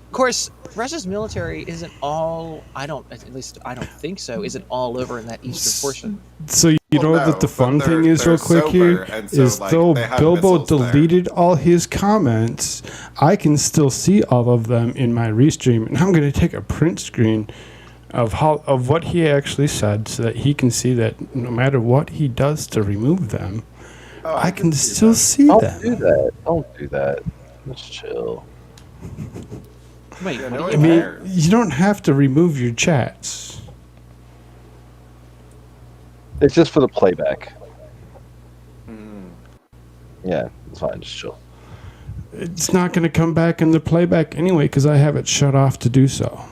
S8: Of course, Russia's military isn't all. I don't think so. Isn't all over in that eastern portion.
S6: So you know
S7: no,
S6: that the
S7: but
S6: thing is
S7: they're
S6: real quick
S7: sober,
S6: here
S7: and so,
S6: is
S7: like,
S6: though
S7: they have
S6: Bilbo
S7: missiles there.
S6: deleted all his comments, I can still see all of them in my restream, and I'm going to take a print screen of what he actually said so that he can see that no matter what he does to remove them, I can still see
S19: Don't
S6: them.
S19: do that. Don't do that. Just chill.
S8: Wait,
S7: Yeah,
S8: what
S7: no
S8: do
S7: one
S8: you mean?
S7: cares.
S6: You don't have to remove your chats.
S19: It's just for the playback.
S7: Hmm.
S19: Yeah, it's fine. Just chill.
S6: It's not going to come back in the playback anyway because I have it shut off to do so.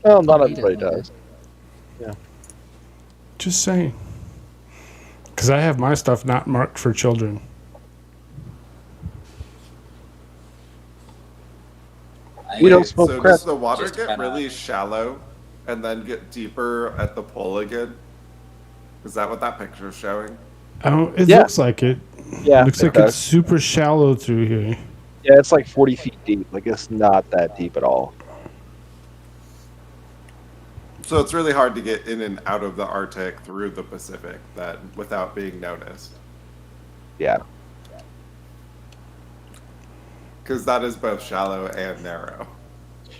S19: Well, not everybody does. Yeah.
S6: Just saying. Because I have my stuff not marked for children.
S19: We don't smoke
S7: so
S19: crap.
S7: does the water
S10: Just
S7: get
S10: kinda-
S7: really shallow and then get deeper at the pole again? Is that what that picture is showing?
S6: It
S19: Yeah.
S6: looks like it.
S19: Yeah,
S6: Looks
S19: it
S6: like
S19: does.
S6: it's super shallow through here.
S19: Yeah, it's like 40 feet deep. Like, it's not that deep at all.
S7: So it's really hard to get in and out of the Arctic through the Pacific without being noticed.
S19: Yeah.
S7: Because that is both shallow and narrow.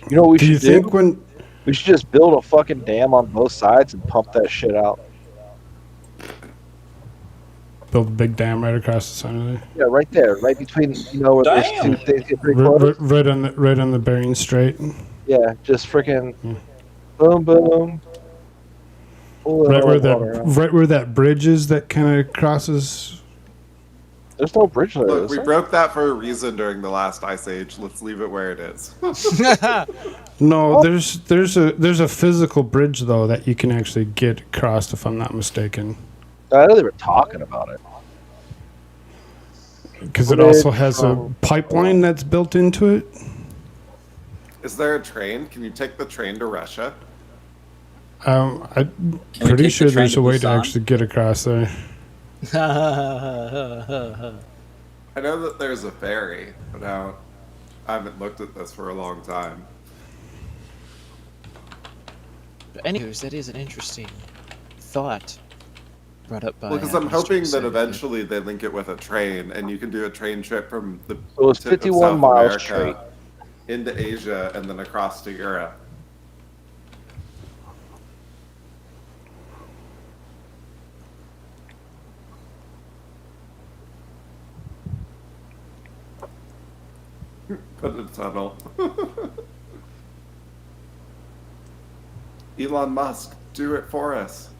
S19: You know what we
S6: Do you
S19: should do?
S6: think when
S19: We should just build a fucking dam on both sides and pump that shit out.
S6: build a big dam right across the center there?
S19: Yeah, right there, right between, where those two things get pretty close.
S6: Right on the Bering Strait.
S19: Yeah, just freaking boom, boom. Pull it
S6: Right
S19: all
S6: where
S19: water out.
S6: right where that bridge is that kind of crosses.
S19: There's no bridge there.
S7: Look,
S19: is
S7: we
S19: there?
S7: broke that for a reason during the last ice age. Let's leave it where it is.
S6: No, there's a physical bridge though that you can actually get across if I'm not mistaken.
S19: I know they were talking about it.
S6: Because it also has a pipeline that's built into it.
S7: Is there a train? Can you take the train to Russia?
S6: I'm
S10: we
S6: pretty
S10: take
S6: sure
S10: the train
S6: there's
S10: to
S6: a way to
S10: Busan?
S6: actually get across there.
S7: I know that there's a ferry, but I haven't looked at this for a long time.
S8: But anyways, that is an interesting thought brought up by.
S7: Well, because I'm hoping that
S8: Mr.
S7: eventually they link it with a train, and you can do a train trip from the
S19: So it's
S7: tip of
S19: 51
S7: South
S19: miles
S7: America
S19: straight.
S7: into Asia and then across to Europe. Put a tunnel. Elon Musk, do it for us.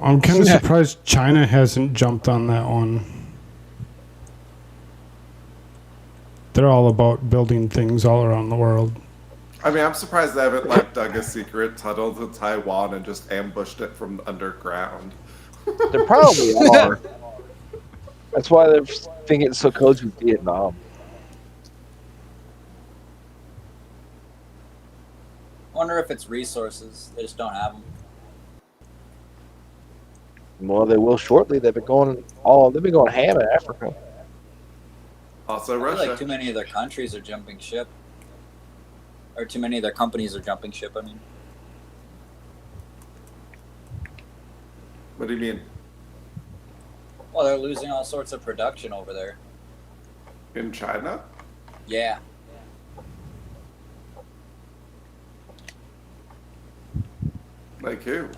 S6: I'm kind of surprised China hasn't jumped on that one. They're all about building things all around the world.
S7: I mean, I'm surprised they haven't like dug a secret tunnel to Taiwan and just ambushed it from underground.
S19: They probably are. That's why they're thinking it's so close with Vietnam.
S10: Wonder if it's resources. They just don't have them.
S19: Well, they will shortly. They've been going ham in Africa.
S7: Also,
S10: I feel
S7: Russia.
S10: like too many of their countries are jumping ship. Or too many of their companies are jumping ship, I mean.
S7: What do you mean?
S10: Well, they're losing all sorts of production over there.
S7: In China?
S10: Yeah.
S7: Like who?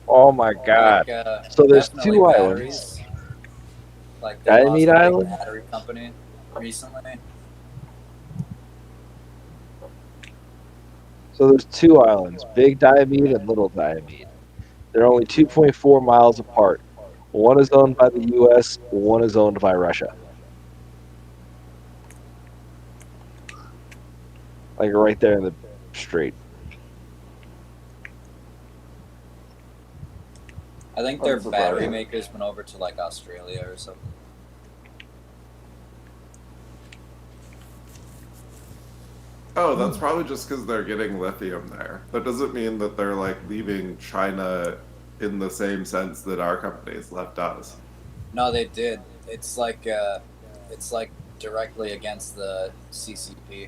S19: Oh my god.
S10: Like,
S19: So there's
S10: definitely
S19: two
S10: batteries.
S19: islands.
S10: Like they lost
S19: Diamond
S10: a big
S19: Island?
S10: battery company recently.
S19: So there's two islands, Big Diomede and Little Diomede. They're only 2.4 miles apart. One is owned by the U.S., one is owned by Russia. Like right there in the strait.
S10: I think their battery makers went over to like Australia or something.
S7: Oh, that's probably just because they're getting lithium there. That doesn't mean that they're like leaving China in the same sense that our companies left us.
S10: No, they did. It's like directly against the CCP.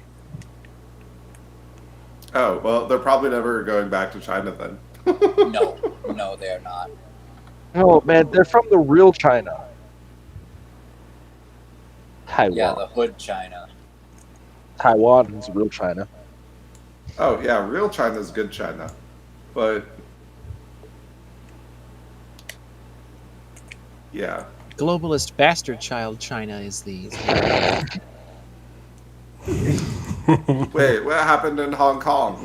S7: Oh, well, they're probably never going back to China then.
S10: No, they are not.
S19: No, man, they're from the real China. Taiwan.
S10: Yeah, the hood China.
S19: Taiwan is real China.
S7: Oh, yeah, real China's good China. But, yeah.
S8: Globalist bastard child China is the...
S7: Wait, what happened in Hong Kong?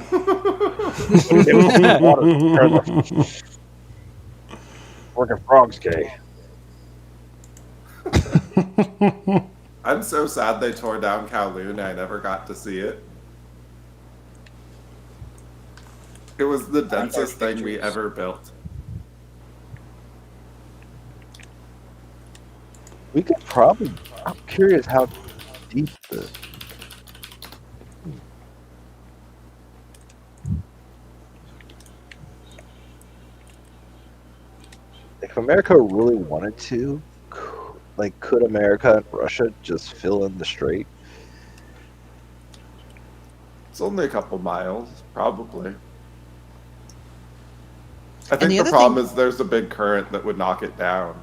S19: Working frogs gay.
S7: I'm so sad they tore down Kowloon. I never got to see it. It was the densest thing we ever built.
S19: We could probably... I'm curious how deep the... If America really wanted to, like, could America and Russia just fill in the strait?
S7: It's only a couple miles, probably. I think
S8: the
S7: the
S8: other
S7: problem
S8: thing-
S7: is there's a big current that would knock it down.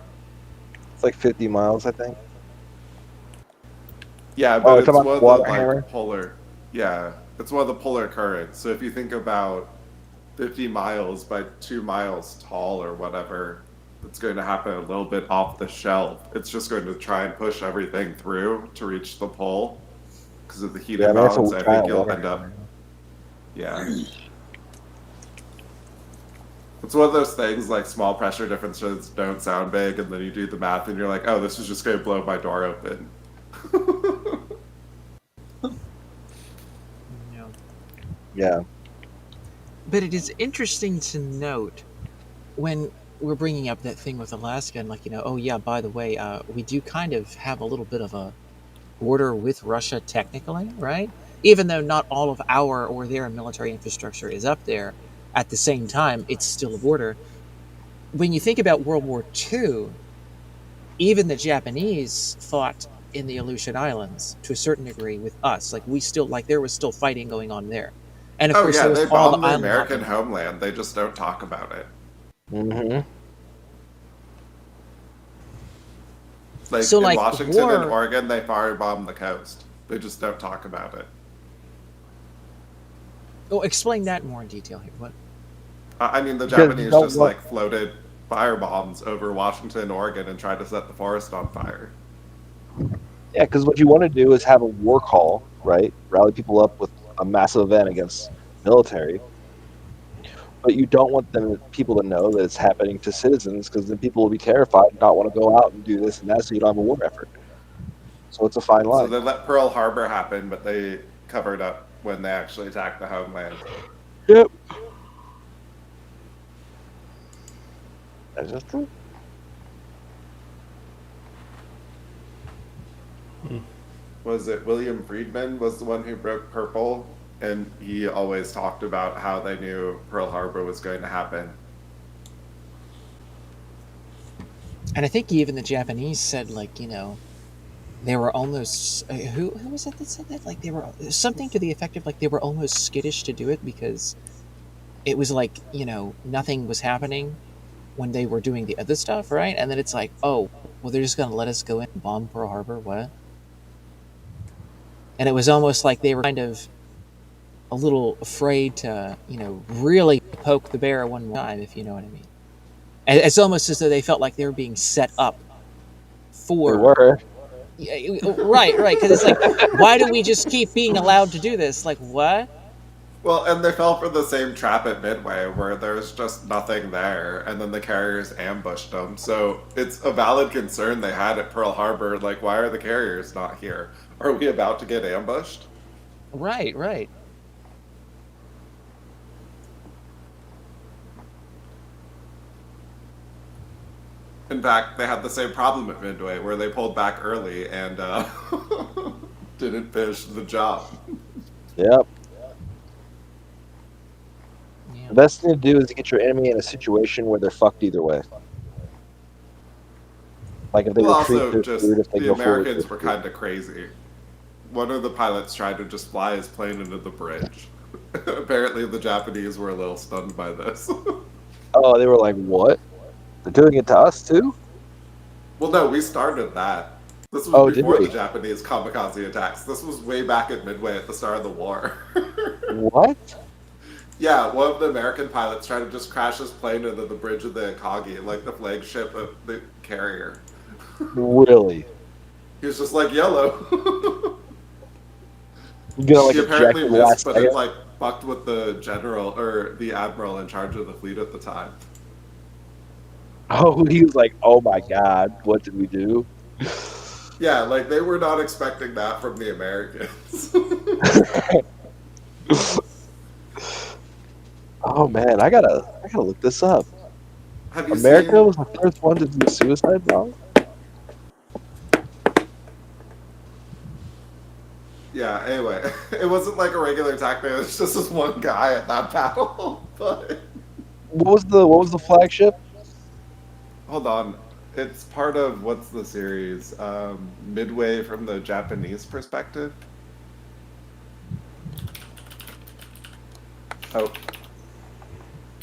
S19: It's like 50 miles, I think.
S7: Yeah,
S19: Oh,
S7: but
S19: you're
S7: it's
S19: talking
S7: one
S19: about
S7: of the
S19: water
S7: like
S19: hammer?
S7: polar. Yeah, it's one of the polar currents. So if you think about 50 miles by 2 miles tall or whatever, it's going to happen a little bit off the shelf. It's just going to try and push everything through to reach the pole because of the heat
S19: Yeah, that's a
S7: imbalance. I think
S19: giant
S7: you'll
S19: water
S7: end up.
S19: hammer.
S7: Yeah. It's one of those things like small pressure differences don't sound big, and then you do the math and you're like, oh, this is just going to blow my door open.
S19: Yeah.
S8: But it is interesting to note when we're bringing up that thing with Alaska and like, oh yeah, by the way, we do kind of have a little bit of a border with Russia technically, right? Even though not all of our or their military infrastructure is up there, at the same time, it's still a border. When you think about World War II, even the Japanese fought in the Aleutian Islands to a certain degree with us. Like there was still fighting going on there. And of course,
S7: yeah,
S8: there was
S7: they
S8: all
S7: bombed the
S8: island
S7: American
S8: hopping.
S7: homeland. They just don't talk about it.
S19: Mm-hmm.
S7: Like
S8: So,
S7: in
S8: like,
S7: Washington and
S8: war-
S7: Oregon, they firebomb the coast. They just don't talk about it.
S8: Oh, explain that more in detail here. What?
S7: I mean, the
S19: Because you
S7: Japanese
S19: don't
S7: just
S19: want-
S7: like floated firebombs over Washington and Oregon and tried to set the forest on fire.
S19: Yeah, because what you want to do is have a war call, right? Rally people up with a massive event against military. But you don't want people to know that it's happening to citizens, because then people will be terrified and not want to go out and do this and that, so you don't have a war effort. So it's a fine
S7: So
S19: line.
S7: they let Pearl Harbor happen, but they covered up when they actually attacked the homeland.
S19: Yep. That's just true.
S7: Was it William Friedman was the one who broke purple? And he always talked about how they knew Pearl Harbor was going to happen.
S8: And I think even the Japanese said, like, they were almost who was it that said that? Like, they were something to the effect of like they were almost skittish to do it because it was like nothing was happening when they were doing the other stuff, right? And then it's like, oh, well, they're just gonna let us go in and bomb Pearl Harbor, what? And it was almost like they were kind of a little afraid to, really poke the bear one more time, if you know what I mean. And it's almost as though they felt like they were being set up for.
S19: They were.
S8: Yeah, right, because it's like, why do we just keep being allowed to do this? Like, what?
S7: Well, and they fell for the same trap at Midway where there's just nothing there, and then the carriers ambushed them. So it's a valid concern they had at Pearl Harbor. Like, why are the carriers not here? Are we about to get ambushed?
S8: Right, right.
S7: In fact, they had the same problem at Midway where they pulled back early and didn't finish the job.
S19: Yep. The best thing to do is to get your enemy in a situation where they're fucked either way. Like if they
S7: Well,
S19: retreat,
S7: also,
S19: they're
S7: just
S19: screwed. If they
S7: the
S19: go forward,
S7: Americans
S19: they're
S7: were
S19: screwed.
S7: kind of crazy. One of the pilots tried to just fly his plane into the bridge. Apparently, the Japanese were a little stunned by this.
S19: Oh, they were like, "What? They're doing it to us too?"
S7: Well, no, we started that. This was
S19: Oh, did
S7: before
S19: we?
S7: the Japanese kamikaze attacks. This was way back at Midway at the start of the war.
S19: What?
S7: Yeah, one of the American pilots tried to just crash his plane into the bridge of the Akagi, like the flagship of the carrier.
S19: Really?
S7: He was just like, yellow.
S19: You gonna like
S7: He apparently
S19: eject the
S7: missed,
S19: last
S7: but
S19: second?
S7: it like fucked with the general or the admiral in charge of the fleet at the time.
S19: Oh, he was like, "Oh my god, what did we do?"
S7: Yeah, like they were not expecting that from the Americans.
S19: Oh man, I gotta look this up.
S7: Have you
S19: America
S7: seen?
S19: was the first one to do a suicide bomb.
S7: Yeah. Anyway, it wasn't like a regular attack. It was just this one guy at that battle. But
S19: What was the flagship?
S7: hold on, it's part of what's the series? Midway from the Japanese perspective. Oh,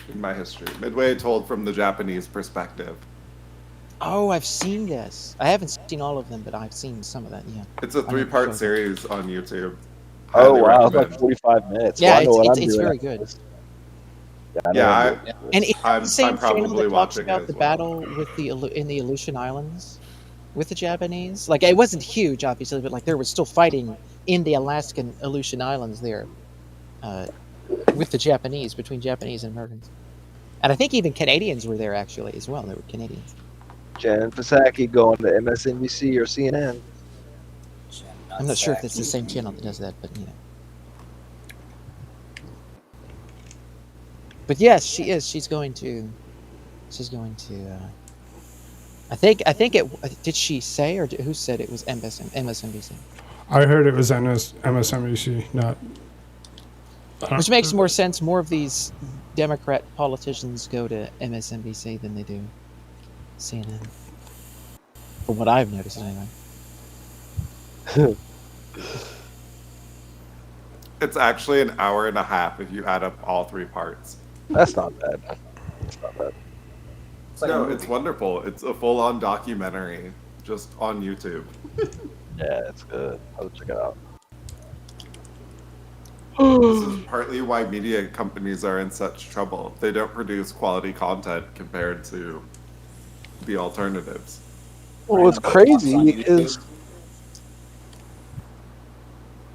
S7: in my history, Midway told from the Japanese perspective.
S8: Oh, I've seen this. I haven't seen all of them, but I've seen some of that. Yeah.
S7: It's a
S8: I know the
S7: 3-part
S8: show.
S7: series on YouTube.
S19: Oh
S7: Highly
S19: wow, it's like
S7: recommend.
S19: 45 minutes.
S8: Yeah,
S19: Well, I know what I'm
S8: it's
S19: doing
S8: very
S19: after
S8: good.
S19: this. Yeah, I know
S7: Yeah,
S19: what I'm
S7: I,
S19: doing.
S8: And it's
S7: I'm
S8: the same channel
S7: probably
S8: that talks
S7: watching
S8: about
S7: it
S8: the
S7: as well.
S8: battle with in the Aleutian Islands with the Japanese. Like it wasn't huge, obviously, but like there was still fighting in the Alaskan Aleutian Islands there with the Japanese, between Japanese and Americans. And I think even Canadians were there actually as well. They were Canadians.
S19: Jen Psaki going to MSNBC or CNN.
S8: I'm not sure if it's the same channel that does that, but you know. But yes, she is. She's going to. I think it. Did she say, or who said it was MSNBC?
S6: I heard it was MSNBC, not.
S8: Which makes more sense. More of these Democrat politicians go to MSNBC than they do CNN. From what I've noticed, anyway.
S7: It's actually an hour and a half if you add up all 3 parts.
S19: That's not bad. That's not bad.
S7: No, it's wonderful. It's a full-on documentary just on YouTube.
S19: Yeah, it's good. I'll check it out.
S7: This is partly why media companies are in such trouble. They don't produce quality content compared to the alternatives.
S19: Well, what's crazy is,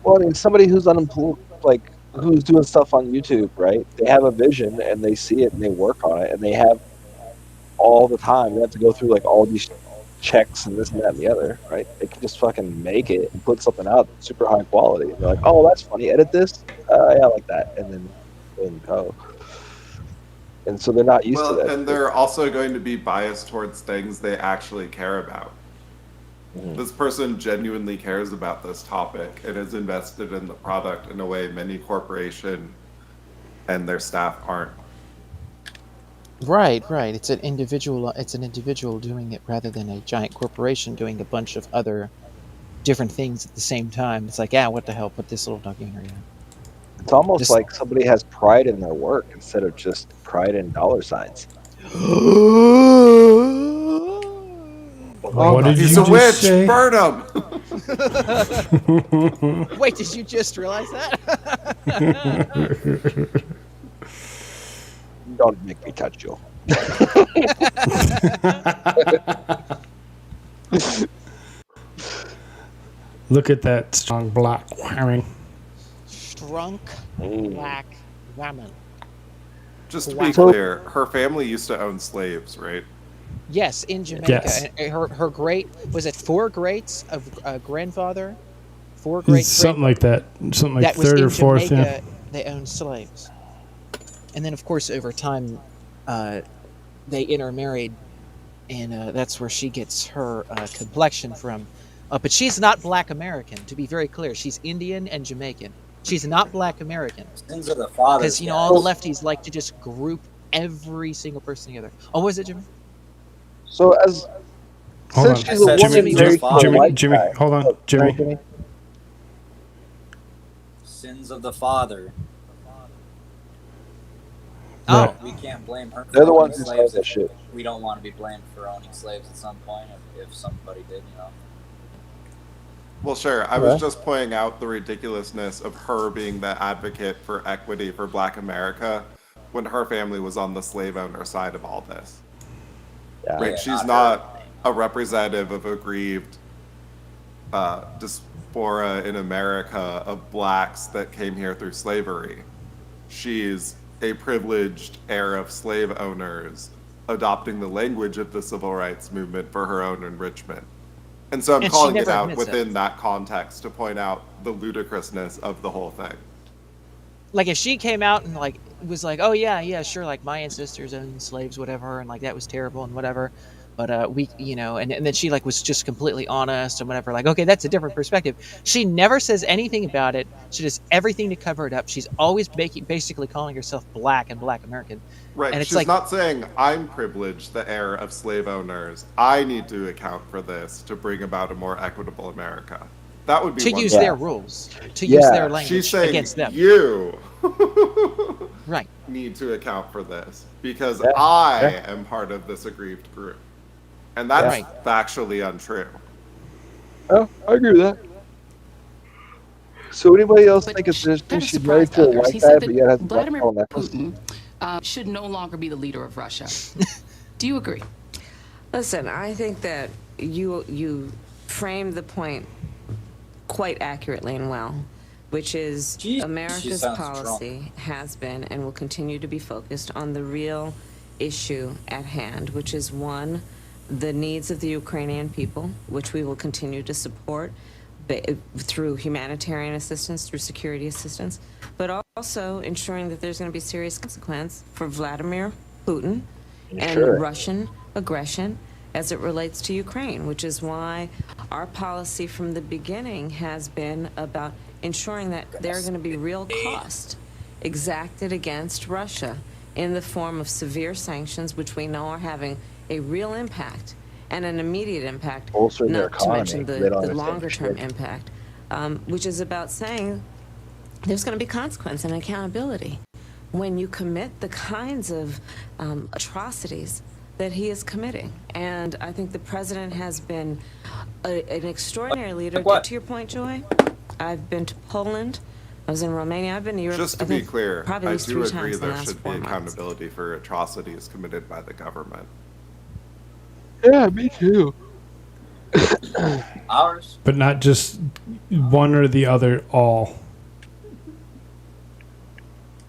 S19: well, I mean, somebody who's unemployed, like who's doing stuff on YouTube, right? They have a vision and they see it and they work on it and they have all the time. They have to go through like all these checks and this and that and the other, right? They can just fucking make it and put something out that's super high quality. And they're like, oh, that's funny. Edit this. Yeah, I like that. And then go. And so they're not used to
S7: Well,
S19: that.
S7: and they're also going to be biased towards things they actually care about.
S19: Mhm.
S7: This person genuinely cares about this topic and is invested in the product in a way many corporation and their staff aren't.
S8: Right. It's an individual. It's an individual doing it rather than a giant corporation doing a bunch of other different things at the same time. It's like, yeah, what the hell? Put this little documentary out.
S19: It's almost
S8: Just-
S19: like somebody has pride in their work instead of just pride in dollar signs.
S6: What did
S7: He's
S6: you
S7: a
S6: just
S7: witch!
S6: say?
S7: Burn him!
S8: Wait, did you just realize that?
S19: Don't make me touch you.
S6: Look at that strong black wearing.
S8: Strunk black woman.
S7: Just to be clear, her family used to own slaves, right?
S8: Yes, in Jamaica.
S6: Yes.
S8: And her great, was it 4 greats of grandfather? 4 great
S6: Something like that. Something like
S8: that was
S6: third
S8: in
S6: or fourth.
S8: Jamaica,
S6: Yeah.
S8: they owned slaves. And then, of course, over time, they intermarried, and that's where she gets her complexion from. But she's not Black American, to be very clear. She's Indian and Jamaican. She's not Black American.
S10: Sins of the fathers.
S8: Because, you know, all the lefties like to just group every single person together. Oh, was it, Jimmy?
S19: So as
S6: Hold on.
S19: since she's a woman married to a white
S6: Jimmy,
S19: guy-
S6: hold on.
S19: Oh, sorry,
S6: Jimmy.
S10: Sins of the father.
S8: Oh.
S10: We can't blame her.
S19: They're the
S10: for
S19: ones
S10: owning
S19: who
S10: slaves
S19: started that
S10: if
S19: shit.
S10: We don't want to be blamed for owning slaves at some point if somebody did, you know.
S7: Well, sure. I was just pointing out the ridiculousness of her being the advocate for equity for Black America when her family was on the slave owner side of all this.
S19: Yeah.
S7: Right?
S10: Yeah,
S7: She's
S10: not
S7: not a representative of aggrieved diaspora in America of blacks that came here through slavery. She's a privileged heir of slave owners adopting the language of the civil rights movement for her own enrichment. And so I'm
S8: And she
S7: calling it
S8: never
S7: out
S8: admits
S7: within that context to point out the ludicrousness of the whole thing.
S8: Like, if she came out and, like, was like, oh, yeah, sure, like, my ancestors owned slaves, whatever, and, like, that was terrible and whatever. But, we, you know, and then she, like, was just completely honest and whatever. Like, okay, that's a different perspective. She never says anything about it. She does everything to cover it up. She's always basically calling herself Black and Black American.
S7: Right.
S8: And it's
S7: She's
S8: like,
S7: not saying, I'm privileged, the heir of slave owners. I need to account for this to bring about a more equitable America. That would be
S8: to
S7: one
S8: use
S7: thing.
S8: their rules, to use their language
S7: She's saying
S8: against them.
S7: you
S8: Right.
S7: need to account for this because
S19: Yeah.
S7: I am part of this aggrieved group. And that's
S8: Right.
S7: factually untrue.
S19: Oh, I agree with that. So anybody else think it's interesting she's married to a
S14: others.
S19: white
S14: He
S19: guy,
S14: said
S19: but
S14: that
S19: yet has a black
S14: Vladimir
S19: pearl necklace?
S14: Putin should no longer be the leader of Russia. Do you agree?
S4: Listen, I think that you framed the point quite accurately and well, which is
S10: She
S4: America's
S10: sounds
S4: policy has been and will continue to be focused on the real issue at hand, which is one, the needs of the Ukrainian people, which we will continue to support through humanitarian assistance, through security assistance, but also ensuring that there's going to be serious consequence for Vladimir Putin and
S19: Sure.
S4: Russian aggression as it relates to Ukraine, which is why our policy from the beginning has been about ensuring that there are going to be real costs exacted against Russia in the form of severe sanctions, which we know are having a real impact and an immediate impact,
S19: Bolstering their
S4: not to mention
S19: economy. They don't
S4: the
S19: understand
S4: longer-term
S19: shit.
S4: impact, which is about saying there's going to be consequence and accountability when you commit the kinds of atrocities that he is committing. And I think the president has been an extraordinary leader. To your point, Joy, I've been to Poland. I was in Romania. I've been to Europe.
S7: Just to
S4: I
S7: be
S4: think
S7: clear,
S4: probably at
S7: I
S4: least
S7: do
S4: 3
S7: agree
S4: times in the
S7: there
S4: last
S7: should be
S4: 4 months.
S7: accountability for atrocities committed by the government.
S19: Yeah, me too.
S10: Ours.
S6: But not just one or the other, all.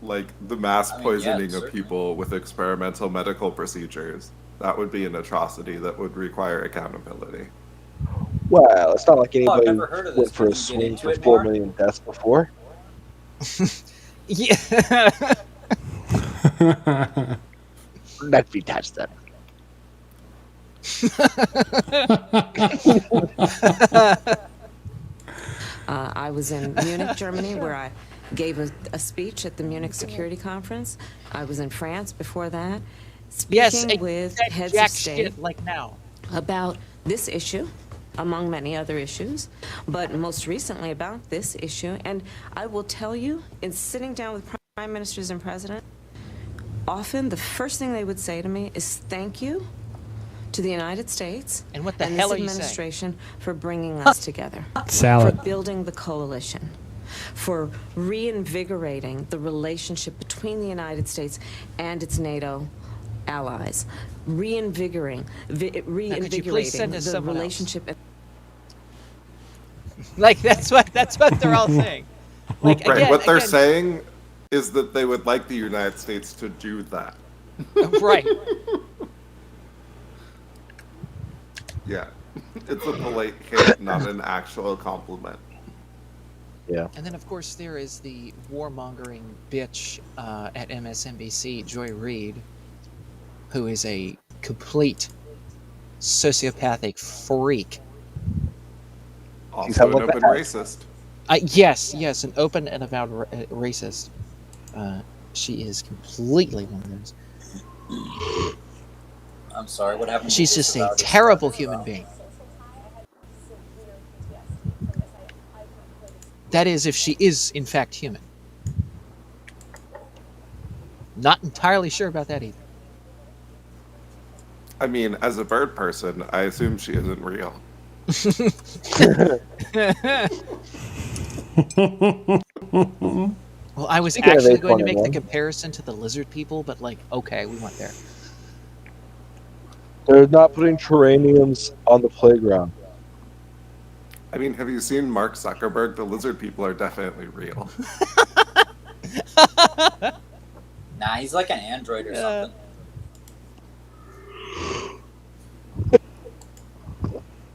S7: Like the mass
S10: I mean,
S7: poisoning
S10: yeah,
S7: of people with experimental medical procedures. That would be an atrocity that would require accountability.
S19: Well, it's not like
S10: Oh, I've
S19: anybody
S10: never heard of this.
S19: went for a
S10: Can you get
S19: swing
S10: into
S19: for
S10: it
S19: 4
S10: more?
S19: million deaths before.
S8: Yeah.
S19: Let me touch that.
S4: I was in Munich, Germany, where I gave a speech at the Munich Security Conference. I was in France before that,
S8: Yes,
S4: speaking
S8: and
S4: with
S8: that
S4: heads
S8: jack
S4: of state
S8: shit like now.
S4: about this issue, among many other issues, but most recently about this issue. And I will tell you, in sitting down with prime ministers and presidents, often the first thing they would say to me is thank you to the United States
S8: And what the
S4: and
S8: hell
S4: this
S8: are you saying?
S4: administration for bringing us together,
S6: Salad.
S4: for building the coalition, for reinvigorating the relationship between the United States and its NATO allies, reinvigorating
S8: send us
S4: the
S8: someone else?
S4: relationship.
S8: Like that's what they're all saying. Like
S7: Right.
S8: again,
S7: What they're
S8: again,
S7: saying is that they would like the United States to do that.
S8: Right.
S7: Yeah. It's a polite hint, not an actual compliment.
S19: Yeah.
S8: And then, of course, there is the warmongering bitch at MSNBC, Joy Reid, who is a complete sociopathic freak.
S7: Also an open racist.
S8: Yes, an open and avowed racist. She is completely one of those.
S10: I'm sorry, what happened?
S8: She's just a terrible human being. That is, if she is, in fact, human. Not entirely sure about that either.
S7: I mean, as a bird person, I assume she isn't real.
S8: Well, I was
S19: Speaking of
S8: actually going to make the
S19: H1N1.
S8: comparison to the lizard people, but like, okay, we went there.
S19: They're not putting terraniums on the playground.
S7: I mean, have you seen Mark Zuckerberg? The lizard people are definitely real.
S10: Nah, he's like an android or something.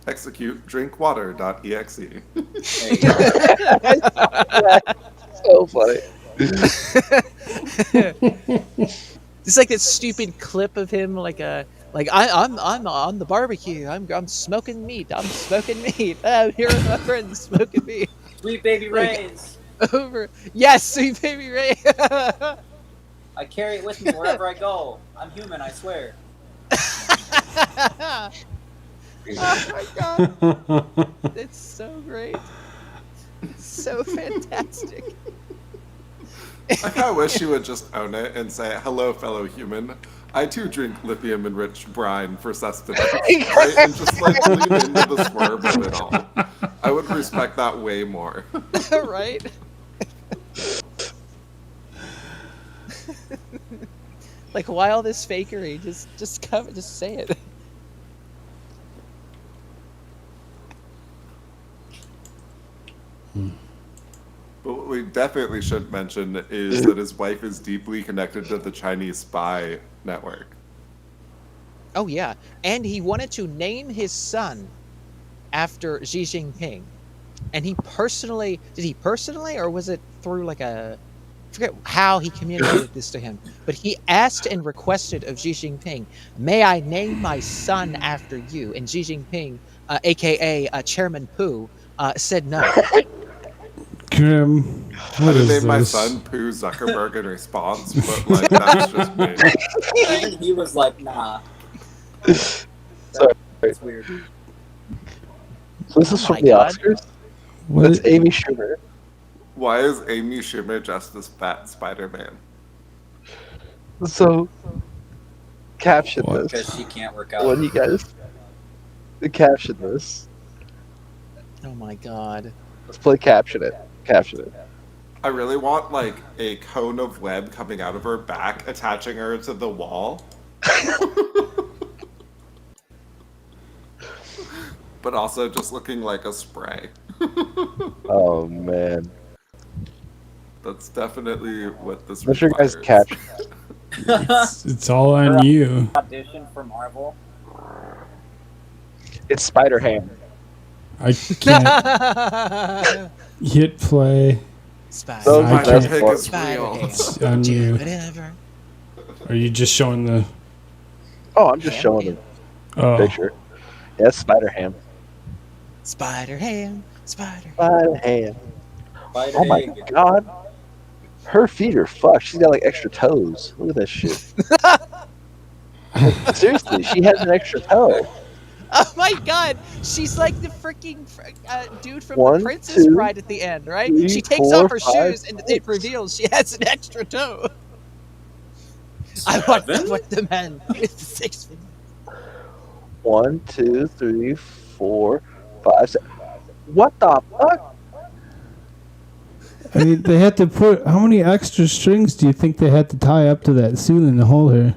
S7: Execute drinkwater.exe.
S19: So funny.
S8: It's like that stupid clip of him, I'm on the barbecue. I'm smoking meat. I'm smoking meat. I'm here with my friends smoking meat.
S10: Sweet baby Ray's.
S8: Yes, sweet baby Ray.
S10: I carry it with me wherever I go. I'm human, I swear.
S8: Oh my god. It's so great. It's so fantastic.
S7: I kind of wish she would just own it and say, "Hello, fellow human. I too drink lithium-enriched brine for sustenance," right? And just like lean into the swerve of it all. I would respect that way more.
S8: Right? Like, why all this fakery? Just say it.
S7: But what we definitely should mention is that his wife is deeply connected to the Chinese spy network.
S8: Oh yeah, and he wanted to name his son after Xi Jinping, and did he personally, or was it through like I forget how he communicated this to him, but he asked and requested of Xi Jinping, "May I name my son after you?" And Xi Jinping, aka Chairman Poo, said no.
S6: Grim.
S7: I would name my son Pooh Zuckerberg in response, but like that's just me.
S10: Even he was like, nah.
S19: Sorry.
S10: That's weird.
S19: So this is from the Oscars? That's Amy Schumer.
S7: Why is Amy Schumer just as fat Spider-Man?
S19: So, caption this.
S10: Because she can't work out.
S19: What do you guys caption this?
S8: Oh my god.
S19: Let's play caption it. Caption it.
S7: I really want like a cone of web coming out of her back, attaching her to the wall. But also just looking like a spray.
S19: Oh man.
S7: That's definitely what this
S19: Make sure you guys
S7: requires.
S19: caption
S6: It's, it's all on you.
S10: Audition for Marvel.
S19: It's Spider-Ham.
S6: I can't hit play.
S19: So
S6: I
S19: my
S6: can't.
S7: pick is real.
S6: It's on you.
S8: Whatever.
S6: Are you just showing the?
S19: Oh, I'm just showing the
S6: Oh.
S19: picture. Yeah, it's Spider-Ham.
S8: Spider-Ham.
S19: Spider-Ham. Oh my god. Her feet are fucked. She's got like extra toes. Look at that shit. Seriously, she has an extra toe.
S8: Oh my god, she's like the freaking dude from
S19: One,
S8: The Princess
S19: two,
S8: Bride at the end, right?
S19: three,
S8: She takes
S19: four,
S8: off her
S19: five,
S8: shoes and it reveals she has an extra toe. I want the man with the 6 feet.
S19: 1, 2, 3, 4, 5, 6. What the fuck?
S6: I mean, they had to put. How many extra strings do you think they had to tie up to that ceiling hole here?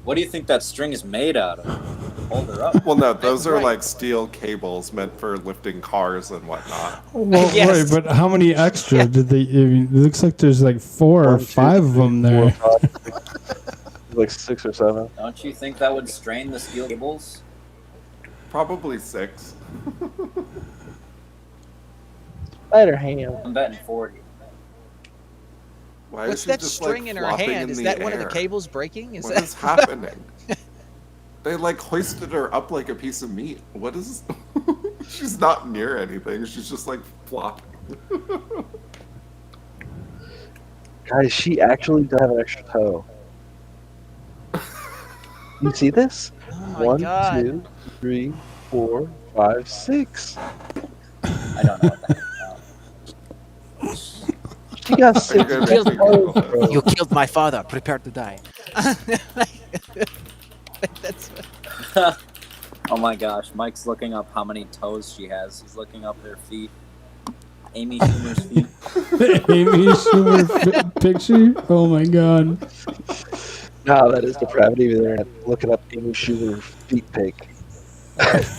S10: What do you think that string is made out of? hold her up.
S7: Well, no, those are
S8: Right.
S7: like steel cables meant for lifting cars and whatnot.
S6: Well,
S8: Yes.
S6: right, but how many extra did they? I mean, it looks like there's like 4 or 5 of them there.
S19: 4, 5, like 6 or 7.
S10: Don't you think that would strain the steel cables?
S7: Probably 6.
S19: Better hand.
S10: I'm betting 40.
S7: Why
S8: What's
S7: is she
S8: that
S7: just,
S8: string
S7: like,
S8: in her
S7: flopping
S8: hand?
S7: in
S8: Is
S7: the
S8: that one of the
S7: air?
S8: cables breaking?
S7: What is happening? They like hoisted her up like a piece of meat. What is? She's not near anything. She's just like flopping.
S19: Guys, she actually does have an extra toe. You see this?
S8: Oh my
S19: 1,
S8: God.
S19: 2, 3, 4, 5, 6.
S10: I don't know what the heck.
S19: She got
S7: Are
S19: 6
S7: you gonna make me Google this?
S19: bro.
S8: You killed my father. Prepare to die. That's
S10: Oh my gosh, Mike's looking up how many toes she has. He's looking up her feet. Amy Schumer's feet.
S6: Amy Schumer picture? Oh my god.
S19: No, that is depravity there. Looking up Amy Schumer feet pic.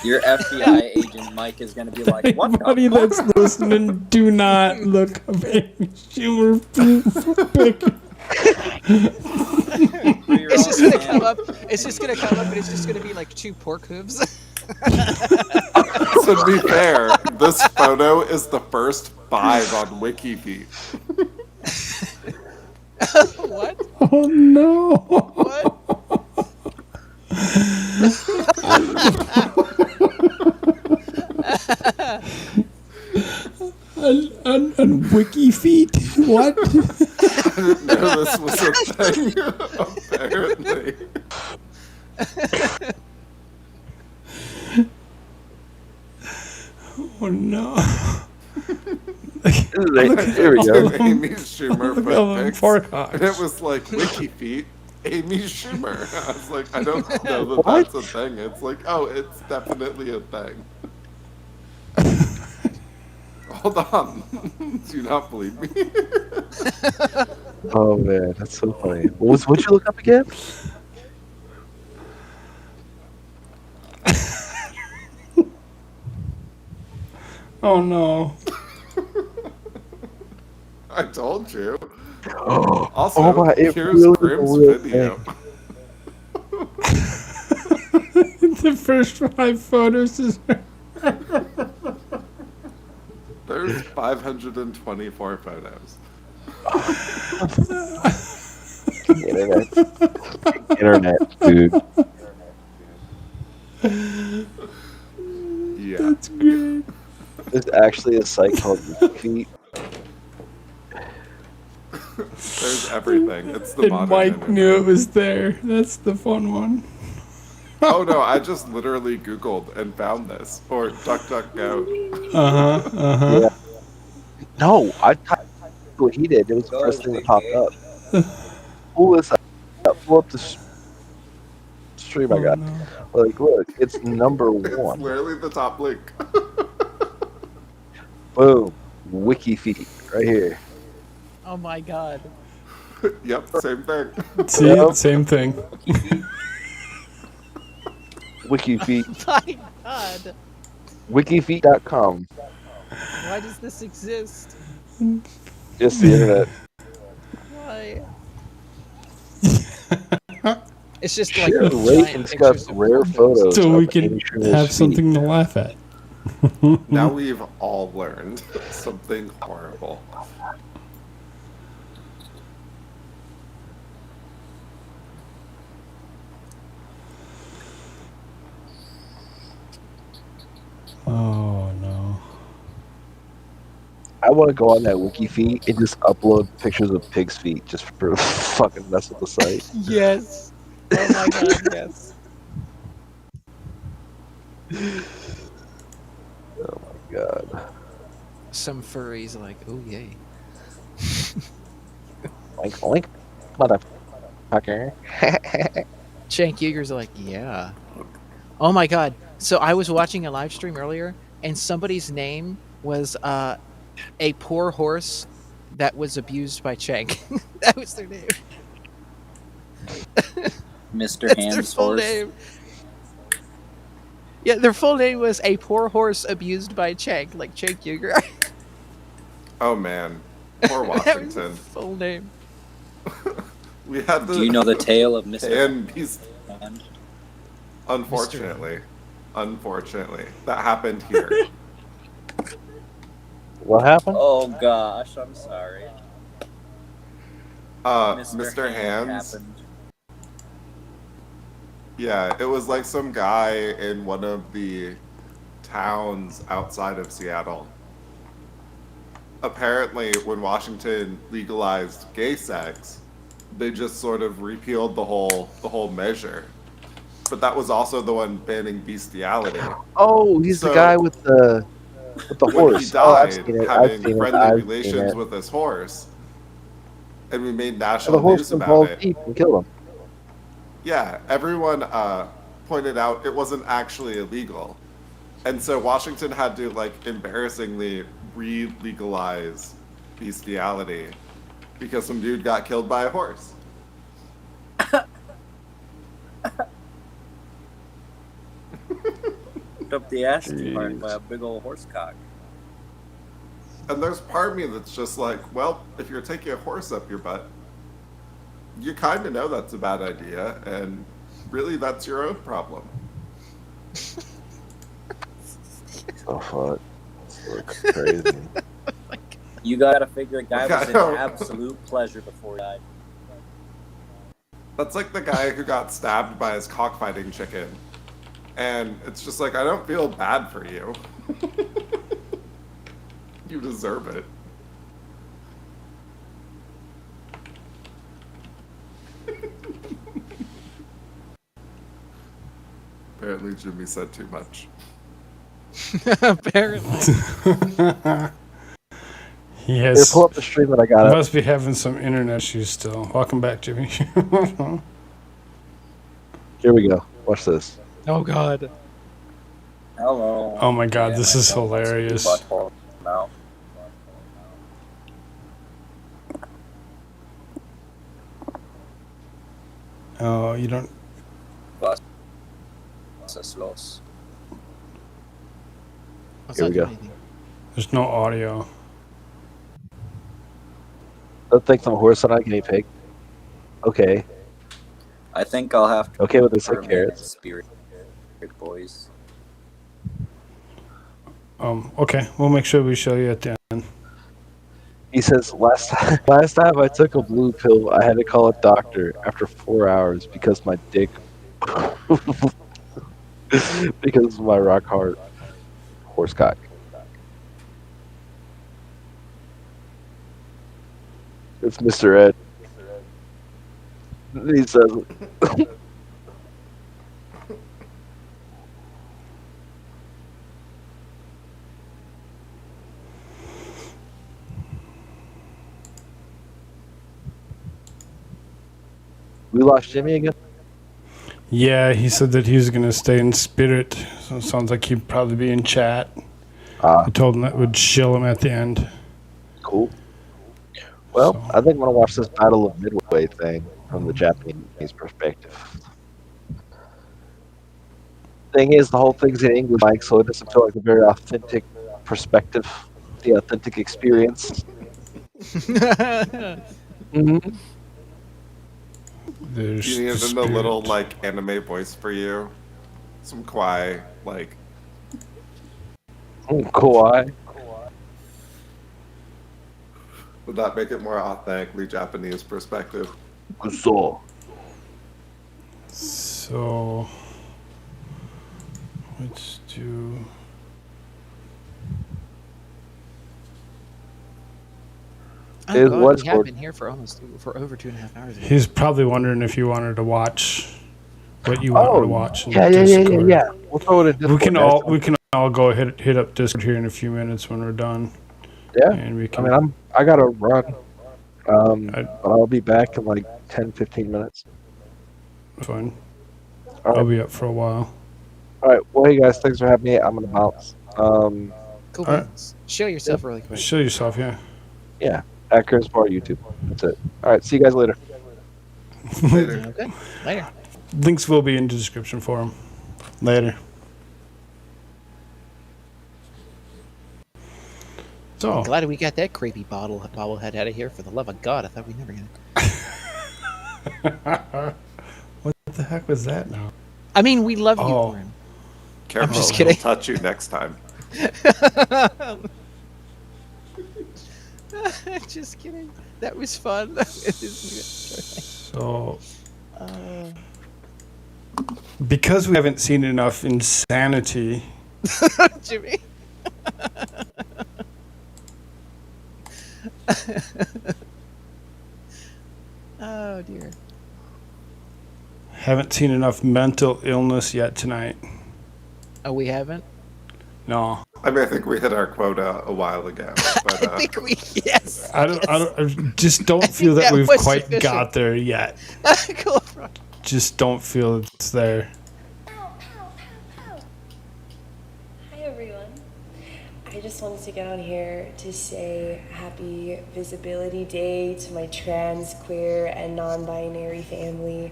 S10: Your FBI agent Mike is gonna be like, what
S6: Everybody
S10: the
S6: that's listening, do not look up Amy Schumer picture.
S8: It's just gonna come up. It's just gonna come up, and it's just gonna be like 2 pork hooves.
S7: To be fair, this photo is the first 5 on WikiFeet.
S8: What?
S6: Oh no.
S8: What?
S6: On WikiFeet? What?
S7: I didn't know this was a thing, apparently.
S6: Oh no.
S19: Here we go.
S7: Amy Schumer
S6: Look at them
S7: foot
S6: pork
S7: pics.
S6: hocks.
S7: And it was like WikiFeet, Amy Schumer. I was like, I don't know that
S19: What?
S7: that's a thing. It's like, oh, it's definitely a thing. Hold on. Do you not believe me?
S19: Oh man, that's so funny. What'd you look up again?
S6: Oh no.
S7: I told you.
S19: Oh,
S7: Also,
S19: oh my, it
S7: here's
S19: really
S7: Grim's
S19: will
S7: video.
S6: The first 5 photos is
S7: There's 524 photos.
S19: Internet, dude.
S7: Yeah.
S6: That's great.
S19: There's actually a site called WikiFeet.
S7: There's everything. It's the
S6: And
S7: modern
S6: Mike
S7: internet.
S6: knew it was there. That's the fun one.
S7: Oh no, I just literally Googled and found this. Or DuckDuckGo.
S19: Yeah. No, I typed what he did. It was the first thing that popped up. Pull this up. Pull up the stream I got. Like, look, it's number
S7: It's
S19: 1.
S7: literally the top link.
S19: Boom. WikiFeet. Right here.
S8: Oh my god.
S7: Yep, same thing.
S6: See,
S19: Yep.
S6: same thing.
S19: WikiFeet.
S8: My god.
S19: Wikifeet.com.
S8: Why does this exist?
S19: Just the internet.
S8: Why? It's just like
S19: Share, rate,
S8: giant
S19: and discuss
S8: pictures of
S19: rare photos.
S6: So we
S19: of
S6: can
S19: Amy Schumer's
S6: have
S19: feet.
S6: something to laugh at.
S7: Now we've all learned something horrible.
S6: Oh no.
S19: I want to go on that WikiFeet and just upload pictures of pigs' feet just for fucking mess with the site.
S8: Yes. Oh my god, yes.
S19: Oh my god.
S8: Some furries are like, oh yay.
S19: Oink oink. Motherfucker.
S8: Shank Yeager's like, yeah. Oh my god. So I was watching a live stream earlier, and somebody's name was a poor horse that was abused by Shank. That was their name.
S10: Mr.
S8: That's their
S10: Ham's
S8: full
S10: horse.
S8: name. Yeah, their full name was A Poor Horse Abused by Cenk, like Cenk Uygur.
S7: Oh man, poor
S8: That was the
S7: Washington.
S8: full name.
S7: We had
S10: Do you know the tale of
S7: Mr.
S10: Mr.
S7: Hand Beast.
S10: Hand?
S7: Unfortunately, that happened here.
S19: What happened?
S10: Oh gosh, I'm sorry.
S7: Mr. Hands.
S10: Happened.
S7: Yeah, it was like some guy in one of the towns outside of Seattle. Apparently, when Washington legalized gay sex, they just sort of repealed the whole measure. But that was also the one banning bestiality.
S19: Oh, he's the
S7: So,
S19: guy with the
S7: when
S19: horse.
S7: he
S19: Oh, I've
S7: died,
S19: seen it.
S7: having friendly
S19: I've
S7: relations
S19: seen it.
S7: with his horse, and we made
S19: And
S7: national
S19: the horse
S7: news
S19: was
S7: about
S19: balls
S7: it.
S19: deep and killed him.
S7: Yeah, everyone pointed out it wasn't actually illegal. And so Washington had to, like, embarrassingly re-legalize bestiality because some dude got killed by a horse.
S10: Up the ass too hard by a big old horse cock.
S7: And there's part of me that's just like, well, if you're taking a horse up your butt, you kind of know that's a bad idea, and really that's your own problem.
S19: Oh, fuck. This looks crazy.
S10: You gotta figure a guy
S7: Look,
S10: was
S7: I
S10: in
S7: know.
S10: absolute pleasure before he died.
S7: That's like the guy who got stabbed by his cockfighting chicken. And it's just like, I don't feel bad for you. You deserve it. Apparently Jimmy said too much.
S8: Apparently.
S6: Yes.
S19: Here, pull up the stream that I got up.
S6: Must be having some internet issues still. Welcome back, Jimmy.
S19: Here we go. Watch this.
S8: Oh god.
S10: Hello.
S6: Oh my god,
S10: Yeah,
S6: this
S10: my
S6: is
S10: phone wants to be
S6: hilarious.
S10: butthole now.
S6: Oh, you don't.
S10: Los.
S19: Here we go.
S6: There's no audio.
S19: Don't think I'm a horse and I guinea pig. Okay.
S10: I think I'll have to.
S19: Okay with this, like
S10: permit
S19: carrots.
S10: Spirit boys.
S6: Okay, we'll make sure we show you at the end.
S19: He says, last time I took a blue pill, I had to call a doctor after 4 hours because my dick, because of my rock hard horse cock. It's Mr. Ed. He says it. We lost Jimmy again?
S6: Yeah, he said that he was going to stay in spirit, so it sounds like he'd probably be in chat. I told him that would shill him at the end.
S19: Cool. Well, I think I'm going to watch this Battle of Midway thing from the Japanese perspective. Thing is, the whole thing's in English, Mike, so it doesn't feel like a very authentic perspective, the authentic experience. Mm-hmm.
S6: There's
S7: Do you need
S6: the
S7: a little,
S6: spirit.
S7: like, anime voice for you? Some kawaii, like...
S19: Kawaii.
S7: Would that make it more authentically Japanese perspective?
S19: So,
S6: let's do.
S8: Oh,
S19: It
S8: God,
S19: was
S8: we have
S19: for-
S8: been here for over 2.5 hours. now.
S6: He's probably wondering if you wanted to watch what you wanted to watch. In
S19: yeah. We'll throw it in Discord.
S6: We can all go hit up Discord here in a few minutes when we're done.
S19: Yeah.
S6: And we can.
S19: I mean, I gotta run. But I'll be back in like 10, 15 minutes.
S6: Fine.
S19: All right.
S6: I'll be up for a while.
S19: All right. Well, hey guys, thanks for having me. I'm gonna bounce.
S8: Cool.
S6: All right.
S8: Show yourself really quick.
S6: Show yourself, yeah.
S19: Yeah. At Chris Bar YouTube. That's it. All right. See you guys later.
S8: Okay. Later.
S6: Links will be in the description for him. Later. So
S8: I'm glad we got that creepy bobblehead out of here. For the love of God, I thought we'd never get it.
S6: What the heck was that now?
S8: I mean, we love you, Warren.
S7: Careful,
S8: I'm just kidding.
S7: He'll touch you next time.
S8: Just kidding. That was fun.
S6: So, because we haven't seen enough insanity,
S8: Jimmy. Oh dear.
S6: haven't seen enough mental illness yet tonight.
S8: Oh, we haven't?
S6: No.
S7: I mean, I think we hit our quota a while ago. But,
S8: I think we, yes.
S6: I just don't feel that we've
S8: was
S6: quite
S8: sufficient.
S6: got there yet.
S8: Koolfrogg.
S6: Just don't feel it's there.
S12: Hi everyone. I just wanted to get on here to say happy Visibility Day to my trans, queer, and non-binary family.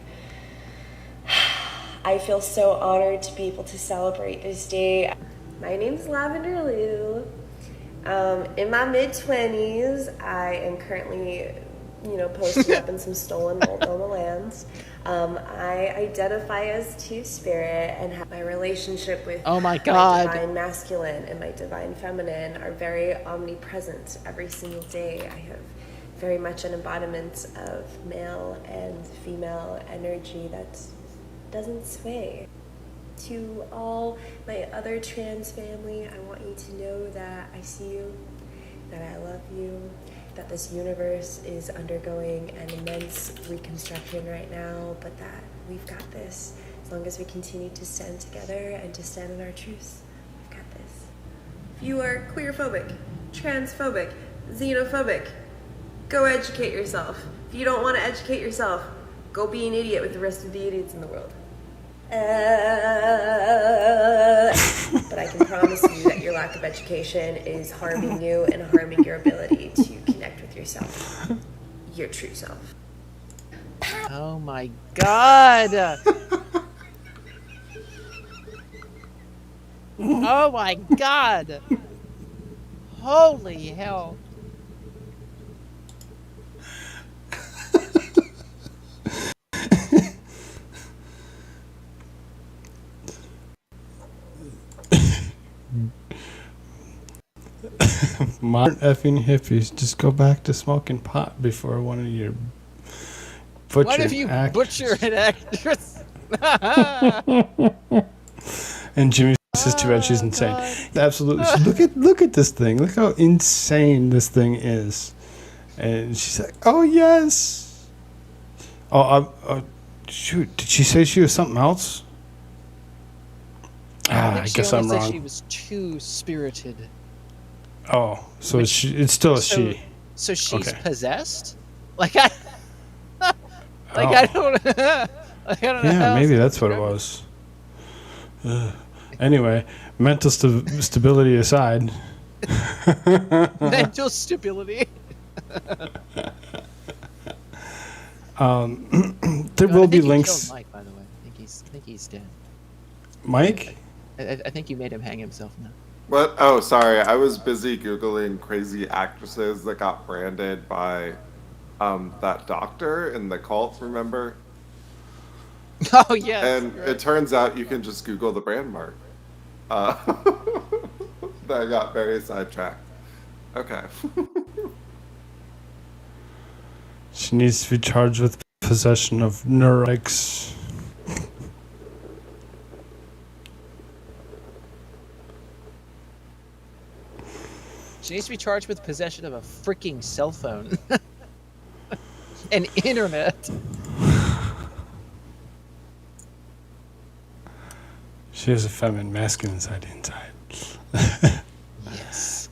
S12: I feel so honored to be able to celebrate this day. My name's Lavender Lou. In my mid-20s, I am currently, posting up in some stolen Multnomah lands. I identify as Two-Spirit and have my relationship with
S8: Oh my God.
S12: my divine masculine and my divine feminine are very omnipresent every single day. I have very much an embodiment of male and female energy that doesn't sway. To all my other trans family, I want you to know that I see you, that I love you, that this universe is undergoing an immense reconstruction right now, but that we've got this. As long as we continue to stand together and to stand in our truths, we've got this. If you are queerphobic, transphobic, xenophobic, go educate yourself. If you don't want to educate yourself, go be an idiot with the rest of the idiots in the world. But I can promise you that your lack of education is harming you and harming your ability to connect with yourself, your true self.
S8: Oh my God. Oh my God. Holy hell.
S6: Modern effing hippies, just go back to smoking pot before one of your butcher
S8: What if you butcher an actress?
S6: And Jimmy says too bad she's insane. Absolutely. Look at this thing. Look how insane this thing is. And she's like, oh yes. Oh, shoot. Did she say she was something else? I guess I'm wrong.
S8: She was too spirited.
S6: Oh, so it's still a she.
S8: So she's
S6: Okay.
S8: possessed? I don't I don't know.
S6: Yeah, maybe that's what it was. Anyway, mental stability aside.
S8: Mental stability.
S6: There will be links.
S8: Killed Mike, by the way. I think he's dead.
S6: Mike?
S8: I think you made him hang himself now.
S7: What? Oh, sorry. I was busy Googling crazy actresses that got branded by that doctor in the cult, remember?
S8: Oh, yes.
S7: And it turns out you can just Google the brand mark. That got very sidetracked. Okay.
S6: She needs to be charged with possession of neurotics.
S8: She needs to be charged with possession of a freaking cell phone. And internet.
S6: She has a feminine masculine side inside.
S8: Yes.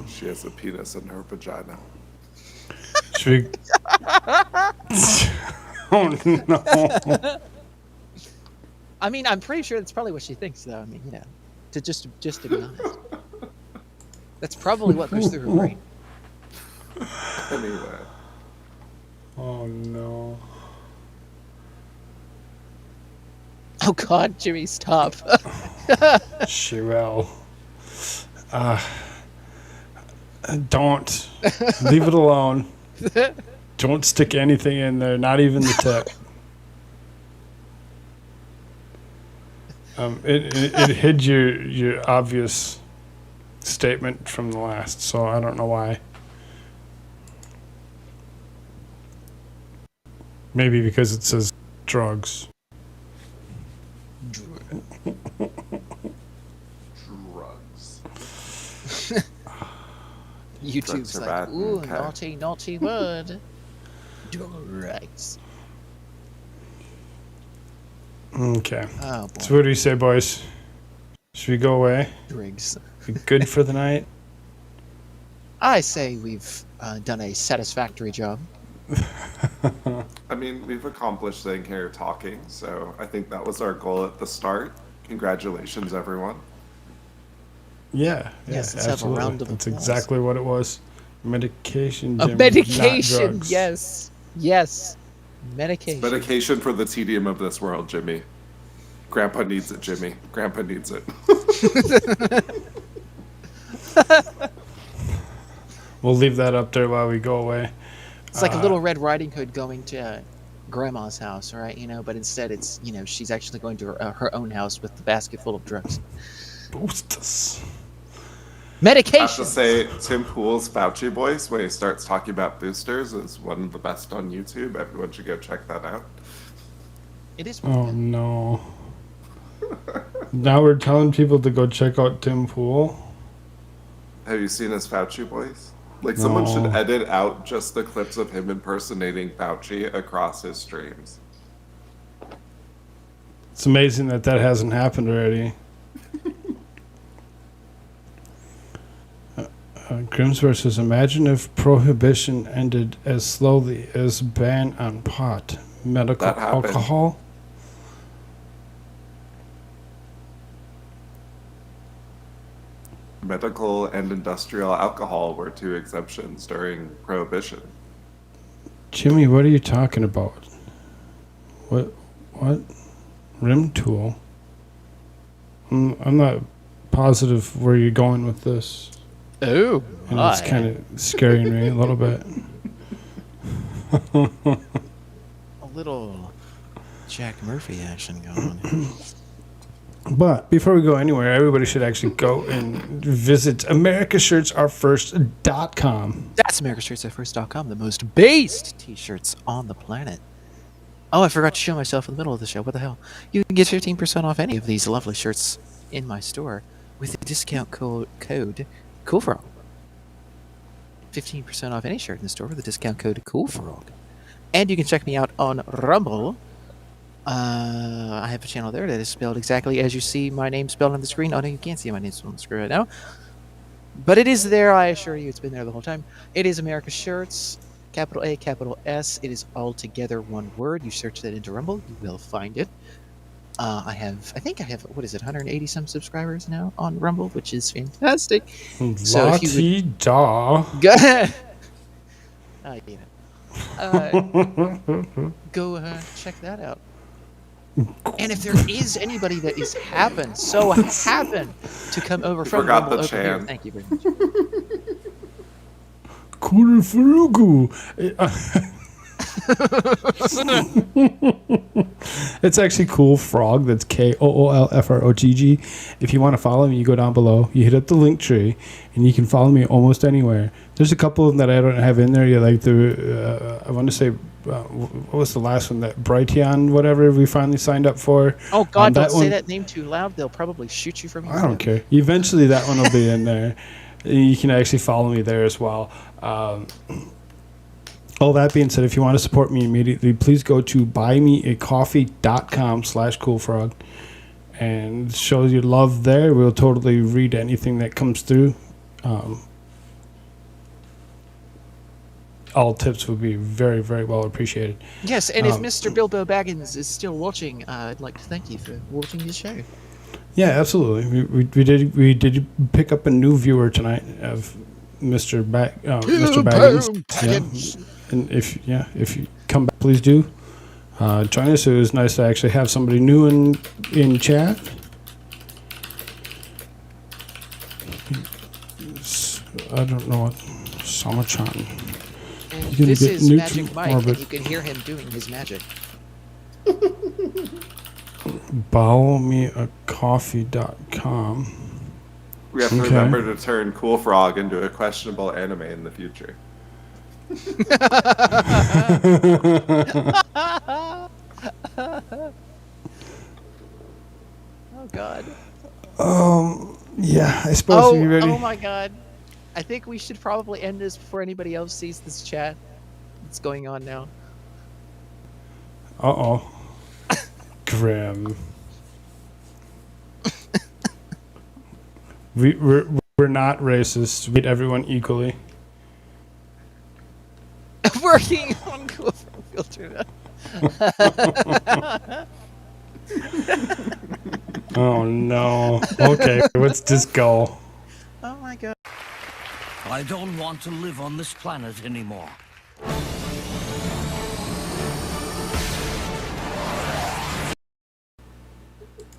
S7: She has a penis in her vagina.
S6: Should we... Oh no.
S8: I mean, I'm pretty sure that's probably what she thinks, though. I mean, just to be honest. That's probably what goes through her brain.
S7: Anyway.
S6: Oh no.
S8: Oh God, Jimmy, stop.
S6: She will. Don't. Leave it alone. Don't stick anything in there, not even the tip. It hid your obvious statement from the last, so I don't know why. Maybe because it says drugs.
S7: Drugs.
S8: YouTube's
S7: Drugs are
S8: like,
S7: bad.
S8: ooh,
S7: Okay.
S8: naughty word. Drugs.
S6: Okay.
S8: Oh, boy.
S6: So what do you say, boys? Should we go away?
S8: Drugs.
S6: We good for the night?
S8: I say we've done a satisfactory job.
S7: I mean, we've accomplished staying here talking, so I think that was our goal at the start. Congratulations, everyone.
S6: Yeah.
S8: Yes, let's
S6: absolutely.
S8: have a round of
S6: That's
S8: applause.
S6: exactly what it was. Medication,
S8: A
S6: Jimmy,
S8: medication,
S6: not drugs.
S8: yes. Yes. Medication.
S7: It's medication for the tedium of this world, Jimmy. Grandpa needs it, Jimmy. Grandpa needs it.
S6: We'll leave that up there while we go away.
S8: It's like a little Red Riding Hood going to grandma's house, right? But instead it's, she's actually going to her own house with the basket full of drugs.
S6: Boosters.
S8: Medication.
S7: I have to say, Tim Pool's Fauci voice, when he starts talking about boosters, is one of the best on YouTube. Everyone should go check that out.
S8: It is.
S6: Oh, no. Now we're telling people to go check out Tim Pool?
S7: Have you seen his Fauci voice? Like, someone should
S6: No.
S7: edit out just the clips of him impersonating Fauci across his streams.
S6: It's amazing that hasn't happened already. Grimsworth says, imagine if prohibition ended as slowly as ban on pot, medical
S7: That happened.
S6: alcohol.
S7: Medical and industrial alcohol were two exemptions during Prohibition.
S6: Jimmy, what are you talking about? What? Rim tool? I'm not positive where you're going with this.
S8: Oh,
S6: and it's
S8: my.
S6: kind of scaring me a little bit.
S8: A little Jack Murphy action going on.
S6: But before we go anywhere, everybody should actually go and visit americashirtsourfirst.com.
S8: That's americashirtsourfirst.com, the most based t-shirts on the planet. Oh, I forgot to show myself in the middle of the show. What the hell? You can get 15% off any of these lovely shirts in my store with the discount code Koolfrogg. 15% off any shirt in the store with the discount code Koolfrogg. And you can check me out on Rumble. I have a channel there that is spelled exactly as you see my name spelled on the screen. Oh, no, you can't see my name spelled on the screen right now. But it is there, I assure you. It's been there the whole time. It is America Shirts, capital A, capital S. It is all together one word. You search that into Rumble, you will find it. I think I have, 180 some subscribers now on Rumble, which is fantastic. So if you would...
S6: Da.
S8: Go check that out. And if there is anybody that is happen to come over from
S7: forgot
S8: Rumble
S7: the
S8: over here,
S7: Chan.
S8: thank you very much.
S6: Koolfrogg. It's actually Koolfrogg. That's Koolfrogg. If you want to follow me, you go down below. You hit up the link tree, and you can follow me almost anywhere. There's a couple of them that I don't have in there. You like the I want to say, what was the last one? That Brighteon, whatever we finally signed up for.
S8: Oh God! Don't say
S6: one,
S8: that name too loud. They'll probably shoot you from your
S6: I don't care. Eventually, that one will be in there. You can actually follow me there as well. All that being said, if you want to support me immediately, please go to buymeacoffee.com/Koolfrogg and show your love there. We'll totally read anything that comes through. All tips would be very, very well appreciated.
S8: Yes, and if Mr. Bilbo Baggins is still watching, I'd like to thank you for watching this show.
S6: Yeah, absolutely. We did pick up a new viewer tonight of Mr. Baggins. Yeah. And if you come back, please do join us. It was nice to actually have somebody new in chat. I don't know what. Sama-chan.
S8: And
S6: You're gonna
S8: this
S6: get
S8: is
S6: nuked
S8: Magic
S6: from
S8: Mike,
S6: orbit.
S8: and you can hear him doing his magic.
S6: Bowmeacoffee.com.
S7: We have to remember to turn Koolfrogg into a questionable anime in the future.
S8: Oh God.
S6: Yeah, I suppose are you ready?
S8: Oh my God. I think we should probably end this before anybody else sees this chat that's going on now.
S6: Uh-oh. Grim. We're not racist. We treat everyone equally.
S8: Working on Koolfrogg filter.
S6: Oh no. Okay, what's this goal?
S8: Oh my God.
S15: I don't want to live on this planet anymore.